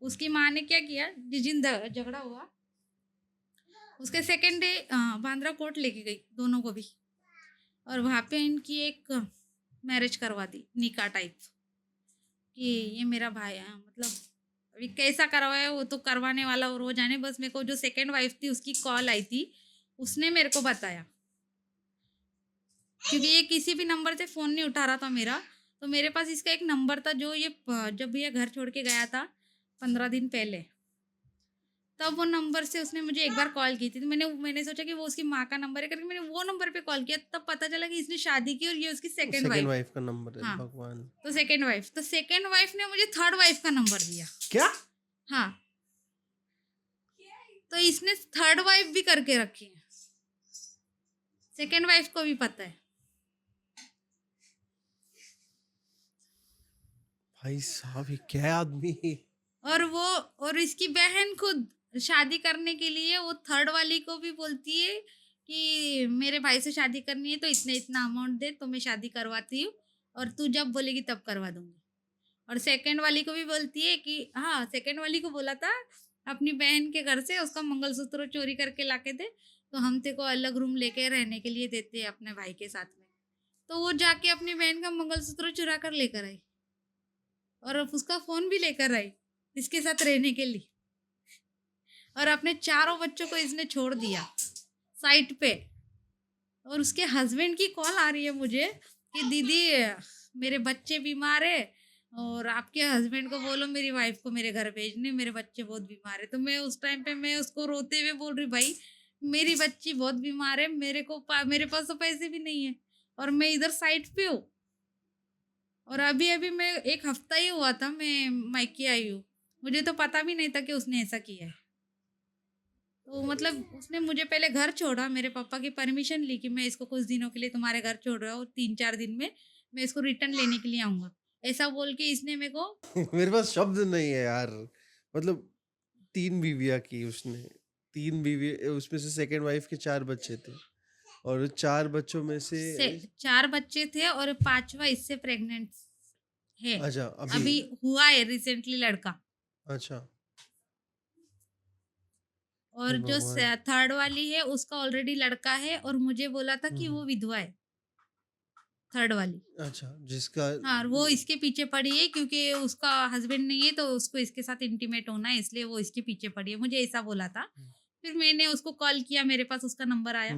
उसकी माँ ने क्या किया, जिस दिन झगड़ा हुआ उसके सेकंड डे बांद्रा कोर्ट लेके गई दोनों को भी, और वहाँ पे इनकी एक मैरिज करवा दी, निकाह टाइप, कि ये मेरा भाई है, मतलब अभी कैसा करवाया वो तो करवाने वाला और वो जाने। बस मेरे को जो सेकंड वाइफ थी उसकी कॉल आई थी, उसने मेरे को बताया, क्योंकि ये किसी भी नंबर से फ़ोन नहीं उठा रहा था मेरा। तो मेरे पास इसका एक नंबर था, जो ये जब ये घर छोड़ के गया था 15 दिन पहले, तब वो नंबर से उसने मुझे एक बार कॉल की थी। तो मैंने सोचा कि वो उसकी माँ का नंबर है करके मैंने वो नंबर पे कॉल किया, तब पता चला कि इसने शादी की और ये उसकी सेकंड सेकंड वाइफ। वाइफ का नंबर है, हाँ, भगवान। तो सेकंड वाइफ ने मुझे थर्ड वाइफ का नंबर दिया। क्या? हाँ, तो इसने थर्ड वाइफ भी करके रखी है, सेकंड वाइफ को भी पता है। भाई साहब ये क्या है आदमी? और इसकी बहन खुद शादी करने के लिए वो थर्ड वाली को भी बोलती है कि मेरे भाई से शादी करनी है तो इतना इतना अमाउंट दे, तो मैं शादी करवाती हूँ, और तू जब बोलेगी तब करवा दूंगी। और सेकंड वाली को भी बोलती है कि हाँ, सेकंड वाली को बोला था अपनी बहन के घर से उसका मंगलसूत्र चोरी करके लाके दे, तो हम तेरे को अलग रूम लेके रहने के लिए देते हैं अपने भाई के साथ में। तो वो जाके अपनी बहन का मंगलसूत्र चुरा कर लेकर आई, और उसका फोन भी लेकर आई इसके साथ रहने के लिए। और अपने चारों बच्चों को इसने छोड़ दिया साइट पे। और उसके हस्बैंड की कॉल आ रही है मुझे कि दीदी मेरे बच्चे बीमार है, और आपके हस्बैंड को बोलो मेरी वाइफ को मेरे घर भेजने, मेरे बच्चे बहुत बीमार है। तो मैं उस टाइम पे मैं उसको रोते हुए बोल रही, भाई मेरी बच्ची बहुत बीमार है, मेरे पास तो पैसे भी नहीं है, और मैं इधर साइट पे हूँ। और अभी अभी मैं 1 हफ्ता ही हुआ था मैं मायके आई हूँ, मुझे तो पता भी नहीं था कि उसने ऐसा किया है। तो मतलब उसने मुझे पहले घर छोड़ा, मेरे पापा की परमिशन ली कि मैं इसको कुछ दिनों के लिए तुम्हारे घर छोड़ रहा हूँ, 3-4 दिन में मैं इसको रिटर्न लेने के लिए आऊँगा, ऐसा बोल के इसने मेरे को। मेरे पास शब्द नहीं है यार। मतलब 3 बीवियाँ की उसने, 3 बीवी, उसमें से सेकंड वाइफ के 4 बच्चे थे, और 4 बच्चों में से 4 बच्चे थे और 5वां इससे प्रेग्नेंट है। अच्छा अभी हुआ है रिसेंटली लड़का। अच्छा, हे और जो भगवान। थर्ड वाली है उसका ऑलरेडी लड़का है, और मुझे बोला था कि वो विधवा है थर्ड वाली। अच्छा, जिसका हाँ, और वो इसके पीछे पड़ी है क्योंकि उसका हस्बैंड नहीं है, तो उसको इसके साथ इंटीमेट होना है, इसलिए वो इसके पीछे पड़ी है, मुझे ऐसा बोला था। फिर मैंने उसको कॉल किया, मेरे पास उसका नंबर आया,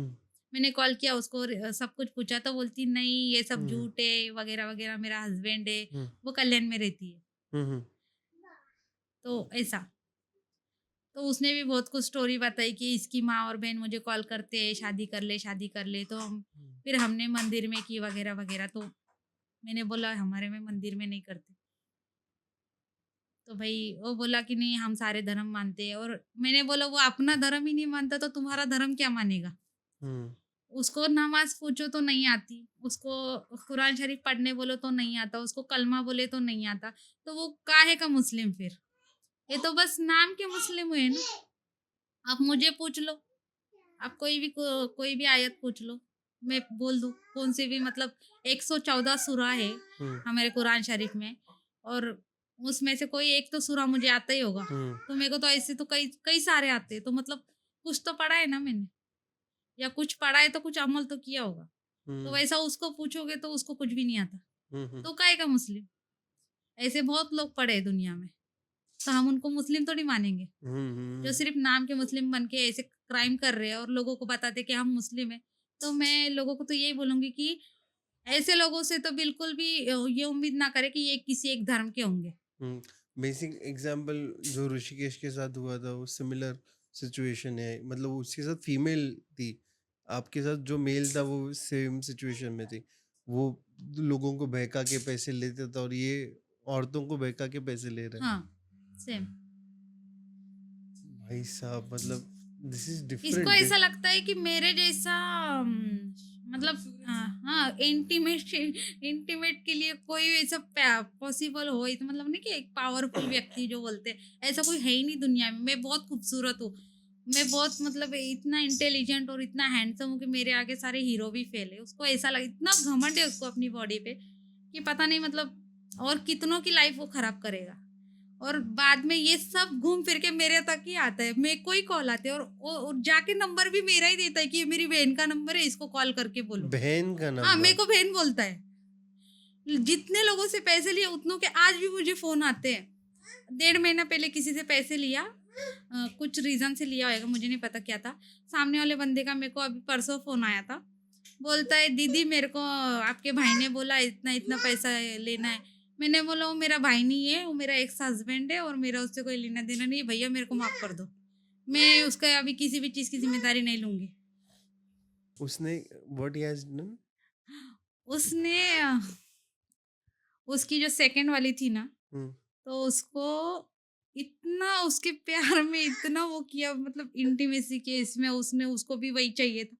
मैंने कॉल किया उसको, सब कुछ पूछा, तो बोलती नहीं ये सब झूठ है वगैरह वगैरह, मेरा हस्बैंड है, वो कल्याण में रहती है। तो ऐसा। तो उसने भी बहुत कुछ स्टोरी बताई कि इसकी माँ और बहन मुझे कॉल करते हैं, शादी कर ले, शादी कर ले। तो हम हुँ, फिर हमने मंदिर में की वगैरह वगैरह। तो मैंने बोला हमारे में मंदिर में नहीं करते। तो भाई वो बोला कि नहीं हम सारे धर्म मानते हैं। और मैंने बोला वो अपना धर्म ही नहीं मानता तो तुम्हारा धर्म क्या मानेगा? हुँ, उसको नमाज पूछो तो नहीं आती, उसको कुरान शरीफ पढ़ने बोलो तो नहीं आता, उसको कलमा बोले तो नहीं आता। तो वो काहे का मुस्लिम फिर? ये तो बस नाम के मुस्लिम हुए ना। आप मुझे पूछ लो, आप कोई भी आयत पूछ लो, मैं बोल दूँ कौन सी भी। मतलब 114 सूरा है हुँ, हमारे कुरान शरीफ में। और उसमें से कोई एक तो सूरा मुझे आता ही होगा। हुँ, तो मेरे को तो ऐसे तो कई कई सारे आते हैं। तो मतलब कुछ तो पढ़ा है ना मैंने, या कुछ पढ़ा है तो कुछ अमल तो किया होगा। तो हुँ, वैसा उसको पूछोगे तो उसको कुछ भी नहीं आता। हुँ, हुँ, तो काहे का मुस्लिम? ऐसे बहुत लोग पड़े हैं दुनिया में। तो हम उनको मुस्लिम थोड़ी मानेंगे। हुँ, जो हुँ। सिर्फ नाम के मुस्लिम बन के ऐसे क्राइम कर रहे हैं और लोगों को बताते कि हम मुस्लिम हैं। तो मैं लोगों को तो यही बोलूँगी कि ऐसे लोगों से तो बिल्कुल भी ये उम्मीद ना करें कि ये किसी एक धर्म के होंगे। हुँ, बेसिक एग्ज़ाम्पल जो ऋषिकेश के साथ हुआ था वो सिमिलर सिचुएशन है, मतलब उसके साथ फीमेल थी, आपके साथ जो मेल था वो सेम सिचुएशन में थी। वो लोगों को बहका के पैसे लेता था और ये औरतों को बहका के पैसे ले रहा है। हाँ, सेम। भाई साहब, मतलब दिस इज़ इसको डिफरेंट। ऐसा लगता है कि मेरे जैसा मतलब हाँ, इंटीमेट इंटीमेट के लिए कोई ऐसा पॉसिबल हो तो मतलब नहीं कि एक पावरफुल व्यक्ति जो बोलते हैं, ऐसा कोई है ही नहीं दुनिया में। मैं बहुत खूबसूरत हूँ, मैं बहुत मतलब इतना इंटेलिजेंट और इतना हैंडसम हूँ कि मेरे आगे सारे हीरो भी फेल है। उसको ऐसा लग इतना घमंड है उसको अपनी बॉडी पे कि पता नहीं मतलब और कितनों की लाइफ वो खराब करेगा। और बाद में ये सब घूम फिर के मेरे तक ही आता है, मेरे को ही कॉल आते हैं। और वो जाके नंबर भी मेरा ही देता है कि ये मेरी बहन का नंबर है, इसको कॉल करके बोलो। बहन का हाँ, मेरे नंबर। को बहन बोलता है। जितने लोगों से पैसे लिए उतनों के आज भी मुझे फोन आते हैं। 1.5 महीना पहले किसी से पैसे लिया, कुछ रीजन से लिया होगा, मुझे नहीं पता क्या था। सामने वाले बंदे का मेरे को अभी परसों फोन आया था। बोलता है दीदी मेरे को आपके भाई ने बोला इतना इतना पैसा लेना है। मैंने बोला वो मेरा भाई नहीं है, वो मेरा एक्स हस्बैंड है और मेरा उससे कोई लेना देना नहीं है। भैया मेरे को माफ कर दो, मैं उसका अभी किसी भी चीज की जिम्मेदारी नहीं लूंगी। उसने व्हाट ही हैज़ डन? उसने उसकी जो सेकंड वाली थी ना, हुँ, तो उसको इतना उसके प्यार में इतना वो किया, मतलब इंटीमेसी के इसमें उसने उसको भी वही चाहिए था।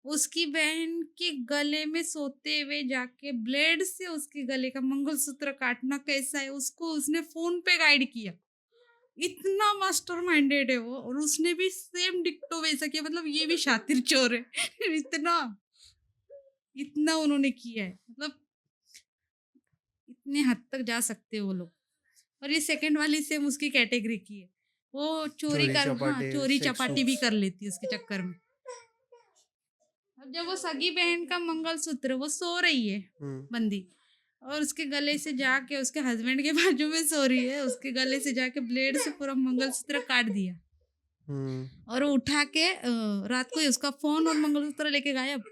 उसकी बहन के गले में सोते हुए जाके ब्लेड से उसके गले का मंगलसूत्र काटना कैसा है उसको उसने फोन पे गाइड किया। इतना मास्टर माइंडेड है वो, और उसने भी सेम डिक्टो वैसा किया। मतलब ये भी शातिर चोर है। इतना इतना उन्होंने किया है, मतलब इतने हद तक जा सकते हैं वो लोग। और ये सेकंड वाली सेम उसकी कैटेगरी की है। वो चोरी कर, हाँ, चोरी-चपाटे, चोरी सेक्स चपाटी भी टॉक्स। कर लेती है उसके चक्कर में। अब जब वो सगी बहन का मंगलसूत्र, वो सो रही है हुँ, बंदी, और उसके गले से जाके उसके हस्बैंड के बाजू में सो रही है, उसके गले से जाके ब्लेड से पूरा मंगलसूत्र काट दिया। हुँ। और वो उठा के रात को ही उसका फोन और मंगलसूत्र लेके गायब।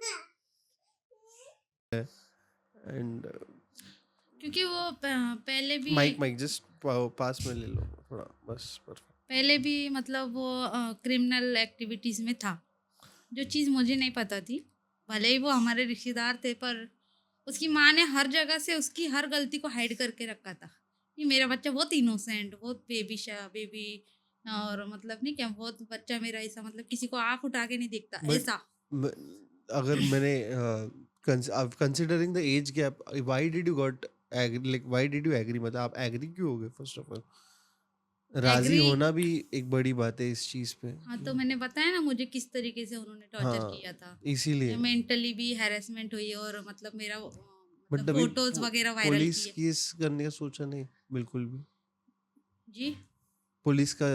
एंड क्योंकि वो पहले भी माइक माइक जस्ट पास में ले लो थोड़ा, बस परफेक्ट। पहले भी मतलब वो क्रिमिनल एक्टिविटीज में था, जो चीज़ मुझे नहीं पता थी। भले ही वो हमारे रिश्तेदार थे, पर उसकी माँ ने हर जगह से उसकी हर गलती को हाइड करके रखा था कि मेरा बच्चा बहुत इनोसेंट, बहुत बेबी, और मतलब नहीं क्या, बहुत बच्चा मेरा ऐसा, मतलब किसी को आँख उठा के नहीं देखता बट ऐसा। अगर मैंने considering the age gap, why did you got agree, like why did you agree, मतलब आप एग्री क्यों हो गए फर्स्ट ऑफ ऑल? राजी एग्री। होना भी एक बड़ी बात है इस चीज पे हाँ, कि तो मैंने बताया ना मुझे किस तरीके से उन्होंने टॉर्चर हाँ, किया था। इसीलिए। मेंटली भी हैरेसमेंट हुई, और मतलब मेरा मतलब बट अभी फोटोज वगैरह वायरल पुलिस किए। केस करने का सोचा नहीं बिल्कुल भी? जी। पुलिस का।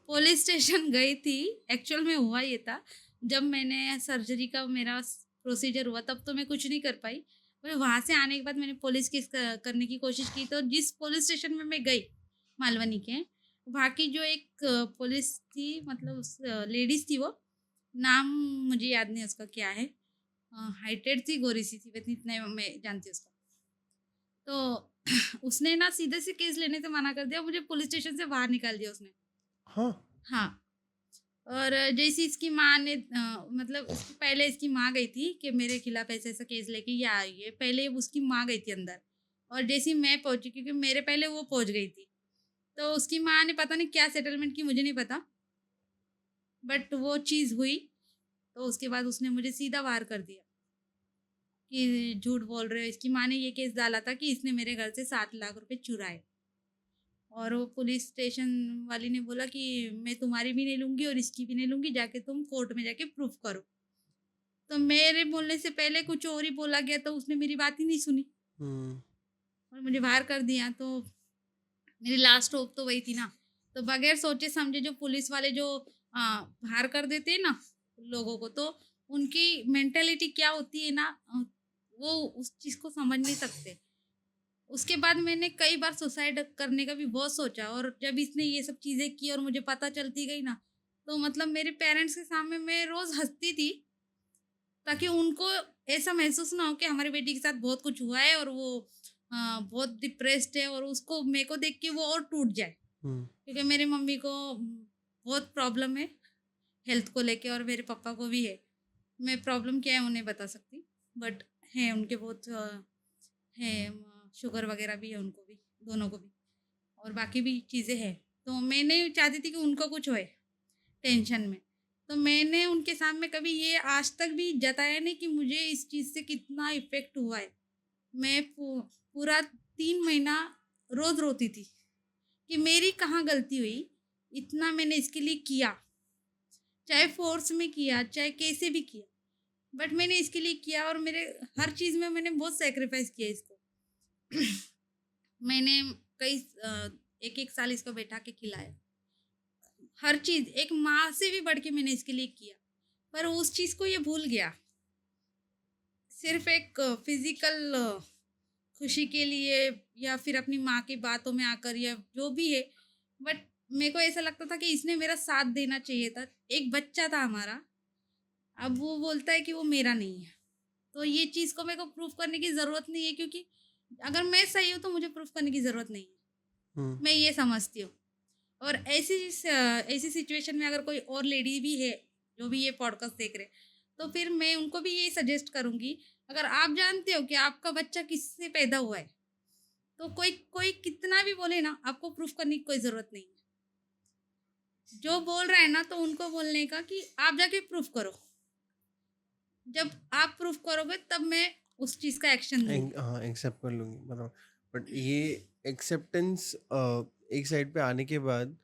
पुलिस स्टेशन गई थी। एक्चुअल में हुआ ये था, जब मैंने सर्जरी का मेरा प्रोसीजर हुआ तब तो मैं कुछ नहीं कर पाई। पर वहाँ से आने के बाद मैंने पुलिस केस करने की कोशिश की। तो जिस पुलिस स्टेशन में मैं गई, मालवनी के, वहाँ की जो एक पुलिस थी, मतलब उस लेडीज थी वो, नाम मुझे याद नहीं उसका क्या है। हाइटेड थी, गोरी सी थी, बस इतना मैं जानती हूँ उसका। तो उसने ना सीधे से केस लेने से मना कर दिया, मुझे पुलिस स्टेशन से बाहर निकाल दिया उसने। हाँ। हाँ। और जैसे इसकी माँ ने मतलब उसकी पहले इसकी माँ गई थी कि मेरे खिलाफ ऐसा-ऐसा केस लेके ये आई है, पहले उसकी माँ गई थी अंदर। और जैसे ही मैं पहुँची, क्योंकि मेरे पहले वो पहुँच गई थी, तो उसकी माँ ने पता नहीं क्या सेटलमेंट की, मुझे नहीं पता, बट वो चीज़ हुई। तो उसके बाद उसने मुझे सीधा बाहर कर दिया कि झूठ बोल रहे हो। इसकी माँ ने ये केस डाला था कि इसने मेरे घर से 7 लाख रुपए चुराए। और वो पुलिस स्टेशन वाली ने बोला कि मैं तुम्हारी भी नहीं लूँगी और इसकी भी नहीं लूँगी, जाके तुम कोर्ट में जाके प्रूफ करो। तो मेरे बोलने से पहले कुछ और ही बोला गया, तो उसने मेरी बात ही नहीं सुनी हुँ। और मुझे बाहर कर दिया। तो मेरी लास्ट होप तो वही थी ना। तो बगैर सोचे समझे जो पुलिस वाले जो बाहर कर देते हैं ना लोगों को, तो उनकी मेंटालिटी क्या होती है ना, वो उस चीज़ को समझ नहीं सकते। उसके बाद मैंने कई बार सुसाइड करने का भी बहुत सोचा, और जब इसने ये सब चीज़ें की और मुझे पता चलती गई ना, तो मतलब मेरे पेरेंट्स के सामने मैं रोज़ हँसती थी, ताकि उनको ऐसा महसूस ना हो कि हमारी बेटी के साथ बहुत कुछ हुआ है और वो बहुत डिप्रेस्ड है, और उसको मेरे को देख के वो और टूट जाए। हुँ। क्योंकि मेरी मम्मी को बहुत प्रॉब्लम है हेल्थ को लेके, और मेरे पापा को भी है। मैं प्रॉब्लम क्या है उन्हें बता सकती, बट है उनके बहुत है, शुगर वगैरह भी है उनको भी, दोनों को भी, और बाकी भी चीज़ें हैं। तो मैं नहीं चाहती थी कि उनको कुछ होए टेंशन में। तो मैंने उनके सामने कभी ये आज तक भी जताया नहीं कि मुझे इस चीज़ से कितना इफ़ेक्ट हुआ है। मैं पूरा 3 महीना रोज़ रोती थी कि मेरी कहाँ गलती हुई, इतना मैंने इसके लिए किया। चाहे फ़ोर्स में किया, चाहे कैसे भी किया, बट मैंने इसके लिए किया, और मेरे हर चीज़ में मैंने बहुत सैक्रिफ़ाइस किया इसको। मैंने कई 1-1 साल इसको बैठा के खिलाया। हर चीज़ एक माँ से भी बढ़ के मैंने इसके लिए किया। पर उस चीज़ को ये भूल गया। सिर्फ़ एक फ़िज़िकल खुशी के लिए, या फिर अपनी माँ की बातों में आकर, या जो भी है, बट मेरे को ऐसा लगता था कि इसने मेरा साथ देना चाहिए था। एक बच्चा था हमारा, अब वो बोलता है कि वो मेरा नहीं है। तो ये चीज़ को मेरे को प्रूफ़ करने की ज़रूरत नहीं है, क्योंकि अगर मैं सही हूँ तो मुझे प्रूफ़ करने की ज़रूरत नहीं है। हुँ। मैं ये समझती हूँ। और ऐसी सिचुएशन में अगर कोई और लेडी भी है, जो भी ये पॉडकास्ट देख रहे हैं, तो फिर मैं उनको भी यही सजेस्ट करूँगी, अगर आप जानते हो कि आपका बच्चा किससे पैदा हुआ है, तो कोई कोई कितना भी बोले ना, आपको प्रूफ़ करने की कोई ज़रूरत नहीं है। जो बोल रहा है ना, तो उनको बोलने का कि आप जाके प्रूफ़ करो। जब आप प्रूफ़ करोगे तब मैं उस चीज़ का एक्शन लूँगी। हाँ, एक्सेप्ट कर लूँगी बराबर। बट ये एक्सेप्टेंस एक साइड पे आने के बाद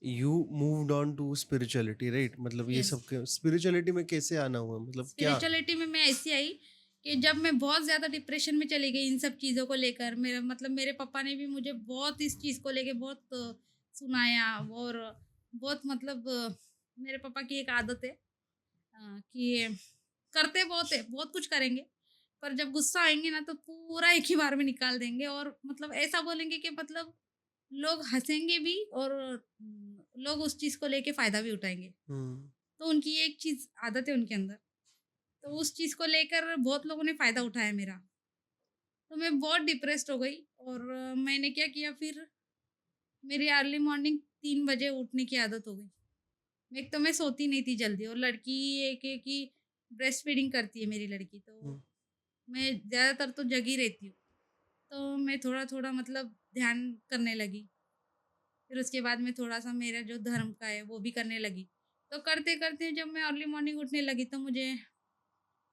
you moved on to spirituality, right? मतलब ये यस। सब स्पिरिचुअलिटी में कैसे आना हुआ, मतलब क्या? स्पिरिचुअलिटी में मैं ऐसी आई कि जब मैं बहुत ज़्यादा डिप्रेशन में चली गई इन सब चीज़ों को लेकर, मेरा मतलब मेरे पापा ने भी मुझे बहुत इस चीज़ को लेके बहुत सुनाया, और बहुत मतलब मेरे पापा की एक आदत है कि करते बहुत है, बहुत कुछ करेंगे, पर जब गुस्सा आएंगे ना तो पूरा एक ही बार में निकाल देंगे, और मतलब ऐसा बोलेंगे कि मतलब लोग हंसेंगे भी, और लोग उस चीज़ को लेके फ़ायदा भी उठाएंगे। हुँ। तो उनकी ये एक चीज़ आदत है उनके अंदर। तो उस चीज़ को लेकर बहुत लोगों ने फ़ायदा उठाया मेरा। तो मैं बहुत डिप्रेस्ड हो गई, और मैंने क्या किया फिर, मेरी अर्ली मॉर्निंग 3 बजे उठने की आदत हो गई। एक तो मैं सोती नहीं थी जल्दी, और लड़की एक है कि ब्रेस्ट फीडिंग करती है मेरी लड़की, तो हुँ। मैं ज़्यादातर तो जगी रहती हूँ। तो मैं थोड़ा-थोड़ा मतलब ध्यान करने लगी। फिर उसके बाद में थोड़ा-सा मेरा जो धर्म का है वो भी करने लगी। तो करते-करते जब मैं अर्ली मॉर्निंग उठने लगी, तो मुझे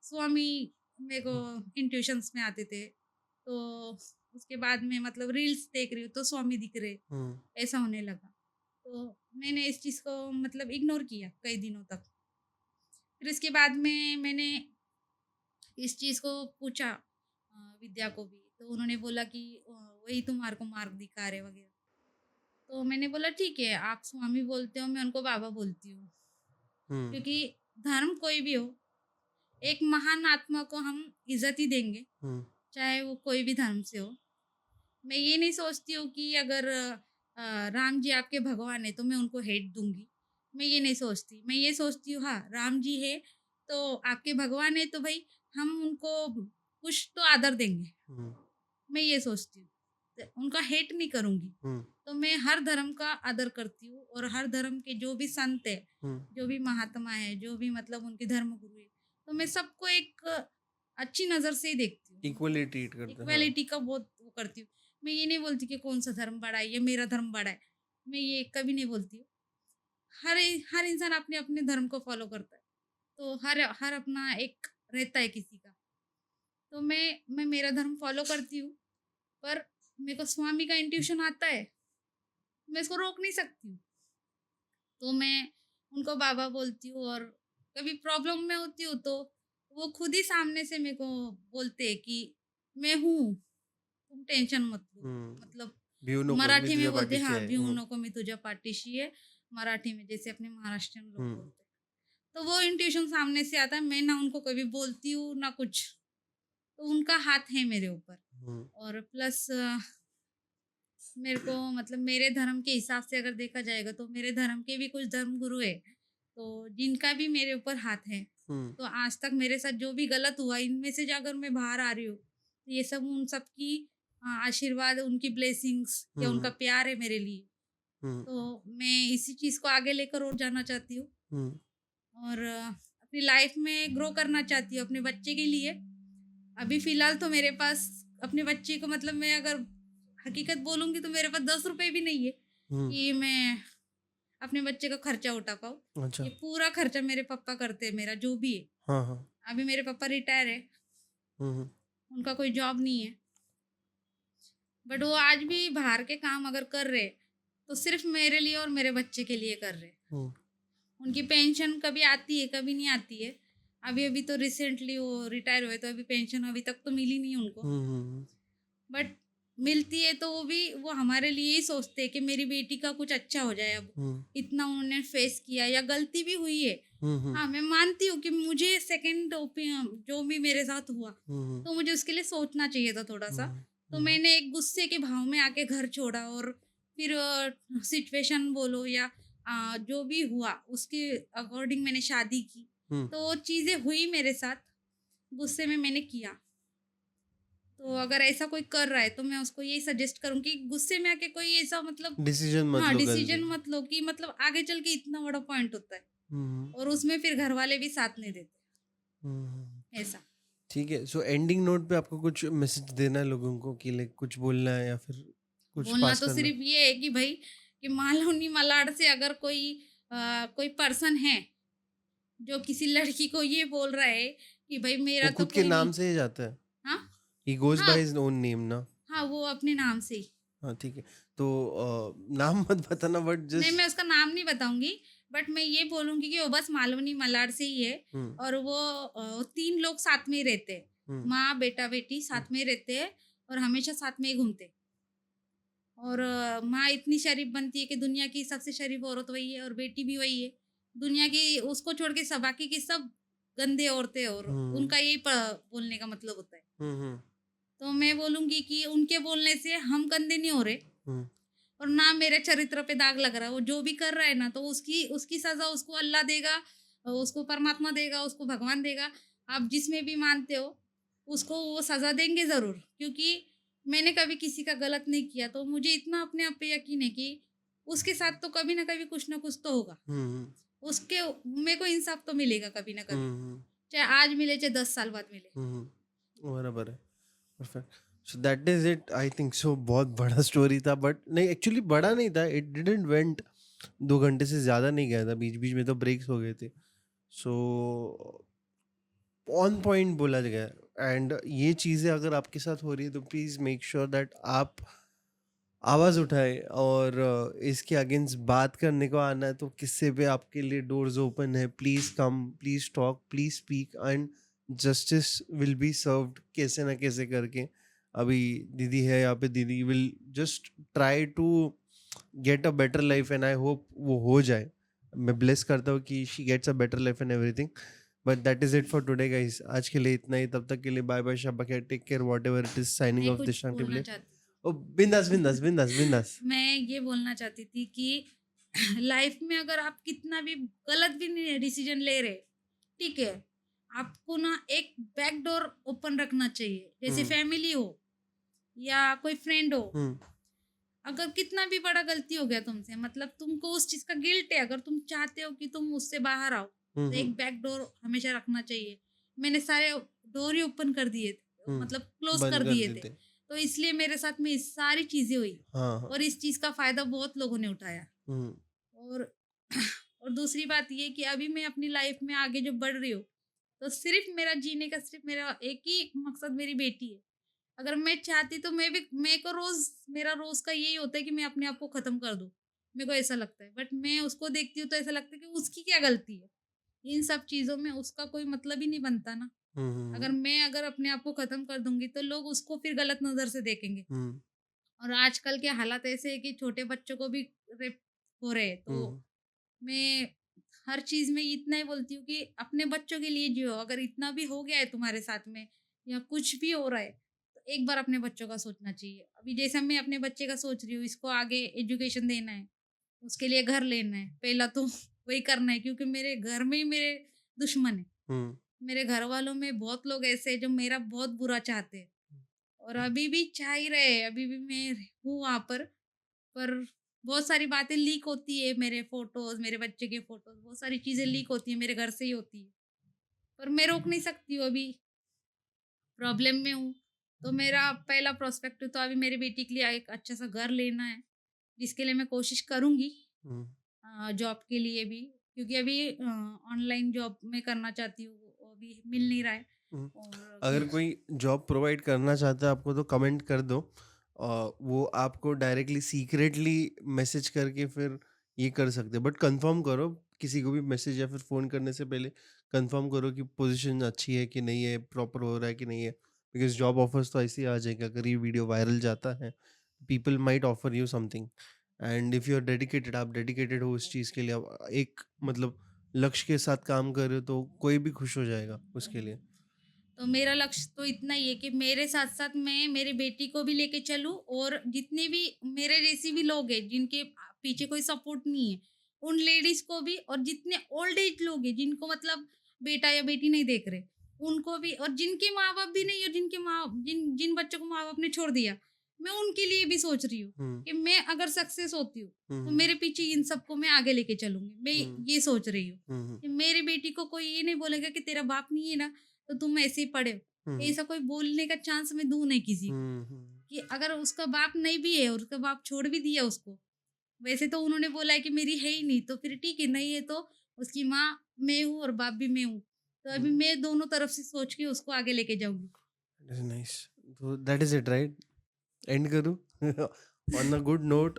स्वामी मेरे को इंट्यूशंस में आते थे। तो उसके बाद में मतलब रील्स देख रही हूँ तो स्वामी दिख रहे, हुँ। ऐसा होने लगा। तो मैंने इस चीज़ को मतलब इग्नोर किया कई दिनों तक। फिर उसके बाद में मैंने इस चीज़ को पूछा विद्या को भी, तो उन्होंने बोला कि वही तुम्हारे को मार्ग दिखा रहे वगैरह। तो मैंने बोला ठीक है, आप स्वामी बोलते हो, मैं उनको बाबा बोलती हूँ। हुँ। क्योंकि धर्म कोई भी हो, एक महान आत्मा को हम इज़्ज़त ही देंगे, हुँ। चाहे वो कोई भी धर्म से हो। मैं ये नहीं सोचती हूँ कि अगर राम जी आपके भगवान हैं तो मैं उनको हेट दूँगी। मैं ये नहीं सोचती। मैं ये सोचती हूँ हाँ, राम जी है तो आपके भगवान हैं तो भई हम उनको कुछ तो आदर देंगे। हुँ। मैं ये सोचती हूँ। उनका हेट नहीं करूंगी। हम्म, तो मैं हर धर्म का आदर करती हूँ और हर धर्म के जो भी संत है, हम्म, जो भी महात्मा है, जो भी मतलब उनके धर्म गुरु है, तो मैं सबको एक अच्छी नज़र से ही देखती हूँ। इक्वली ट्रीट करते हैं, हाँ। इक्वालिटी का बहुत वो करती हूँ। मैं ये नहीं बोलती कि कौन सा धर्म बड़ा है या मेरा धर्म बड़ा है। मैं ये कभी नहीं बोलती हूँ। हर इंसान अपने अपने धर्म को फॉलो करता है। तो हर हर अपना एक रहता है किसी का। तो मैं मेरा धर्म फॉलो करती हूँ, पर मेरे को स्वामी का इंट्यूशन आता है, मैं इसको रोक नहीं सकती हूँ। तो मैं उनको बाबा बोलती हूँ और कभी प्रॉब्लम में होती हूँ तो वो खुद ही सामने से मेरे को बोलते हैं कि मैं हूँ, तुम टेंशन मत लो। हम्म, मतलब भिऊ नको मी मराठी में तुझ्या बोलते हैं, पाठीशी हाँ, आहे. भिऊ नको मी तुझ्या पाठीशी है। मराठी में जैसे अपने महाराष्ट्रियन लोग हम्म, बोलते हैं। तो वो इंट्यूशन सामने से आता है, मैं ना उनको कभी बोलती हूँ ना कुछ। तो उनका हाथ है मेरे ऊपर। हम्म, और प्लस मेरे को मतलब मेरे धर्म के हिसाब से अगर देखा जाएगा तो मेरे धर्म के भी कुछ धर्म गुरु है, तो जिनका भी मेरे ऊपर हाथ है। हम्म, तो आज तक मेरे साथ जो भी गलत हुआ, इनमें से जो अगर मैं बाहर आ रही हूँ, तो ये सब उन सब की आशीर्वाद, उनकी ब्लेसिंग्स या उनका हम्म, प्यार है मेरे लिए। हम्म, तो मैं इसी चीज़ को आगे लेकर और जाना चाहती हूँ हम्म, और अपनी लाइफ में ग्रो करना चाहती हूँ अपने बच्चे के लिए। अभी फ़िलहाल तो मेरे पास अपने बच्चे को मतलब मैं अगर हकीकत बोलूँगी तो मेरे पास 10 रुपए भी नहीं है हम्म, कि मैं अपने बच्चे का खर्चा उठा पाऊँ। अच्छा, ये पूरा खर्चा मेरे पापा करते हैं, मेरा जो भी है। हाँ, हाँ, अभी मेरे पापा रिटायर है, हम्म, उनका कोई जॉब नहीं है, बट वो आज भी बाहर के काम अगर कर रहे, तो सिर्फ़ मेरे लिए और मेरे बच्चे के लिए कर रहे। हम्म, उनकी पेंशन कभी आती है, कभी नहीं आती है। अभी-अभी तो रिसेंटली वो रिटायर हुए, तो अभी पेंशन अभी तक तो मिली नहीं उनको। हम्म, बट मिलती है तो वो हमारे लिए ही सोचते हैं कि मेरी बेटी का कुछ अच्छा हो जाए अब। हम्म, इतना उन्होंने फेस किया या गलती भी हुई है। हम्म, हाँ, मैं मानती हूँ कि मुझे सेकंड ओपिनियन जो भी मेरे साथ हुआ, हम्म, तो मुझे उसके लिए सोचना चाहिए था थोड़ा-सा। हम्म, तो मैंने एक गुस्से के भाव में आके घर छोड़ा और फिर सिचुएशन बोलो या जो भी हुआ उसके अकॉर्डिंग मैंने शादी की। हम्म, तो चीज़ें हुई मेरे साथ, गुस्से में मैंने किया। तो अगर ऐसा कोई कर रहा है तो मैं उसको यही सजेस्ट करूँगी कि गुस्से में आके कोई ऐसा मतलब डिसीजन मत हाँ, लो गलती. डिसीजन मत लो कि मतलब आगे चल के इतना बड़ा पॉइंट होता है हम्म, और उसमें फिर घर वाले भी साथ नहीं देते, हम्म, ऐसा। ठीक है. सो एंडिंग नोट पे आपको कुछ मैसेज देना है लोगों को कि लाइक कुछ बोलना है या फिर कुछ बोलना पास तो करना है? सिर्फ ये है कि भाई कि मालवनी मलाड से अगर कोई पर्सन है जो किसी लड़की को ये बोल रहा है कि भाई वो मेरा तो खुद के कोई नहीं। नाम से ही जाता है. हाँ, ही गोज हाँ, बाय हिज ओन नेम ना. हाँ, वो अपने नाम से ही। हाँ, ठीक है. तो नाम मत बताना बट नहीं, जस्ट. मैं उसका नाम नहीं बताऊंगी, बट मैं ये बोलूंगी कि वो बस मालवनी मलाड से ही है। हम्म, और वो 3 लोग साथ में ही रहते हैं, हम्म, माँ बेटा बेटी साथ में ही रहते हैं और हमेशा साथ में ही घूमते हैं। और माँ इतनी शरीफ बनती है कि दुनिया की सबसे शरीफ औरत वही है और बेटी भी वही है। दुनिया की उसको छोड़ के सब बाकी की सब गंदे औरतें और हम्म, उनका यही बोलने का मतलब होता है। हम्म, तो मैं बोलूंगी कि उनके बोलने से हम गंदे नहीं हो रहे हम्म, और ना मेरे चरित्र पे दाग लग रहा है। वो जो भी कर रहा है ना, तो उसकी उसकी सज़ा उसको अल्लाह देगा, उसको परमात्मा देगा, उसको भगवान देगा। आप जिसमें भी मानते हो, उसको वो सज़ा देंगे ज़रूर। क्योंकि मैंने कभी किसी का गलत नहीं किया, तो मुझे इतना अपने आप पे यकीन है कि उसके साथ तो कभी ना कभी कुछ ना कुछ तो होगा। हम्म, उसके मेरे को इंसाफ तो मिलेगा कभी ना कभी, हम्म, चाहे आज मिले, चाहे 10 साल बाद मिले। बराबर है. Perfect. So that is it I think सो. बहुत बड़ा स्टोरी था बट नहीं, एक्चुअली बड़ा नहीं था. इट डिडंट वेंट 2 घंटे से ज़्यादा नहीं गया था. बीच बीच में तो ब्रेक्स हो गए थे. सो ऑन पॉइंट बोला गया. एंड ये चीज़ें अगर आपके साथ हो रही है तो प्लीज़ मेक श्योर दैट आप आवाज़ उठाएं. और इसके अगेंस्ट बात करने को आना है तो किससे पे आपके लिए डोर्स ओपन है. Please come, please talk, please speak and justice will be served कैसे ना कैसे करके. अभी दीदी है यहाँ पे. दीदी will just try to get a better life and I hope वो हो जाए. मैं ब्लेस करता हूँ कि she gets a better life and everything. But that is it for today guys. आज के लिए इतना ही. तब तक के लिए बाय बाय, शब्बा खैर, take care, whatever it is. Signing मैं ऑफ कुछ दिशांग बोलना टिबले. चाहती ओ बिंदास बिंदास बिंदास बिंदास. मैं ये बोलना चाहती थी कि लाइफ में अगर आप कितना भी गलत भी नहीं डिसीजन ले रहे, ठीक है, आपको ना एक बैक डोर ओपन रखना चाहिए, जैसे हम्म, फैमिली हो। या कोई फ्रेंड हो, हुँ, अगर कितना भी बड़ा गलती हो गया तुमसे, मतलब तुमको उस चीज़ का गिल्ट है, अगर तुम चाहते हो कि तुम उससे बाहर आओ, हुँ, तो हुँ, एक बैक डोर हमेशा रखना चाहिए। मैंने सारे डोर ही ओपन कर दिए थे, हुँ। मतलब क्लोज़ बंद कर कर दिए थे। देते। तो इसलिए मेरे साथ में ये सारी चीज़ें हुई हाँ, हाँ। और इस चीज़ का फ़ायदा बहुत लोगों ने उठाया। हुँ, और और दूसरी बात ये कि अभी मैं अपनी लाइफ़ में आगे जो बढ़ रही हूँ, तो सिर्फ़ मेरा जीने का सिर्फ़ मेरा एक ही मकसद मेरी बेटी है। अगर मैं चाहती तो मैं भी, मेरे को रोज़, मेरा रोज़ का यही होता है कि मैं अपने आप को ख़त्म कर दूँ। मेरे को ऐसा लगता है, बट मैं उसको देखती हूँ तो ऐसा लगता है कि उसकी क्या गलती है? इन सब चीज़ों में उसका कोई मतलब ही नहीं बनता ना। हुँ, हुँ, अगर अपने आप को ख़त्म कर दूँगी तो लोग उसको फिर गलत नज़र से देखेंगे। हुँ, और आजकल के हालात ऐसे हैं कि छोटे बच्चों को भी रेप हो रहे हैं। हुँ, तो मैं हर चीज़ में इतना ही बोलती हूँ कि अपने बच्चों के लिए जियो। अगर इतना भी हो गया है तुम्हारे साथ में या कुछ भी हो रहा है, तो एक बार अपने बच्चों का सोचना चाहिए। अभी जैसे मैं अपने बच्चे का सोच रही हूँ, इसको आगे एजुकेशन देना है, उसके लिए घर लेना है। पहला तो वही करना है, क्योंकि मेरे घर में ही मेरे दुश्मन है। हुँ, मेरे घर वालों में बहुत लोग ऐसे हैं जो मेरा बहुत बुरा चाहते हैं और अभी भी चाह ही रहे हैं। अभी भी मैं हूँ वहाँ पर बहुत सारी बातें लीक होती है, मेरे फ़ोटोज़, मेरे बच्चे के फ़ोटोज़, बहुत सारी चीज़ें लीक होती हैं, मेरे घर से ही होती है। पर मैं रोक नहीं सकती हूँ, अभी प्रॉब्लम में हूँ। तो मेरा पहला प्रोस्पेक्टिव तो अभी मेरी बेटी के लिए एक अच्छा-सा घर लेना है, जिसके लिए मैं कोशिश करूँगी हुँ, जॉब के लिए भी, क्योंकि अभी ऑनलाइन जॉब मैं करना चाहती हूँ, वो अभी मिल नहीं रहा है। हुँ। और अगर कोई जॉब प्रोवाइड करना चाहता है आपको तो कमेंट कर दो। वो आपको डायरेक्टली सीक्रेटली मैसेज करके फिर ये कर सकते हैं। बट कंफर्म करो, किसी को भी मैसेज या फिर फ़ोन करने से पहले कंफर्म करो कि पोज़ीशन अच्छी है कि नहीं है, प्रॉपर हो रहा है कि नहीं है। बिकॉज़ जॉब ऑफर्स तो ऐसे ही आ जाएँगे अगर ये वीडियो वायरल जाता है, people might offer you something and if you are dedicated, आप डेडिकेटेड हो उस चीज़ के लिए, आप एक मतलब लक्ष्य के साथ काम कर रहे हो तो कोई भी खुश हो जाएगा उसके लिए। तो मेरा लक्ष्य तो इतना ही है कि मेरे साथ-साथ मैं मेरी बेटी को भी लेके चलूँ और जितने भी मेरे जैसी भी लोग हैं जिनके पीछे कोई सपोर्ट नहीं है, उन लेडीज़ को भी, और जितने ओल्ड एज लोग हैं जिनको मतलब बेटा या बेटी नहीं देख रहे, उनको भी, और जिनके माँ-बाप भी नहीं, और जिनके माँ जिन जिन बच्चों को माँ-बाप ने छोड़ दिया, मैं उनके लिए भी सोच रही हूँ हुँ, कि मैं अगर सक्सेस होती हूँ, हुँ, तो हुँ, मेरे पीछे इन सबको मैं आगे लेके चलूँगी। मैं हुँ, ये सोच रही हूँ हुँ, हुँ। कि मेरी बेटी को कोई ये नहीं बोलेगा कि तेरा बाप नहीं है ना, तो तुम ऐसे ही पड़े हो। हुँ, हुँ। ऐसा कोई बोलने का चांस मैं दूँ नहीं किसी को, हुँ, हुँ। कि अगर उसका बाप नहीं भी है और उसका बाप छोड़ भी दिया उसको, वैसे तो उन्होंने बोला है कि मेरी है ही नहीं, तो फिर ठीक है, नहीं है तो उसकी माँ मैं हूँ और बाप भी मैं हूँ। तो हुँ, अभी मैं दोनों तरफ से सोच के उसको आगे लेके जाऊँगी। That is nice. तो that is it right? And करूँ? On a good note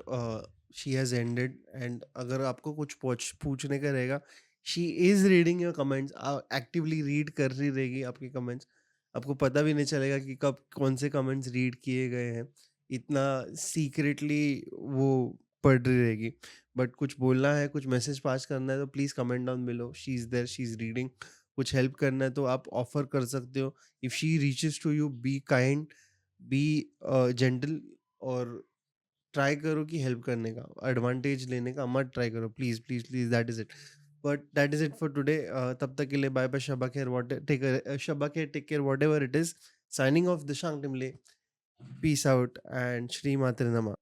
she has ended and अगर आपको कुछ पूछने का रहेगा, she is reading your comments, actively read कर रही रहेगी आपके कमेंट्स। आपको पता भी नहीं चलेगा कि कब कौन से कमेंट्स रीड किए गए हैं। इतना सीक्रेटली वो पढ़ रही रहेगी। बट कुछ बोलना है, कुछ मैसेज पास करना है तो please comment down below. She is there, she is reading. कुछ हेल्प करना है तो आप ऑफ़र कर सकते हो। If she reaches to you, be kind, be gentle और ट्राई करो कि हेल्प करने का, एडवांटेज लेने का मत ट्राई करो, please, please, please, that is it. But that is it for today. तब तक के लिए बाय बाय, शब्बा खैर, शब्बा खैर, take care, whatever it is. Signing off Dishank Timle, peace out and Shri मातरे नमः।